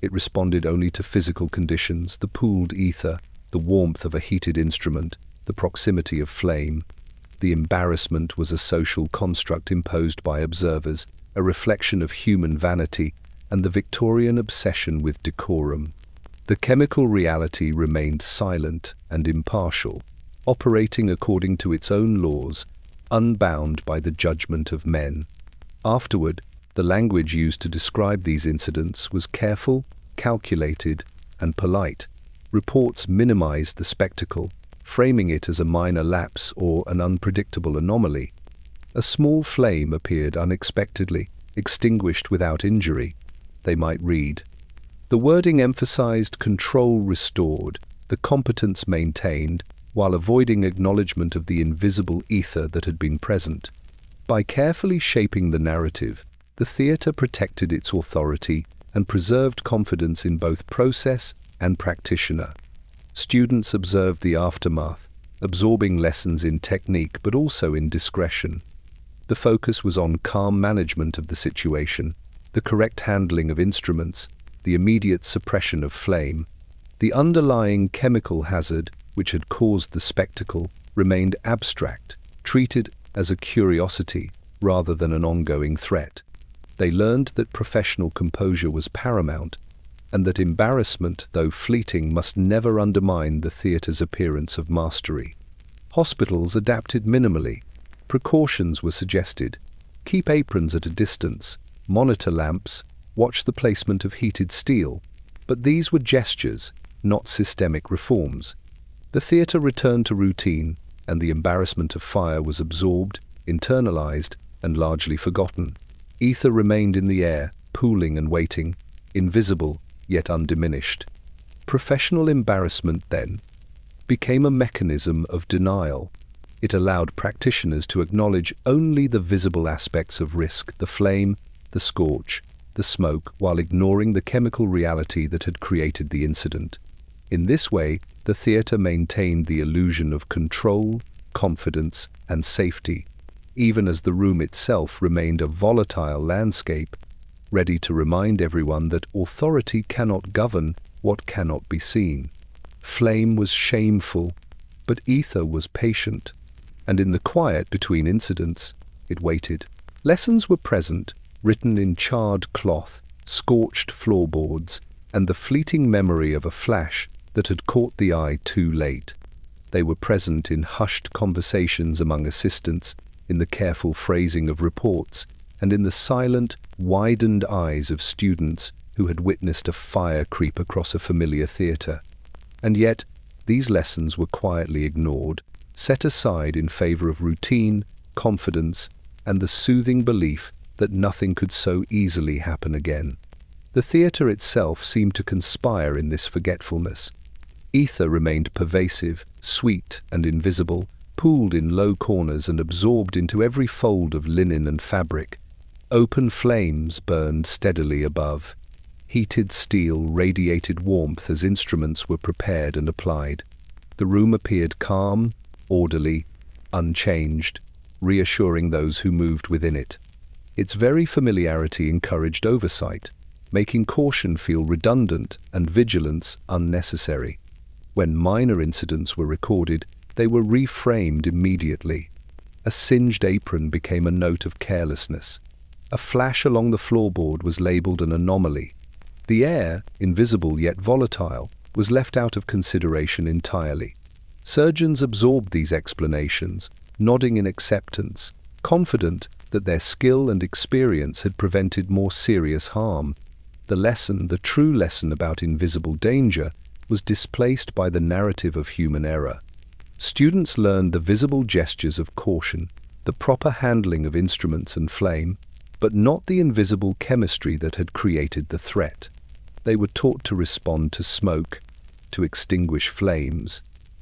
S1: It responded only to physical conditions, the pooled ether, the warmth of a heated instrument, the proximity of flame. The embarrassment was a social construct imposed by observers, a reflection of human vanity and the Victorian obsession with decorum. The chemical reality remained silent and impartial, operating according to its own laws, unbound by the judgment of men. Afterward, the language used to describe these incidents was careful, calculated, and polite. Reports minimized the spectacle, framing it as a minor lapse or an unpredictable anomaly. A small flame appeared unexpectedly, extinguished without injury. They might read. The wording emphasized control restored, the competence maintained, while avoiding acknowledgement of the invisible ether that had been present. By carefully shaping the narrative, the theatre protected its authority and preserved confidence in both process and practitioner. Students observed the aftermath, absorbing lessons in technique but also in discretion. The focus was on calm management of the situation, the correct handling of instruments, the immediate suppression of flame. The underlying chemical hazard, which had caused the spectacle, remained abstract, treated as a curiosity rather than an ongoing threat. They learned that professional composure was paramount, and that embarrassment, though fleeting, must never undermine the theatre's appearance of mastery. Hospitals adapted minimally. Precautions were suggested. Keep aprons at a distance, monitor lamps, watch the placement of heated steel. But these were gestures, not systemic reforms. The theatre returned to routine, and the embarrassment of fire was absorbed, internalized, and largely forgotten. Ether remained in the air, pooling and waiting, invisible yet undiminished. Professional embarrassment, then, became a mechanism of denial. It allowed practitioners to acknowledge only the visible aspects of risk, the flame, the scorch, the smoke, while ignoring the chemical reality that had created the incident. In this way, the theatre maintained the illusion of control, confidence, and safety, even as the room itself remained a volatile landscape, ready to remind everyone that authority cannot govern what cannot be seen. Flame was shameful, but ether was patient, and in the quiet between incidents, it waited. Lessons were present, written in charred cloth, scorched floorboards, and the fleeting memory of a flash that had caught the eye too late. They were present in hushed conversations among assistants, in the careful phrasing of reports, and in the silent, widened eyes of students who had witnessed a fire creep across a familiar theatre. And yet, these lessons were quietly ignored, set aside in favor of routine, confidence, and the soothing belief that nothing could so easily happen again. The theatre itself seemed to conspire in this forgetfulness. Ether remained pervasive, sweet and invisible, pooled in low corners and absorbed into every fold of linen and fabric. Open flames burned steadily above. Heated steel radiated warmth as instruments were prepared and applied. The room appeared calm, orderly, unchanged, reassuring those who moved within it. Its very familiarity encouraged oversight, making caution feel redundant and vigilance unnecessary. When minor incidents were recorded, they were reframed immediately. A singed apron became a note of carelessness. A flash along the floorboard was labeled an anomaly. The air, invisible yet volatile, was left out of consideration entirely. Surgeons absorbed these explanations, nodding in acceptance, confident that their skill and experience had prevented more serious harm. The true lesson about invisible danger, was displaced by the narrative of human error. Students learned the visible gestures of caution, the proper handling of instruments and flame, but not the invisible chemistry that had created the threat. They were taught to respond to smoke, to extinguish flames,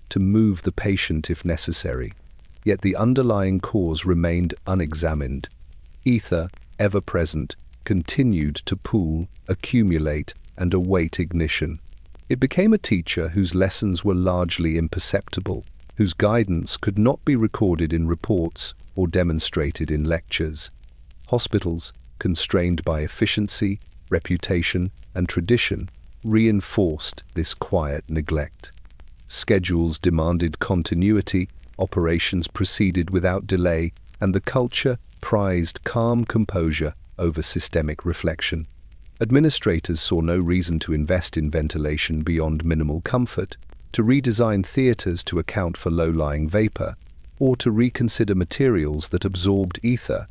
S1: to move the patient if necessary, yet the underlying cause remained unexamined. Ether, ever present, continued to pool, accumulate, and await ignition. It became a teacher whose lessons were largely imperceptible, whose guidance could not be recorded in reports or demonstrated in lectures. Hospitals, constrained by efficiency, reputation, and tradition, reinforced this quiet neglect. Schedules demanded continuity, operations proceeded without delay, and the culture prized calm composure over systemic reflection. Administrators saw no reason to invest in ventilation beyond minimal comfort, to redesign theatres to account for low-lying vapor, or to reconsider materials that absorbed ether.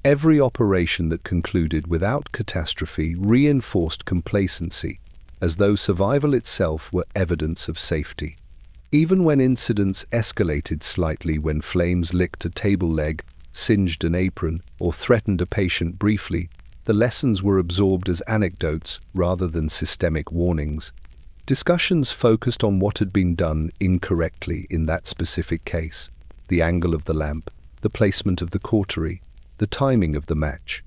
S1: Every operation that concluded without catastrophe reinforced complacency, as though survival itself were evidence of safety. Even when incidents escalated slightly, when flames licked a table leg, singed an apron, or threatened a patient briefly, the lessons were absorbed as anecdotes rather than systemic warnings. Discussions focused on what had been done incorrectly in that specific case: the angle of the lamp, the placement of the cautery, the timing of the match.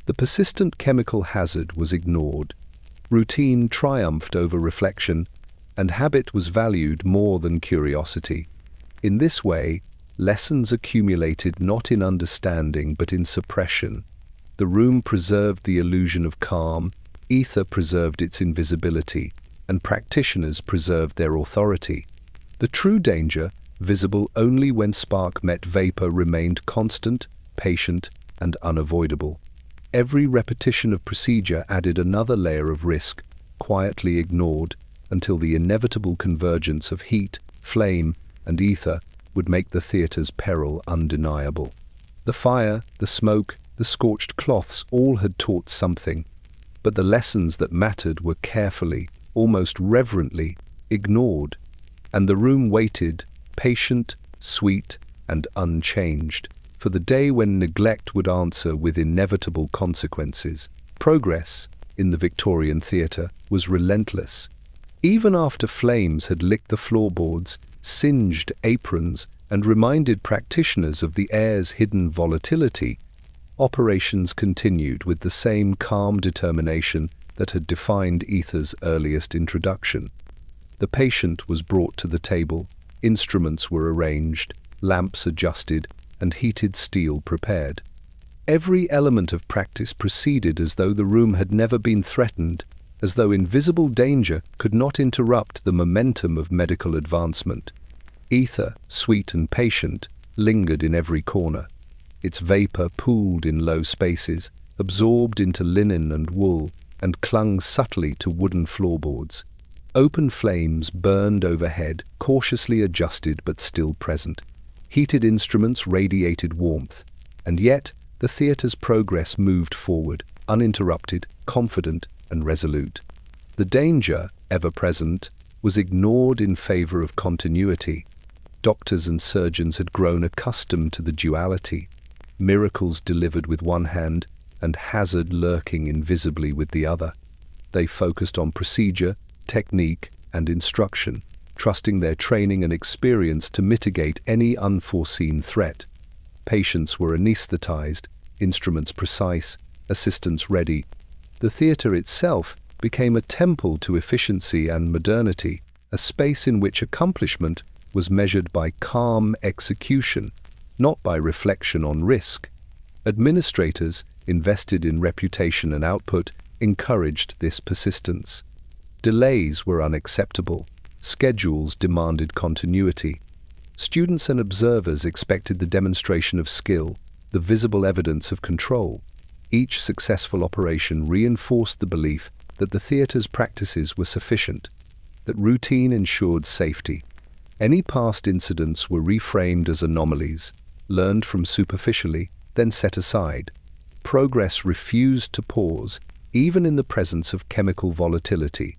S1: The persistent chemical hazard was ignored. Routine triumphed over reflection, and habit was valued more than curiosity. In this way, lessons accumulated not in understanding but in suppression. The room preserved the illusion of calm, ether preserved its invisibility, and practitioners preserved their authority. The true danger, visible only when spark met vapor, remained constant, patient, and unavoidable. Every repetition of procedure added another layer of risk, quietly ignored, until the inevitable convergence of heat, flame, and ether would make the theatre's peril undeniable. The fire, the smoke, the scorched cloths all had taught something, but the lessons that mattered were carefully, almost reverently, ignored, and the room waited, patient, sweet, and unchanged, for the day when neglect would answer with inevitable consequences. Progress, in the Victorian theatre, was relentless. Even after flames had licked the floorboards, singed aprons, and reminded practitioners of the air's hidden volatility, operations continued with the same calm determination that had defined ether's earliest introduction. The patient was brought to the table, instruments were arranged, lamps adjusted, and heated steel prepared. Every element of practice proceeded as though the room had never been threatened, as though invisible danger could not interrupt the momentum of medical advancement. Ether, sweet and patient, lingered in every corner. Its vapor pooled in low spaces, absorbed into linen and wool, and clung subtly to wooden floorboards. Open flames burned overhead, cautiously adjusted but still present. Heated instruments radiated warmth, and yet the theatre's progress moved forward, uninterrupted, confident, and resolute. The danger, ever present, was ignored in favor of continuity. Doctors and surgeons had grown accustomed to the duality, miracles delivered with one hand and hazard lurking invisibly with the other. They focused on procedure, technique, and instruction, trusting their training and experience to mitigate any unforeseen threat. Patients were anesthetized, instruments precise, assistants ready. The theatre itself became a temple to efficiency and modernity, a space in which accomplishment was measured by calm execution, not by reflection on risk. Administrators, invested in reputation and output, encouraged this persistence. Delays were unacceptable. Schedules demanded continuity. Students and observers expected the demonstration of skill, the visible evidence of control. Each successful operation reinforced the belief that the theatre's practices were sufficient, that routine ensured safety. Any past incidents were reframed as anomalies, learned from superficially, then set aside. Progress refused to pause, even in the presence of chemical volatility.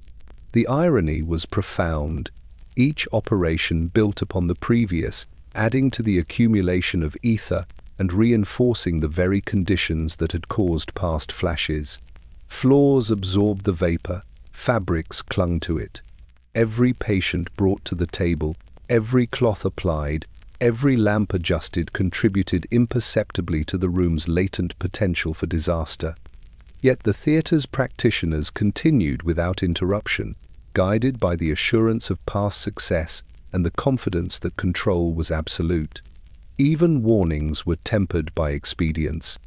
S1: The irony was profound. Each operation built upon the previous, adding to the accumulation of ether and reinforcing the very conditions that had caused past flashes. Floors absorbed the vapor, fabrics clung to it. Every patient brought to the table, every cloth applied, every lamp adjusted contributed imperceptibly to the room's latent potential for disaster. Yet the theatre's practitioners continued without interruption, guided by the assurance of past success and the confidence that control was absolute. Even warnings were tempered by expedience.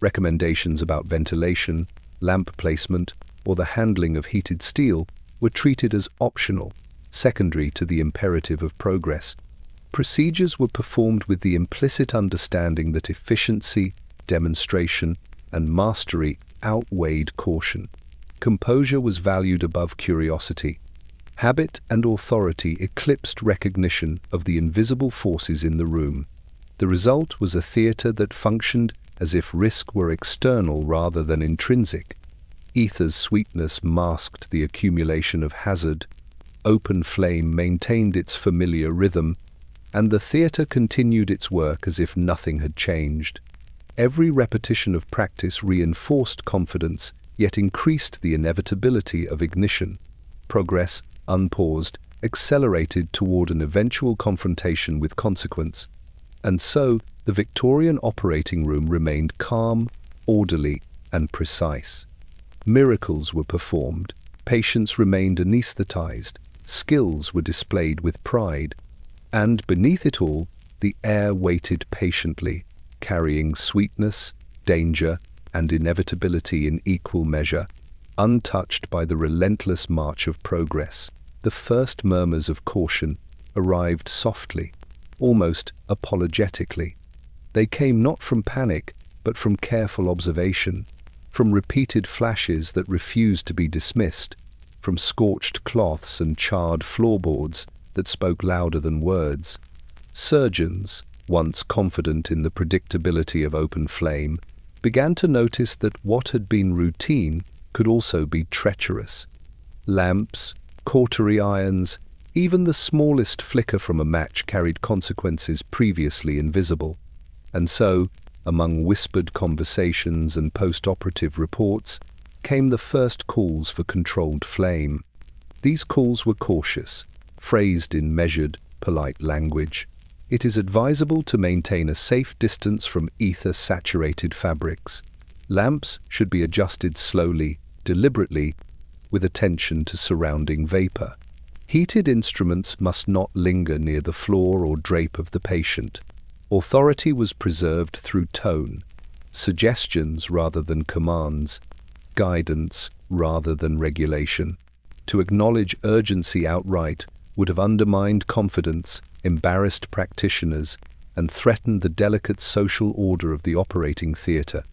S1: Recommendations about ventilation, lamp placement, or the handling of heated steel were treated as optional, secondary to the imperative of progress. Procedures were performed with the implicit understanding that efficiency, demonstration, and mastery outweighed caution. Composure was valued above curiosity. Habit and authority eclipsed recognition of the invisible forces in the room. The result was a theatre that functioned as if risk were external rather than intrinsic. Ether's sweetness masked the accumulation of hazard. Open flame maintained its familiar rhythm, and the theatre continued its work as if nothing had changed. Every repetition of practice reinforced confidence, yet increased the inevitability of ignition. Progress, unpaused, accelerated toward an eventual confrontation with consequence. And so, the Victorian operating room remained calm, orderly, and precise. Miracles were performed, patients remained anesthetized, skills were displayed with pride, and beneath it all, the air waited patiently, carrying sweetness, danger, and inevitability in equal measure, untouched by the relentless march of progress. The first murmurs of caution arrived softly, almost apologetically. They came not from panic, but from careful observation, from repeated flashes that refused to be dismissed, from scorched cloths and charred floorboards that spoke louder than words. Surgeons, once confident in the predictability of open flame, began to notice that what had been routine could also be treacherous. Lamps, cautery irons, Even the smallest flicker from a match carried consequences previously invisible. And so, among whispered conversations and post-operative reports, came the first calls for controlled flame. These calls were cautious, phrased in measured, polite language. It is advisable to maintain a safe distance from ether-saturated fabrics. Lamps should be adjusted slowly, deliberately, with attention to surrounding vapor. Heated instruments must not linger near the floor or drape of the patient. Authority was preserved through tone, suggestions rather than commands, guidance rather than regulation. To acknowledge urgency outright would have undermined confidence, embarrassed practitioners, and threatened the delicate social order of the operating theatre.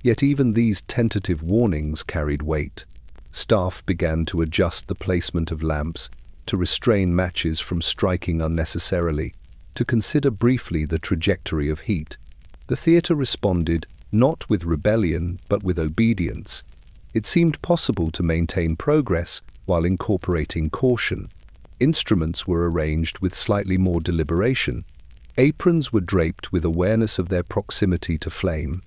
S1: Yet even these tentative warnings carried weight. Staff began to adjust the placement of lamps, to restrain matches from striking unnecessarily, to consider briefly the trajectory of heat. The theatre responded not with rebellion but with obedience. It seemed possible to maintain progress while incorporating caution. Instruments were arranged with slightly more deliberation. Aprons were draped with awareness of their proximity to flame.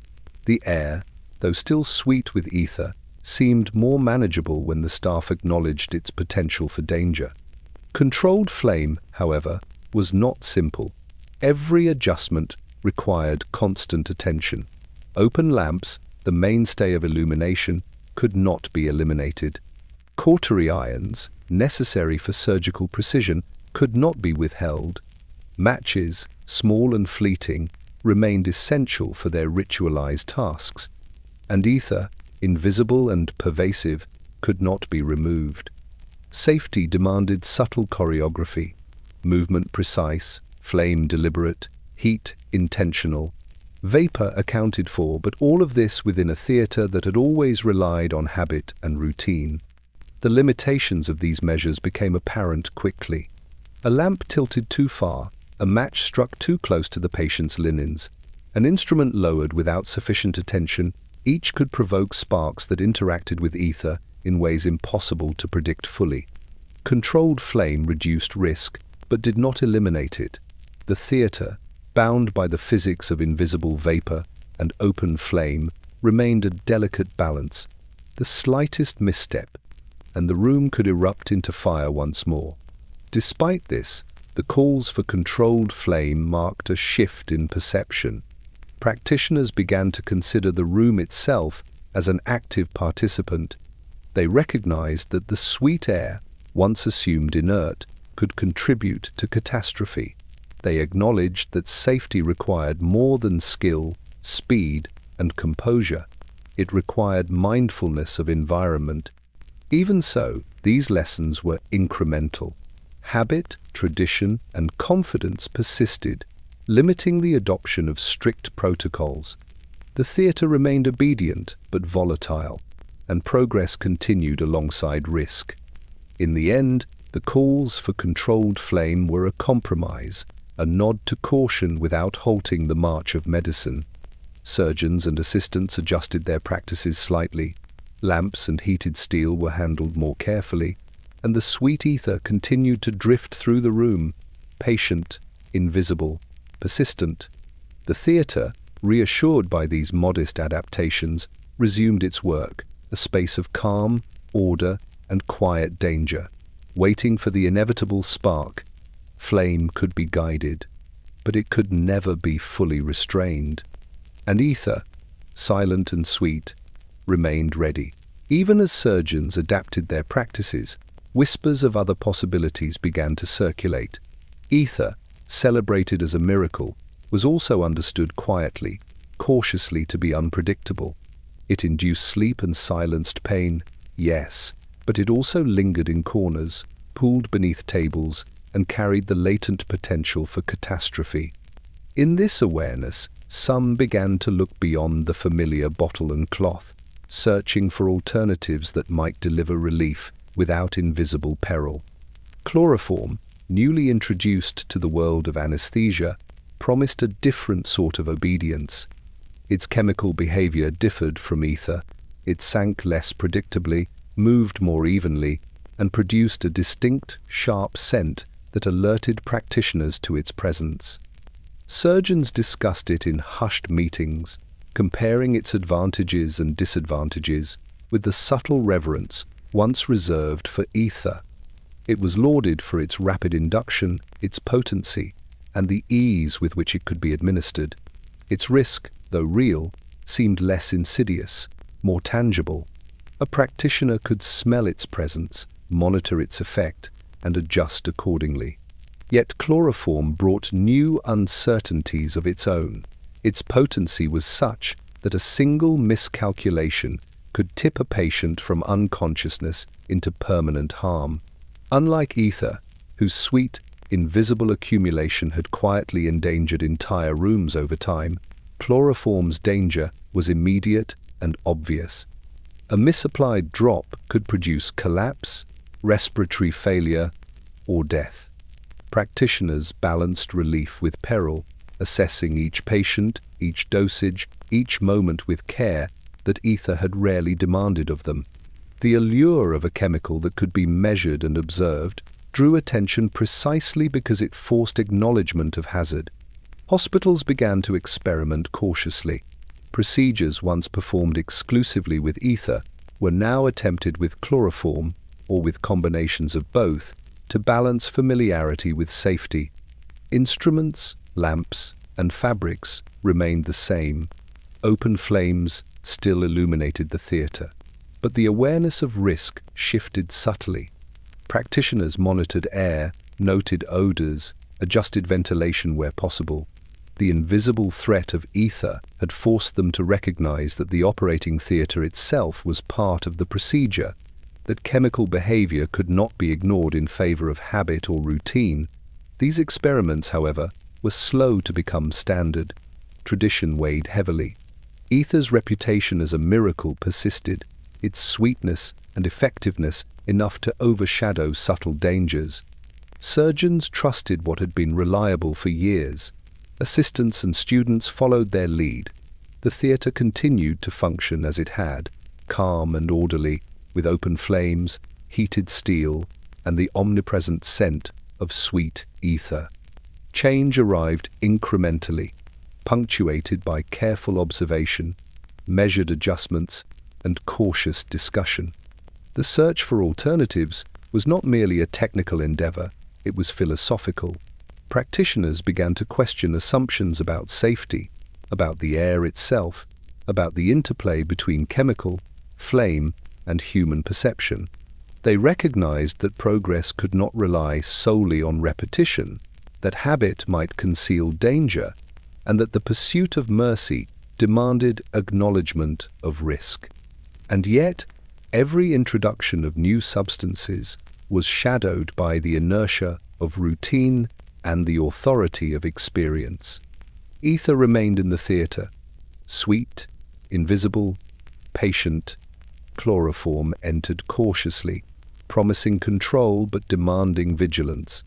S1: The air, though still sweet with ether, seemed more manageable when the staff acknowledged its potential for danger. Controlled flame, however, was not simple. Every adjustment required constant attention. Open lamps, the mainstay of illumination, could not be eliminated. Cautery irons, necessary for surgical precision, could not be withheld. Matches, small and fleeting, remained essential for their ritualized tasks. And ether, invisible and pervasive, could not be removed. Safety demanded subtle choreography, movement precise, flame deliberate, heat intentional, vapor accounted for, but all of this within a theatre that had always relied on habit and routine. The limitations of these measures became apparent quickly. A lamp tilted too far, a match struck too close to the patient's linens, an instrument lowered without sufficient attention, each could provoke sparks that interacted with ether in ways impossible to predict fully. Controlled flame reduced risk, but did not eliminate it. The theatre, bound by the physics of invisible vapor and open flame, remained a delicate balance. The slightest misstep, and the room could erupt into fire once more. Despite this, the calls for controlled flame marked a shift in perception. Practitioners began to consider the room itself as an active participant. They recognized that the sweet air, once assumed inert, could contribute to catastrophe. They acknowledged that safety required more than skill, speed, and composure. It required mindfulness of environment. Even so, these lessons were incremental. Habit, tradition, and confidence persisted, limiting the adoption of strict protocols. The theatre remained obedient but volatile, and progress continued alongside risk. In the end, the calls for controlled flame were a compromise, a nod to caution without halting the march of medicine. Surgeons and assistants adjusted their practices slightly. Lamps and heated steel were handled more carefully, and the sweet ether continued to drift through the room, patient, invisible, persistent. The theatre, reassured by these modest adaptations, resumed its work, a space of calm, order, and quiet danger, waiting for the inevitable spark. Flame could be guided, but it could never be fully restrained. And ether, silent and sweet, remained ready. Even as surgeons adapted their practices, whispers of other possibilities began to circulate. Ether, celebrated as a miracle, was also understood quietly, cautiously to be unpredictable. It induced sleep and silenced pain, yes, but it also lingered in corners, pooled beneath tables, and carried the latent potential for catastrophe. In this awareness, some began to look beyond the familiar bottle and cloth, searching for alternatives that might deliver relief without invisible peril. Chloroform, newly introduced to the world of anesthesia, promised a different sort of obedience. Its chemical behavior differed from ether. It sank less predictably, moved more evenly, and produced a distinct, sharp scent that alerted practitioners to its presence. Surgeons discussed it in hushed meetings, comparing its advantages and disadvantages with the subtle reverence once reserved for ether. It was lauded for its rapid induction, its potency, and the ease with which it could be administered. Its risk, though real, seemed less insidious, more tangible. A practitioner could smell its presence, monitor its effect, and adjust accordingly. Yet chloroform brought new uncertainties of its own. Its potency was such that a single miscalculation could tip a patient from unconsciousness into permanent harm. Unlike ether, whose sweet, invisible accumulation had quietly endangered entire rooms over time, chloroform's danger was immediate and obvious. A misapplied drop could produce collapse, respiratory failure, or death. Practitioners balanced relief with peril, assessing each patient, each dosage, each moment with care that ether had rarely demanded of them. The allure of a chemical that could be measured and observed drew attention precisely because it forced acknowledgement of hazard. Hospitals began to experiment cautiously. Procedures once performed exclusively with ether were now attempted with chloroform, or with combinations of both, to balance familiarity with safety. Instruments, lamps, and fabrics remained the same. Open flames still illuminated the theatre. But the awareness of risk shifted subtly. Practitioners monitored air, noted odors, adjusted ventilation where possible. The invisible threat of ether had forced them to recognize that the operating theatre itself was part of the procedure, that chemical behavior could not be ignored in favor of habit or routine. These experiments, however, were slow to become standard. Tradition weighed heavily. Ether's reputation as a miracle persisted, its sweetness and effectiveness enough to overshadow subtle dangers. Surgeons trusted what had been reliable for years. Assistants and students followed their lead. The theatre continued to function as it had, calm and orderly, with open flames, heated steel, and the omnipresent scent of sweet ether. Change arrived incrementally, punctuated by careful observation, measured adjustments, and cautious discussion. The search for alternatives was not merely a technical endeavor, it was philosophical. Practitioners began to question assumptions about safety, about the air itself, about the interplay between chemical, flame, and human perception. They recognized that progress could not rely solely on repetition, that habit might conceal danger, and that the pursuit of mercy demanded acknowledgement of risk. And yet, every introduction of new substances was shadowed by the inertia of routine and the authority of experience. Ether remained in the theatre, sweet, invisible, patient. Chloroform entered cautiously, promising control but demanding vigilance.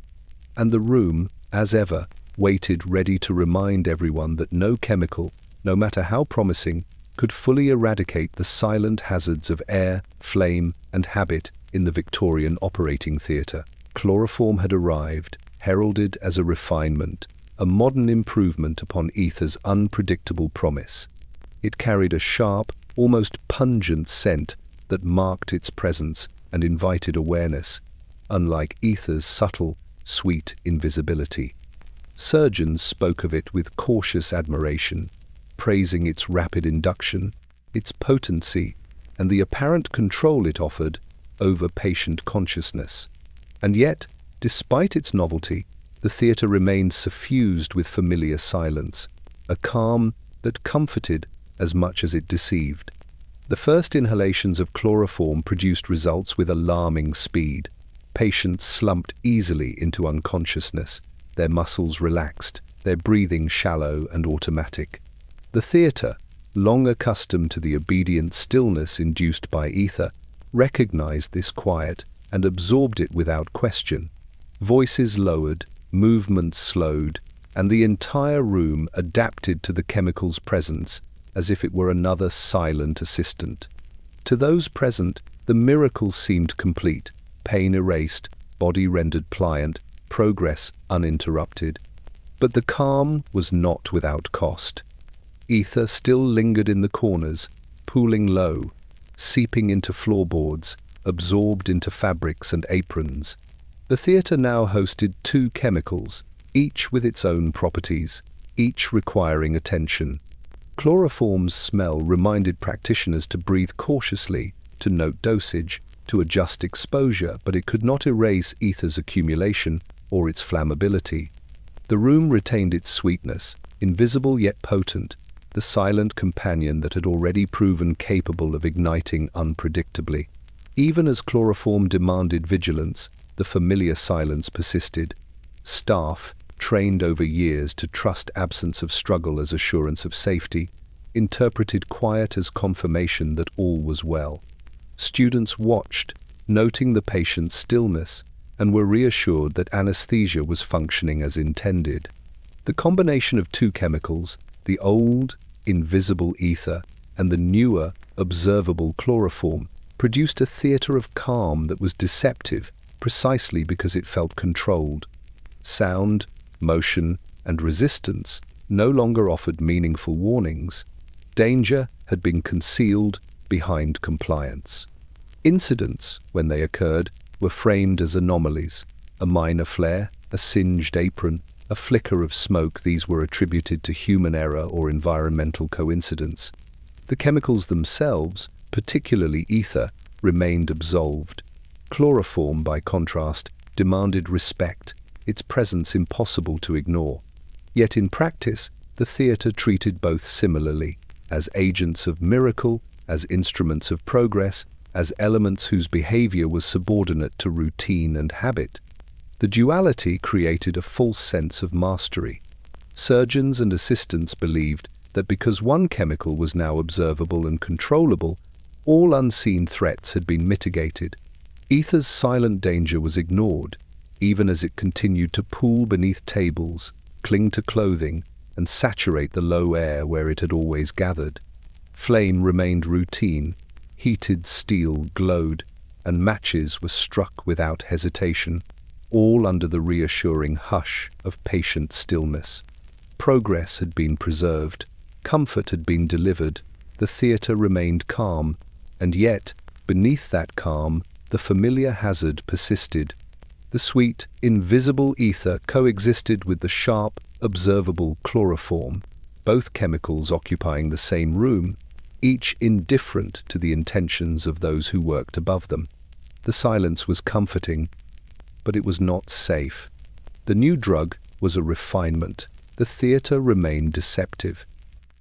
S1: And the room, as ever, waited ready to remind everyone that no chemical, no matter how promising, could fully eradicate the silent hazards of air, flame, and habit in the Victorian operating theatre. Chloroform had arrived, heralded as a refinement, a modern improvement upon ether's unpredictable promise. It carried a sharp, almost pungent scent that marked its presence and invited awareness, unlike ether's subtle, sweet invisibility. Surgeons spoke of it with cautious admiration, praising its rapid induction, its potency, and the apparent control it offered over patient consciousness. And yet, despite its novelty, the theatre remained suffused with familiar silence, a calm that comforted as much as it deceived. The first inhalations of chloroform produced results with alarming speed. Patients slumped easily into unconsciousness, their muscles relaxed, their breathing shallow and automatic. The theatre, long accustomed to the obedient stillness induced by ether, recognized this quiet and absorbed it without question. Voices lowered, movements slowed, and the entire room adapted to the chemical's presence as if it were another silent assistant. To those present, the miracle seemed complete. pain erased, body rendered pliant, progress uninterrupted. But the calm was not without cost. Ether still lingered in the corners, pooling low, seeping into floorboards, absorbed into fabrics and aprons. The theatre now hosted two chemicals, each with its own properties, each requiring attention. Chloroform's smell reminded practitioners to breathe cautiously, to note dosage, to adjust exposure, but it could not erase ether's accumulation or its flammability. The room retained its sweetness, invisible yet potent, the silent companion that had already proven capable of igniting unpredictably. Even as chloroform demanded vigilance, the familiar silence persisted. Staff, trained over years to trust absence of struggle as assurance of safety, interpreted quiet as confirmation that all was well. Students watched, noting the patient's stillness, and were reassured that anesthesia was functioning as intended. The combination of two chemicals, the old, invisible ether and the newer, observable chloroform, produced a theatre of calm that was deceptive precisely because it felt controlled. Sound, motion, and resistance no longer offered meaningful warnings. Danger had been concealed behind compliance. Incidents, when they occurred, were framed as anomalies. A minor flare, a singed apron, a flicker of smoke, these were attributed to human error or environmental coincidence. The chemicals themselves, particularly ether, remained absolved. Chloroform, by contrast, demanded respect, its presence impossible to ignore. Yet in practice, the theatre treated both similarly, as agents of miracle, as instruments of progress, as elements whose behavior was subordinate to routine and habit. The duality created a false sense of mastery. Surgeons and assistants believed that because one chemical was now observable and controllable, all unseen threats had been mitigated. Ether's silent danger was ignored, even as it continued to pool beneath tables, cling to clothing, and saturate the low air where it had always gathered. Flame remained routine, heated steel glowed, and matches were struck without hesitation, all under the reassuring hush of patient stillness. Progress had been preserved, comfort had been delivered, the theatre remained calm, and yet, beneath that calm, the familiar hazard persisted. The sweet, invisible ether coexisted with the sharp, observable chloroform, both chemicals occupying the same room, each indifferent to the intentions of those who worked above them. The silence was comforting, but it was not safe. The new drug was a refinement. The theatre remained deceptive,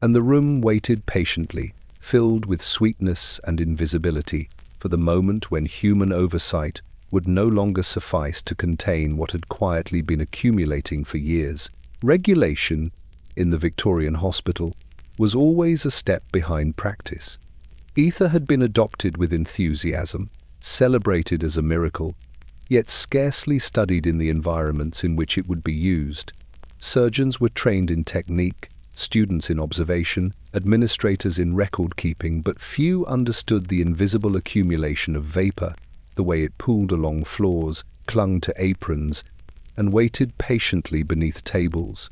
S1: and the room waited patiently, filled with sweetness and invisibility, for the moment when human oversight would no longer suffice to contain what had quietly been accumulating for years. Regulation, in the Victorian hospital, was always a step behind practice. Ether had been adopted with enthusiasm, celebrated as a miracle, yet scarcely studied in the environments in which it would be used. Surgeons were trained in technique, students in observation, administrators in record-keeping, but few understood the invisible accumulation of vapor, the way it pooled along floors, clung to aprons, and waited patiently beneath tables.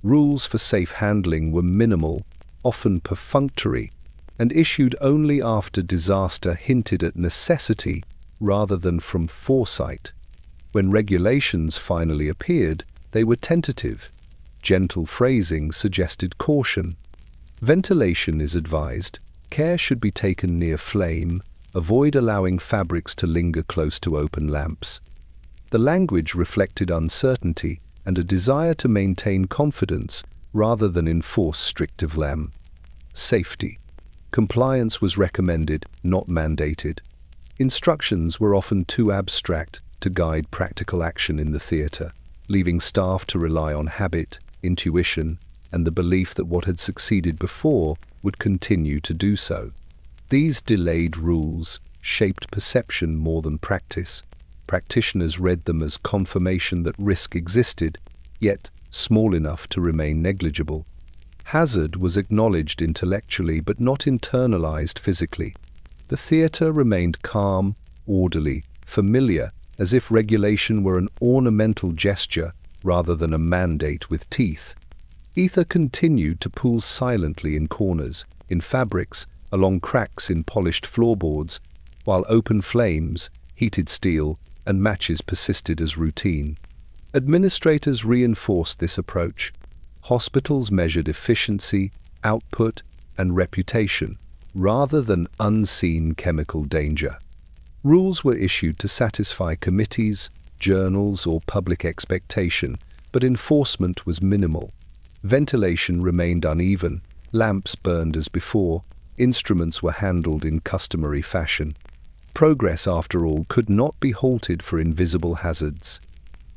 S1: Rules for safe handling were minimal, often perfunctory, and issued only after disaster hinted at necessity rather than from foresight. When regulations finally appeared, they were tentative. Gentle phrasing suggested caution. Ventilation is advised. Care should be taken near flame. Avoid allowing fabrics to linger close to open lamps. The language reflected uncertainty and a desire to maintain confidence rather than enforce strict vlam. Safety. Compliance was recommended, not mandated. Instructions were often too abstract to guide practical action in the theatre, leaving staff to rely on habit, intuition, and the belief that what had succeeded before would continue to do so. These delayed rules shaped perception more than practice. Practitioners read them as confirmation that risk existed, yet small enough to remain negligible. Hazard was acknowledged intellectually but not internalized physically. The theatre remained calm, orderly, familiar, as if regulation were an ornamental gesture rather than a mandate with teeth. Ether continued to pool silently in corners, in fabrics, along cracks in polished floorboards, while open flames, heated steel, and matches persisted as routine. Administrators reinforced this approach. Hospitals measured efficiency, output, and reputation, rather than unseen chemical danger. Rules were issued to satisfy committees, journals, or public expectation, but enforcement was minimal. Ventilation remained uneven, lamps burned as before, instruments were handled in customary fashion. Progress, after all, could not be halted for invisible hazards.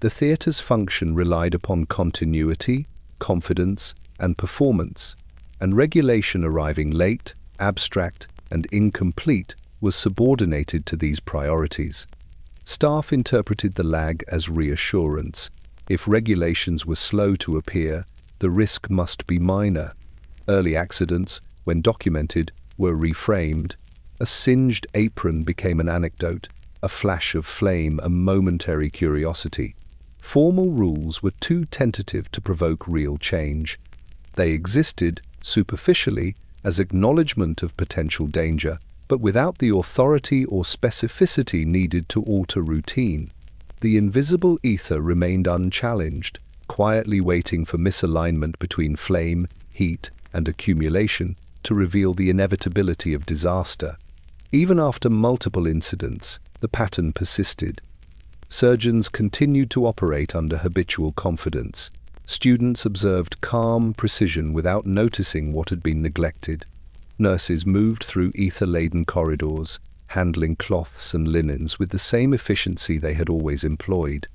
S1: The theatre's function relied upon continuity, confidence, and performance, and regulation arriving late, abstract, and incomplete was subordinated to these priorities. Staff interpreted the lag as reassurance. If regulations were slow to appear, the risk must be minor. Early accidents, when documented, were reframed. A singed apron became an anecdote, a flash of flame a momentary curiosity. Formal rules were too tentative to provoke real change. They existed, superficially, as acknowledgement of potential danger, but without the authority or specificity needed to alter routine. The invisible ether remained unchallenged, quietly waiting for misalignment between flame, heat, and accumulation to reveal the inevitability of disaster. Even after multiple incidents, the pattern persisted. Surgeons continued to operate under habitual confidence. Students observed calm precision without noticing what had been neglected. Nurses moved through ether-laden corridors, handling cloths and linens with the same efficiency they had always employed.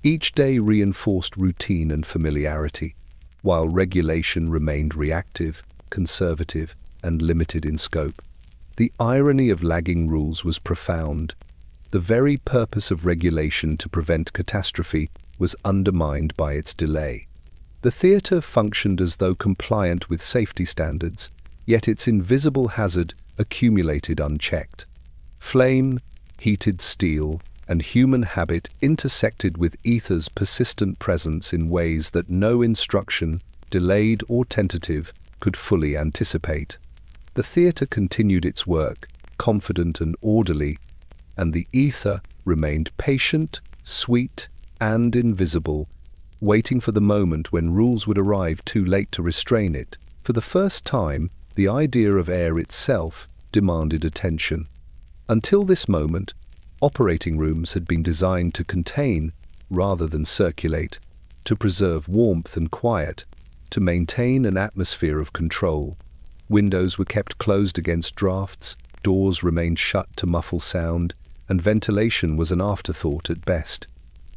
S1: Each day reinforced routine and familiarity, while regulation remained reactive, conservative, and limited in scope. The irony of lagging rules was profound. The very purpose of regulation to prevent catastrophe was undermined by its delay. The theatre functioned as though compliant with safety standards, yet its invisible hazard accumulated unchecked. Flame, heated steel, and human habit intersected with ether's persistent presence in ways that no instruction, delayed or tentative, could fully anticipate. The theatre continued its work, confident and orderly, and the ether remained patient, sweet, and invisible, waiting for the moment when rules would arrive too late to restrain it. For the first time, the idea of air itself demanded attention. Until this moment, operating rooms had been designed to contain, rather than circulate, to preserve warmth and quiet, to maintain an atmosphere of control. Windows were kept closed against drafts, doors remained shut to muffle sound, and ventilation was an afterthought at best.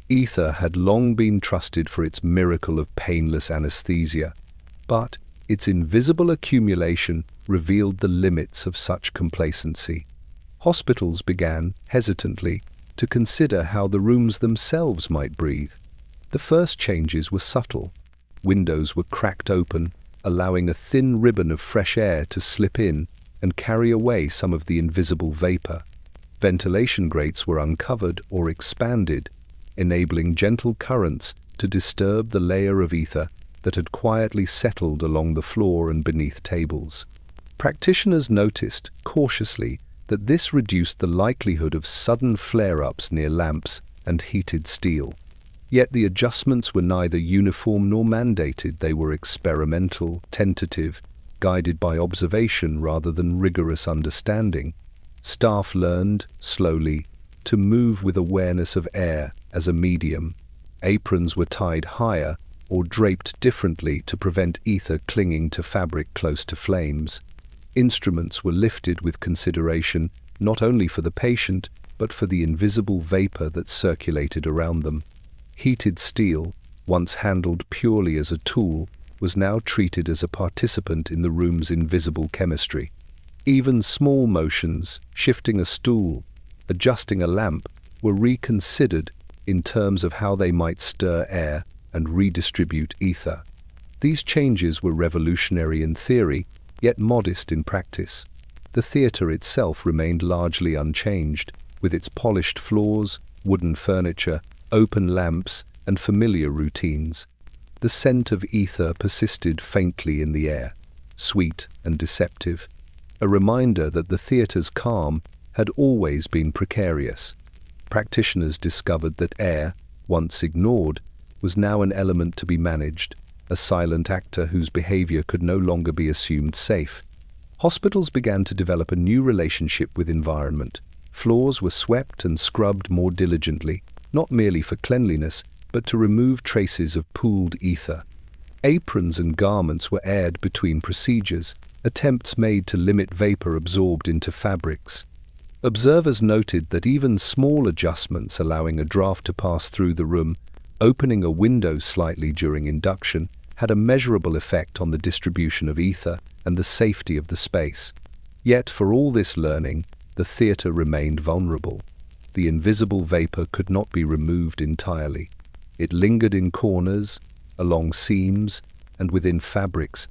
S1: Ether had long been trusted for its miracle of painless anesthesia, but its invisible accumulation revealed the limits of such complacency. Hospitals began, hesitantly, to consider how the rooms themselves might breathe. The first changes were subtle. Windows were cracked open, allowing a thin ribbon of fresh air to slip in and carry away some of the invisible vapor. Ventilation grates were uncovered or expanded, enabling gentle currents to disturb the layer of ether that had quietly settled along the floor and beneath tables. Practitioners noticed, cautiously, that this reduced the likelihood of sudden flare-ups near lamps and heated steel. Yet the adjustments were neither uniform nor mandated. They were experimental, tentative, guided by observation rather than rigorous understanding. Staff learned, slowly, to move with awareness of air as a medium. Aprons were tied higher or draped differently to prevent ether clinging to fabric close to flames. Instruments were lifted with consideration not only for the patient, but for the invisible vapor that circulated around them. Heated steel, once handled purely as a tool, was now treated as a participant in the room's invisible chemistry. Even small motions, shifting a stool, adjusting a lamp, were reconsidered in terms of how they might stir air and redistribute ether. These changes were revolutionary in theory, yet modest in practice. The theatre itself remained largely unchanged, with its polished floors, wooden furniture, open lamps, and familiar routines. The scent of ether persisted faintly in the air, sweet and deceptive, a reminder that the theatre's calm had always been precarious. Practitioners discovered that air, once ignored, was now an element to be managed, a silent actor whose behavior could no longer be assumed safe. Hospitals began to develop a new relationship with environment. Floors were swept and scrubbed more diligently, not merely for cleanliness, but to remove traces of pooled ether. Aprons and garments were aired between procedures, attempts made to limit vapor absorbed into fabrics. Observers noted that even small adjustments, allowing a draft to pass through the room, opening a window slightly during induction, had a measurable effect on the distribution of ether and the safety of the space. Yet, for all this learning, the theatre remained vulnerable. The invisible vapor could not be removed entirely. It lingered in corners, along seams, and within fabrics.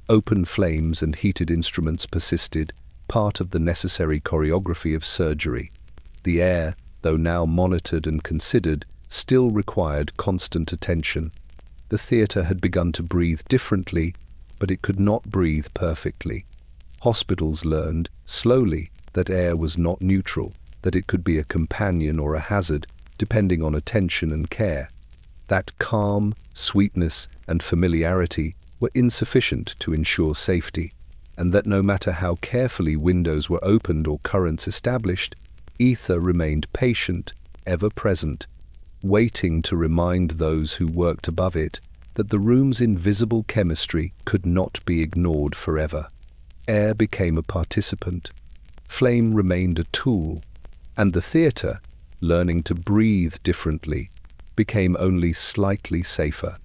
S1: Open flames and heated instruments persisted, part of the necessary choreography of surgery. The air, though now monitored and considered, still required constant attention. The theatre had begun to breathe differently, but it could not breathe perfectly. Hospitals learned, slowly, that air was not neutral, that it could be a companion or a hazard, depending on attention and care. That calm, sweetness, and familiarity were insufficient to ensure safety, and that no matter how carefully windows were opened or currents established, ether remained patient, ever present, waiting to remind those who worked above it that the room's invisible chemistry could not be ignored forever. Air became a participant, flame remained a tool, and the theatre, learning to breathe differently, became only slightly safer,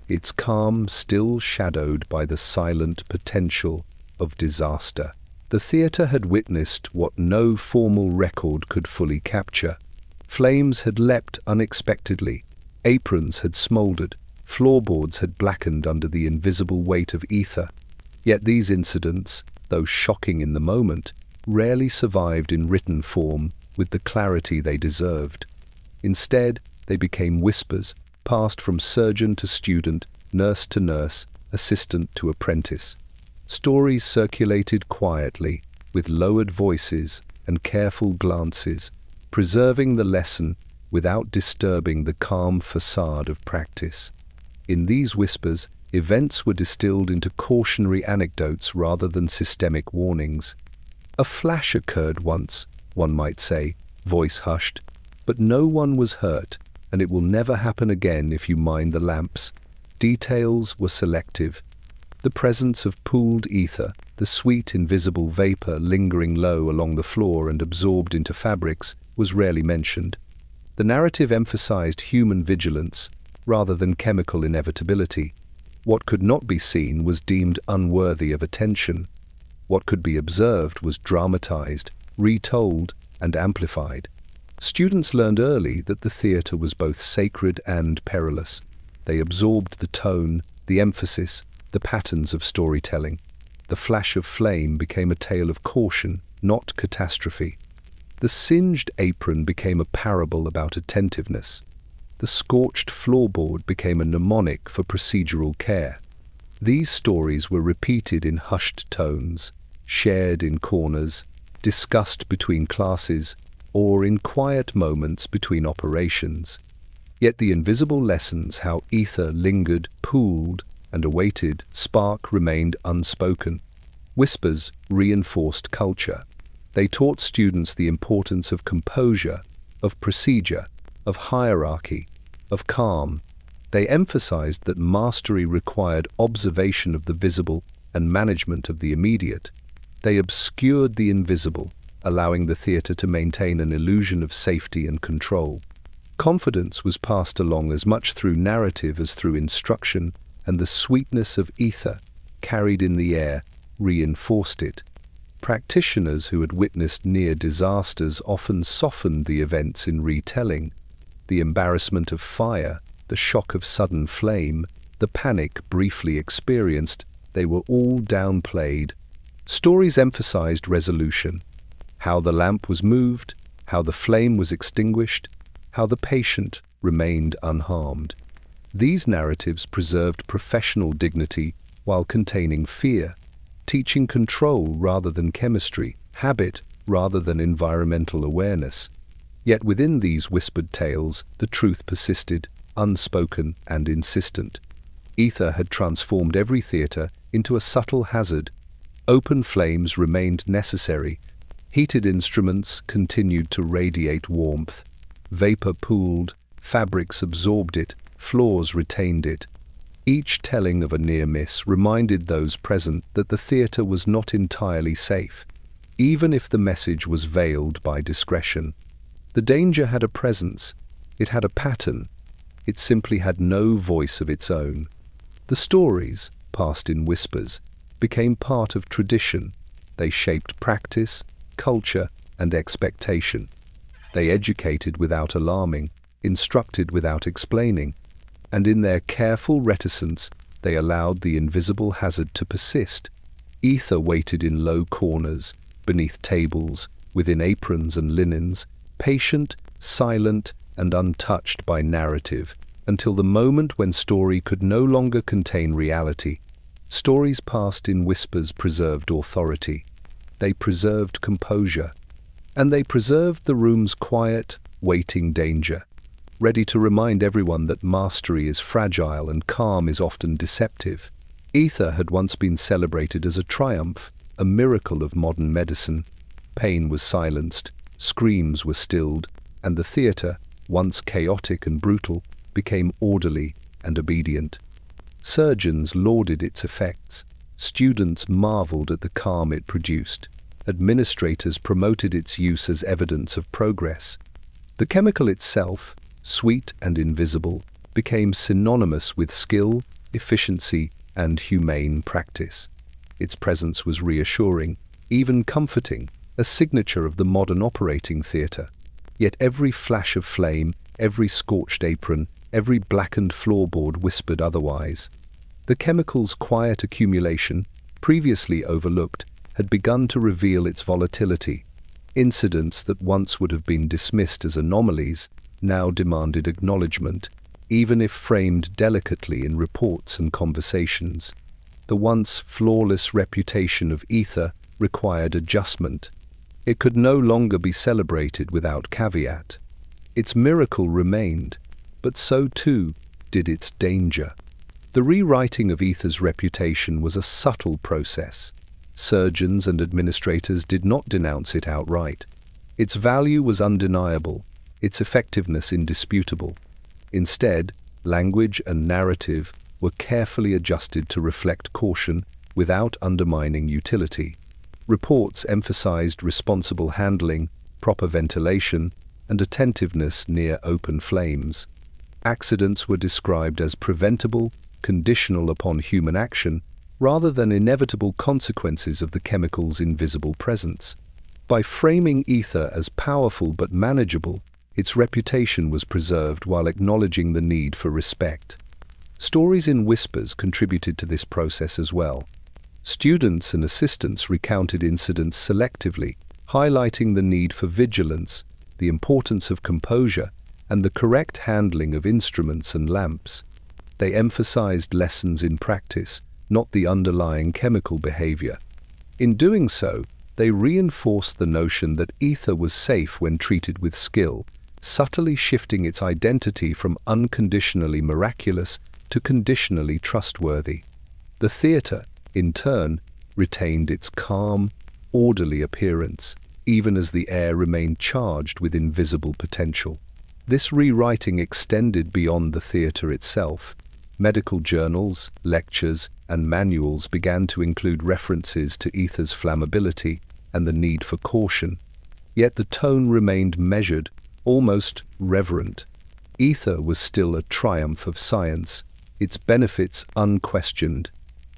S1: its calm still shadowed by the silent potential of disaster. The theatre had witnessed what no formal record could fully capture. Flames had leapt unexpectedly, aprons had smouldered, floorboards had blackened under the invisible weight of ether. Yet these incidents, though shocking in the moment, rarely survived in written form with the clarity they deserved. Instead, they became whispers, passed from surgeon to student, nurse to nurse, assistant to apprentice. Stories circulated quietly, with lowered voices and careful glances, preserving the lesson without disturbing the calm facade of practice. In these whispers, events were distilled into cautionary anecdotes rather than systemic warnings. A flash occurred once, one might say, voice hushed, but no one was hurt, and it will never happen again if you mind the lamps. Details were selective. The presence of pooled ether, the sweet invisible vapor lingering low along the floor and absorbed into fabrics, was rarely mentioned. The narrative emphasized human vigilance rather than chemical inevitability. What could not be seen was deemed unworthy of attention. What could be observed was dramatized, retold, and amplified. Students learned early that the theatre was both sacred and perilous. They absorbed the tone, the emphasis, the patterns of storytelling. The flash of flame became a tale of caution, not catastrophe. The singed apron became a parable about attentiveness. The scorched floorboard became a mnemonic for procedural care. These stories were repeated in hushed tones, shared in corners, discussed between classes, or in quiet moments between operations. Yet the invisible lessons, how ether lingered, pooled, and awaited spark, remained unspoken. Whispers reinforced culture. They taught students the importance of composure, of procedure, of hierarchy, of calm. They emphasized that mastery required observation of the visible and management of the immediate. They obscured the invisible, allowing the theatre to maintain an illusion of safety and control. Confidence was passed along as much through narrative as through instruction, and the sweetness of ether, carried in the air, reinforced it. Practitioners who had witnessed near disasters often softened the events in retelling. The embarrassment of fire, the shock of sudden flame, the panic briefly experienced, they were all downplayed. Stories emphasized resolution, how the lamp was moved, how the flame was extinguished, how the patient remained unharmed. These narratives preserved professional dignity while containing fear, teaching control rather than chemistry, habit rather than environmental awareness. Yet within these whispered tales, the truth persisted, unspoken and insistent. Ether had transformed every theatre into a subtle hazard. Open flames remained necessary. Heated instruments continued to radiate warmth. Vapor pooled, fabrics absorbed it, floors retained it. Each telling of a near miss reminded those present that the theatre was not entirely safe, even if the message was veiled by discretion. The danger had a presence, it had a pattern, it simply had no voice of its own. The stories, passed in whispers, became part of tradition. They shaped practice, culture, and expectation. They educated without alarming, instructed without explaining, and in their careful reticence, they allowed the invisible hazard to persist. Ether waited in low corners, beneath tables, within aprons and linens, patient, silent, and untouched by narrative, until the moment when story could no longer contain reality. Stories passed in whispers preserved authority. They preserved composure. And they preserved the room's quiet, waiting danger, ready to remind everyone that mastery is fragile and calm is often deceptive. Ether had once been celebrated as a triumph, a miracle of modern medicine. Pain was silenced, screams were stilled, and the theatre, once chaotic and brutal, became orderly and obedient. Surgeons lauded its effects. Students marveled at the calm it produced. Administrators promoted its use as evidence of progress. The chemical itself, sweet and invisible, became synonymous with skill, efficiency, and humane practice. Its presence was reassuring, even comforting, a signature of the modern operating theatre. Yet every flash of flame, every scorched apron, every blackened floorboard whispered otherwise. The chemical's quiet accumulation, previously overlooked, had begun to reveal its volatility. Incidents that once would have been dismissed as anomalies now demanded acknowledgement, even if framed delicately in reports and conversations. The once flawless reputation of ether required adjustment. It could no longer be celebrated without caveat. Its miracle remained, but so too did its danger. The rewriting of ether's reputation was a subtle process. Surgeons and administrators did not denounce it outright. Its value was undeniable, its effectiveness indisputable. Instead, language and narrative were carefully adjusted to reflect caution without undermining utility. Reports emphasized responsible handling, proper ventilation, and attentiveness near open flames. Accidents were described as preventable, conditional upon human action, rather than inevitable consequences of the chemical's invisible presence. By framing ether as powerful but manageable, its reputation was preserved while acknowledging the need for respect. Stories in whispers contributed to this process as well. Students and assistants recounted incidents selectively, highlighting the need for vigilance, the importance of composure, and the correct handling of instruments and lamps. They emphasized lessons in practice, not the underlying chemical behavior. In doing so, they reinforced the notion that ether was safe when treated with skill, subtly shifting its identity from unconditionally miraculous to conditionally trustworthy. The theatre, in turn, retained its calm, orderly appearance, even as the air remained charged with invisible potential. This rewriting extended beyond the theatre itself. Medical journals, lectures, and manuals began to include references to ether's flammability and the need for caution. Yet the tone remained measured, almost reverent. Ether was still a triumph of science, its benefits unquestioned,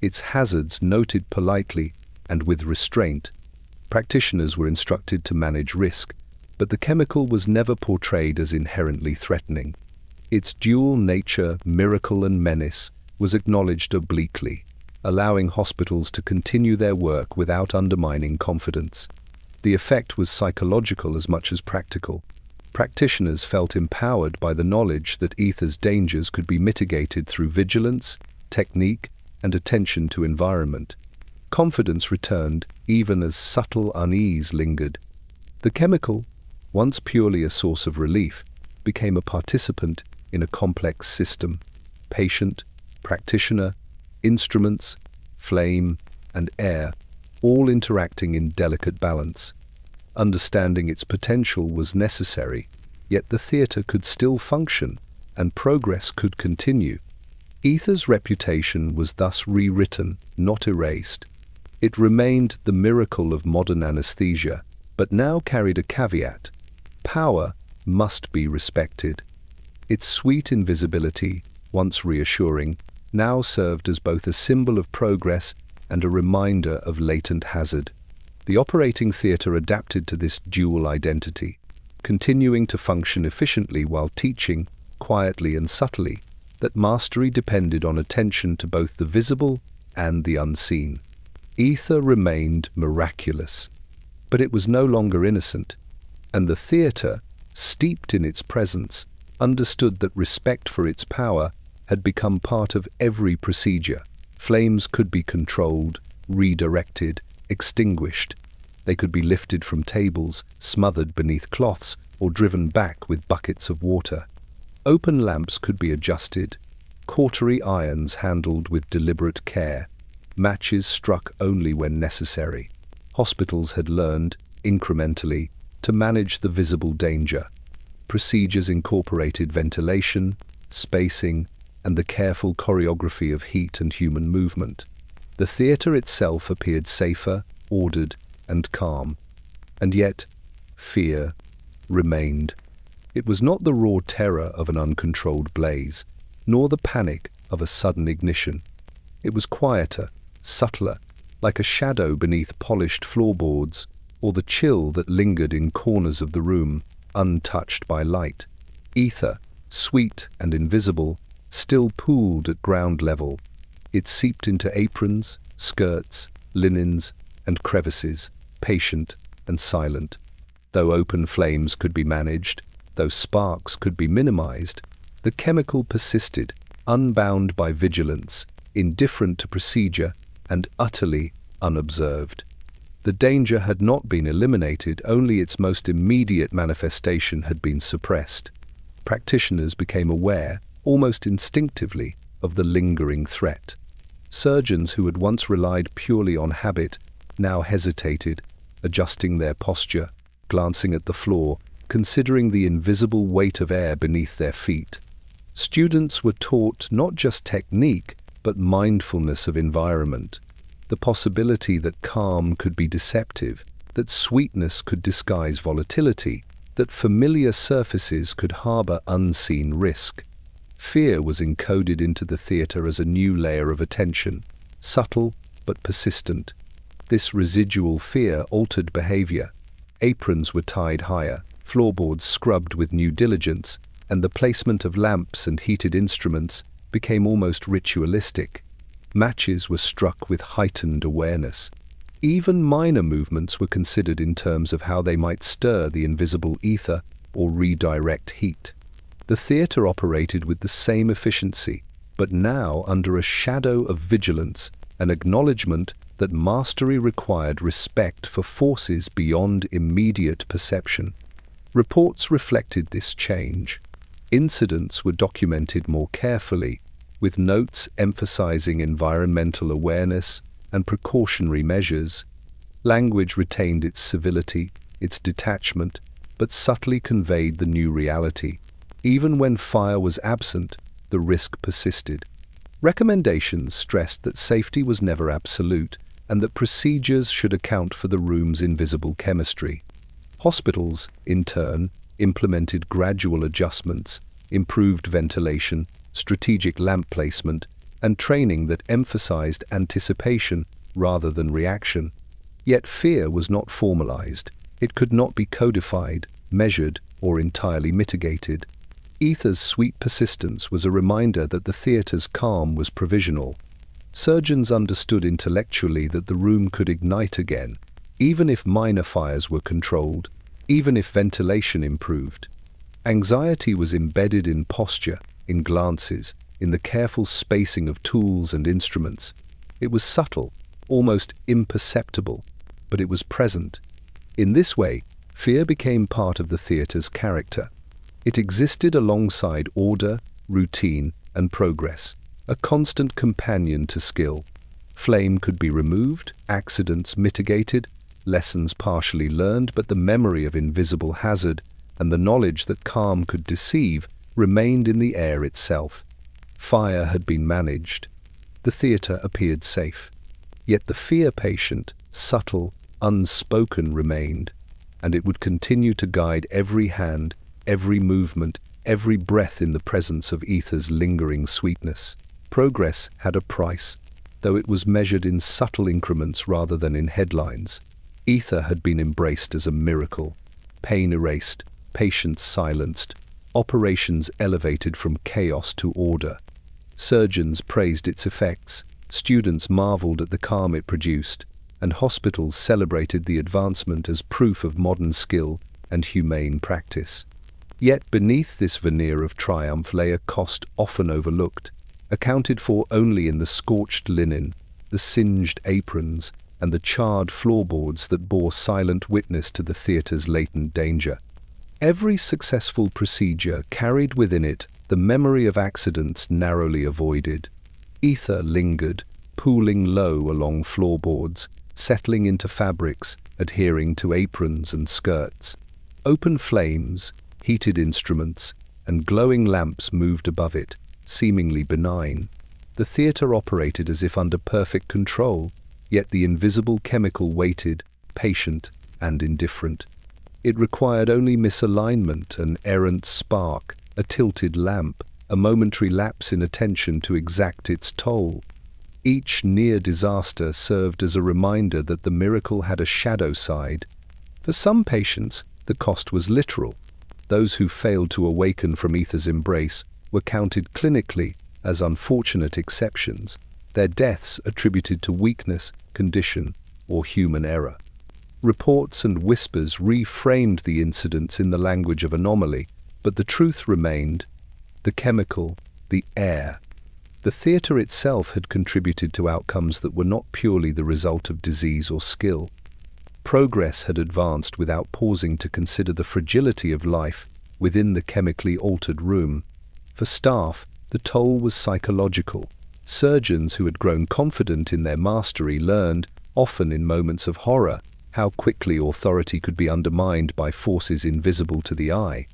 S1: its hazards noted politely and with restraint. Practitioners were instructed to manage risk, but the chemical was never portrayed as inherently threatening. Its dual nature, miracle and menace, was acknowledged obliquely, allowing hospitals to continue their work without undermining confidence. The effect was psychological as much as practical. Practitioners felt empowered by the knowledge that ether's dangers could be mitigated through vigilance, technique, and attention to environment. Confidence returned even as subtle unease lingered. The chemical, once purely a source of relief, became a participant in a complex system. Patient, practitioner, instruments, flame, and air, all interacting in delicate balance. Understanding its potential was necessary, yet the theatre could still function, and progress could continue. Ether's reputation was thus rewritten, not erased. It remained the miracle of modern anesthesia, but now carried a caveat. Power must be respected. Its sweet invisibility, once reassuring, now served as both a symbol of progress and a reminder of latent hazard. The operating theatre adapted to this dual identity, continuing to function efficiently while teaching, quietly and subtly, that mastery depended on attention to both the visible and the unseen. Ether remained miraculous, but it was no longer innocent, and the theatre, steeped in its presence, understood that respect for its power had become part of every procedure. Flames could be controlled, redirected, extinguished. They could be lifted from tables, smothered beneath cloths, or driven back with buckets of water. Open lamps could be adjusted, cautery irons handled with deliberate care, matches struck only when necessary. Hospitals had learned, incrementally, to manage the visible danger. Procedures incorporated ventilation, spacing, and the careful choreography of heat and human movement. The theatre itself appeared safer, ordered, and calm. And yet, fear remained. It was not the raw terror of an uncontrolled blaze, nor the panic of a sudden ignition. It was quieter, subtler, like a shadow beneath polished floorboards, or the chill that lingered in corners of the room, untouched by light. Ether, sweet and invisible, still pooled at ground level. It seeped into aprons, skirts, linens, and crevices, patient and silent. Though open flames could be managed, though sparks could be minimized, the chemical persisted, unbound by vigilance, indifferent to procedure, and utterly unobserved. The danger had not been eliminated, only its most immediate manifestation had been suppressed. Practitioners became aware, almost instinctively, of the lingering threat. Surgeons who had once relied purely on habit now hesitated, adjusting their posture, glancing at the floor, considering the invisible weight of air beneath their feet. Students were taught not just technique, but mindfulness of environment, the possibility that calm could be deceptive, that sweetness could disguise volatility, that familiar surfaces could harbor unseen risk. Fear was encoded into the theatre as a new layer of attention, subtle but persistent. This residual fear altered behavior. Aprons were tied higher, floorboards scrubbed with new diligence, and the placement of lamps and heated instruments became almost ritualistic. Matches were struck with heightened awareness. Even minor movements were considered in terms of how they might stir the invisible ether or redirect heat. The theatre operated with the same efficiency, but now under a shadow of vigilance, an acknowledgement that mastery required respect for forces beyond immediate perception. Reports reflected this change. Incidents were documented more carefully, with notes emphasizing environmental awareness and precautionary measures. Language retained its civility, its detachment, but subtly conveyed the new reality. Even when fire was absent, the risk persisted. Recommendations stressed that safety was never absolute, and that procedures should account for the room's invisible chemistry. Hospitals, in turn, implemented gradual adjustments, improved ventilation, strategic lamp placement, and training that emphasized anticipation rather than reaction. Yet fear was not formalized. It could not be codified, measured, or entirely mitigated. Ether's sweet persistence was a reminder that the theatre's calm was provisional. Surgeons understood intellectually that the room could ignite again, even if minor fires were controlled, even if ventilation improved. Anxiety was embedded in posture, in glances, in the careful spacing of tools and instruments. It was subtle, almost imperceptible, but it was present. In this way, fear became part of the theatre's character. It existed alongside order, routine, and progress, a constant companion to skill. Flame could be removed, accidents mitigated, lessons partially learned, but the memory of invisible hazard and the knowledge that calm could deceive remained in the air itself. Fire had been managed. The theatre appeared safe. Yet the fear patient, subtle, unspoken, remained, and it would continue to guide every hand, every movement, every breath in the presence of ether's lingering sweetness. Progress had a price, though it was measured in subtle increments rather than in headlines. Ether had been embraced as a miracle, pain erased, patients silenced, operations elevated from chaos to order. Surgeons praised its effects, students marveled at the calm it produced, and hospitals celebrated the advancement as proof of modern skill and humane practice. Yet beneath this veneer of triumph lay a cost often overlooked, accounted for only in the scorched linen, the singed aprons, and the charred floorboards that bore silent witness to the theatre's latent danger. Every successful procedure carried within it the memory of accidents narrowly avoided. Ether lingered, pooling low along floorboards, settling into fabrics, adhering to aprons and skirts. Open flames, heated instruments, and glowing lamps moved above it, seemingly benign. The theatre operated as if under perfect control, yet the invisible chemical waited, patient and indifferent. It required only misalignment, an errant spark, a tilted lamp, a momentary lapse in attention to exact its toll. Each near disaster served as a reminder that the miracle had a shadow side. For some patients, the cost was literal. Those who failed to awaken from ether's embrace were counted clinically as unfortunate exceptions, their deaths attributed to weakness, condition, or human error. Reports and whispers reframed the incidents in the language of anomaly, but the truth remained: the chemical, the air. The theatre itself had contributed to outcomes that were not purely the result of disease or skill. Progress had advanced without pausing to consider the fragility of life within the chemically altered room. For staff, the toll was psychological. Surgeons who had grown confident in their mastery learned, often in moments of horror, how quickly authority could be undermined by forces invisible to the eye.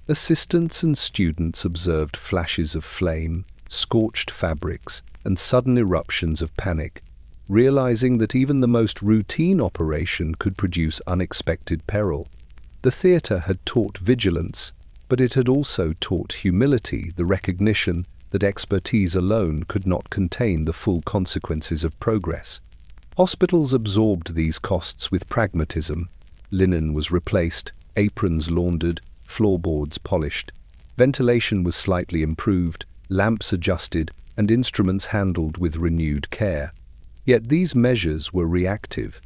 S1: Assistants and students observed flashes of flame, scorched fabrics, and sudden eruptions of panic, realizing that even the most routine operation could produce unexpected peril. The theatre had taught vigilance, but it had also taught humility, the recognition that expertise alone could not contain the full consequences of progress. Hospitals absorbed these costs with pragmatism. Linen was replaced, aprons laundered, floorboards polished. Ventilation was slightly improved, lamps adjusted, and instruments handled with renewed care. Yet these measures were reactive,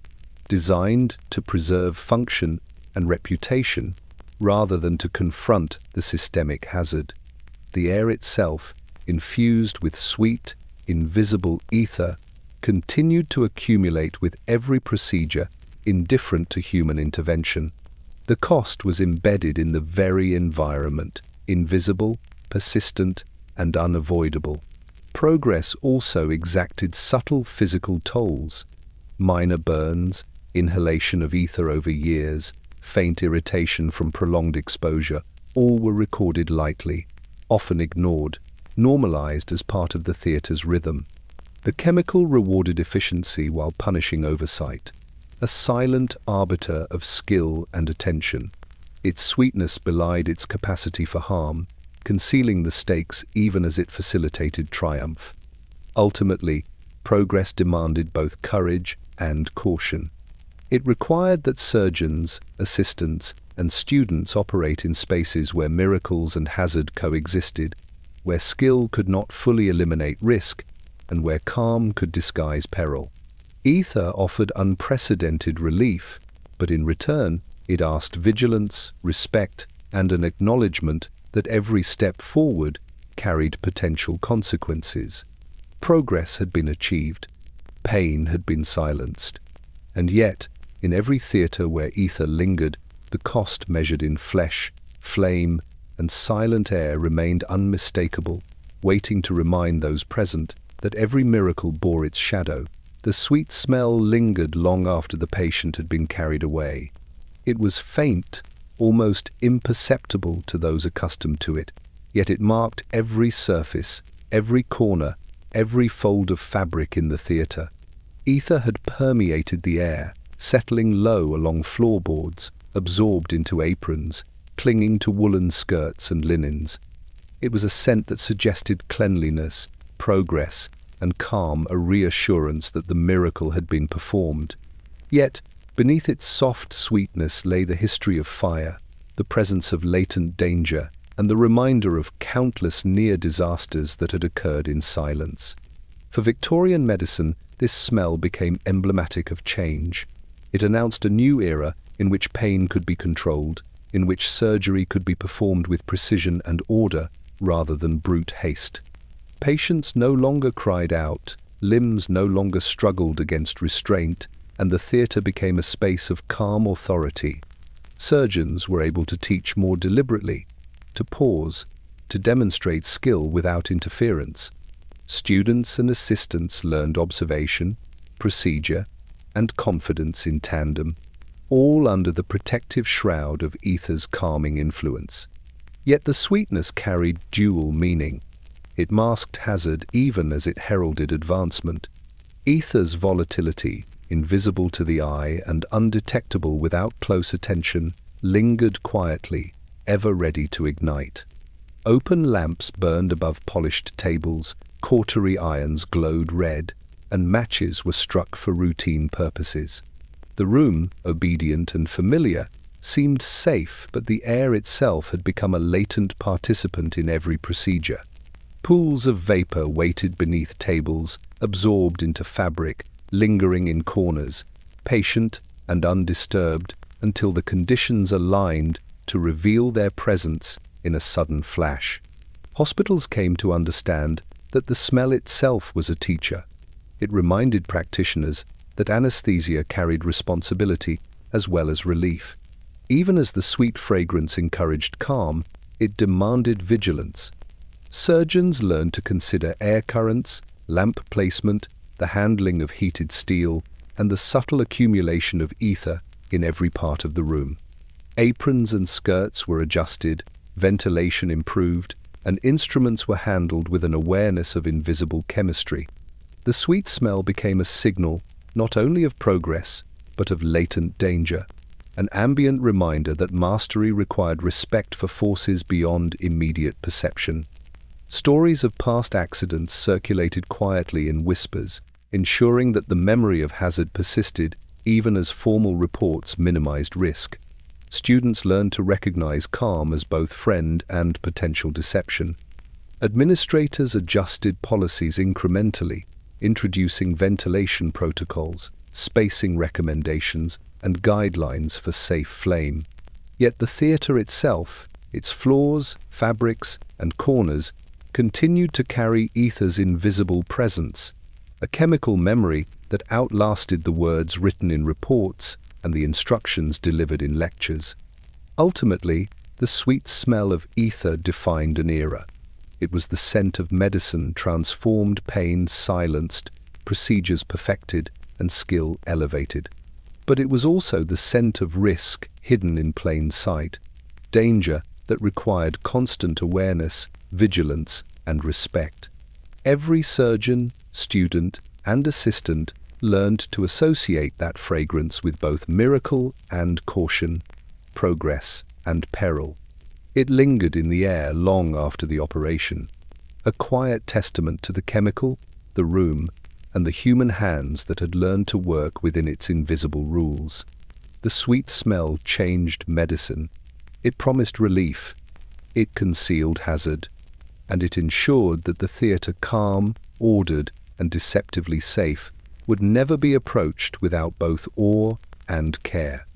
S1: designed to preserve function and reputation rather than to confront the systemic hazard. The air itself, infused with sweet, invisible ether, continued to accumulate with every procedure, indifferent to human intervention. The cost was embedded in the very environment, invisible, persistent, and unavoidable. Progress also exacted subtle physical tolls. Minor burns, inhalation of ether over years, faint irritation from prolonged exposure, all were recorded lightly, often ignored, normalized as part of the theatre's rhythm. The chemical rewarded efficiency while punishing oversight, a silent arbiter of skill and attention. Its sweetness belied its capacity for harm, concealing the stakes even as it facilitated triumph. Ultimately, progress demanded both courage and caution. It required that surgeons, assistants, and students operate in spaces where miracles and hazard coexisted, where skill could not fully eliminate risk, and where calm could disguise peril. Ether offered unprecedented relief, but in return it asked vigilance, respect, and an acknowledgement that every step forward carried potential consequences. Progress had been achieved, pain had been silenced, and yet, in every theatre where ether lingered, the cost measured in flesh, flame, and silent air remained unmistakable, waiting to remind those present that every miracle bore its shadow. The sweet smell lingered long after the patient had been carried away. It was faint, almost imperceptible to those accustomed to it, yet it marked every surface, every corner, every fold of fabric in the theatre. Ether had permeated the air, settling low along floorboards, absorbed into aprons, clinging to woolen skirts and linens. It was a scent that suggested cleanliness, progress, and calm, a reassurance that the miracle had been performed. Yet, beneath its soft sweetness lay the history of fire, the presence of latent danger, and the reminder of countless near disasters that had occurred in silence. For Victorian medicine, this smell became emblematic of change. It announced a new era in which pain could be controlled, in which surgery could be performed with precision and order rather than brute haste. Patients no longer cried out, limbs no longer struggled against restraint, and the theatre became a space of calm authority. Surgeons were able to teach more deliberately, to pause, to demonstrate skill without interference. Students and assistants learned observation, procedure, and confidence in tandem, all under the protective shroud of ether's calming influence. Yet the sweetness carried dual meaning. It masked hazard even as it heralded advancement. Ether's volatility, invisible to the eye and undetectable without close attention, lingered quietly, ever ready to ignite. Open lamps burned above polished tables, cautery irons glowed red, and matches were struck for routine purposes. The room, obedient and familiar, seemed safe, but the air itself had become a latent participant in every procedure. Pools of vapor waited beneath tables, absorbed into fabric, lingering in corners, patient and undisturbed until the conditions aligned to reveal their presence in a sudden flash. Hospitals came to understand that the smell itself was a teacher. It reminded practitioners that anesthesia carried responsibility as well as relief. Even as the sweet fragrance encouraged calm, it demanded vigilance. Surgeons learned to consider air currents, lamp placement, the handling of heated steel, and the subtle accumulation of ether in every part of the room. Aprons and skirts were adjusted, ventilation improved, and instruments were handled with an awareness of invisible chemistry. The sweet smell became a signal not only of progress, but of latent danger, an ambient reminder that mastery required respect for forces beyond immediate perception. Stories of past accidents circulated quietly in whispers, ensuring that the memory of hazard persisted even as formal reports minimized risk. Students learned to recognize calm as both friend and potential deception. Administrators adjusted policies incrementally, introducing ventilation protocols, spacing recommendations, and guidelines for safe flame. Yet the theatre itself, its floors, fabrics, and corners, continued to carry ether's invisible presence, a chemical memory that outlasted the words written in reports and the instructions delivered in lectures. Ultimately, the sweet smell of ether defined an era. It was the scent of medicine transformed, pain silenced, procedures perfected, and skill elevated. But it was also the scent of risk hidden in plain sight, danger that required constant awareness, vigilance, and respect. Every surgeon, student, and assistant learned to associate that fragrance with both miracle and caution, progress and peril. It lingered in the air long after the operation, a quiet testament to the chemical, the room, and the human hands that had learned to work within its invisible rules. The sweet smell changed medicine. It promised relief. It concealed hazard. And it ensured that the theatre, calm, ordered, and deceptively safe, would never be approached without both awe and care.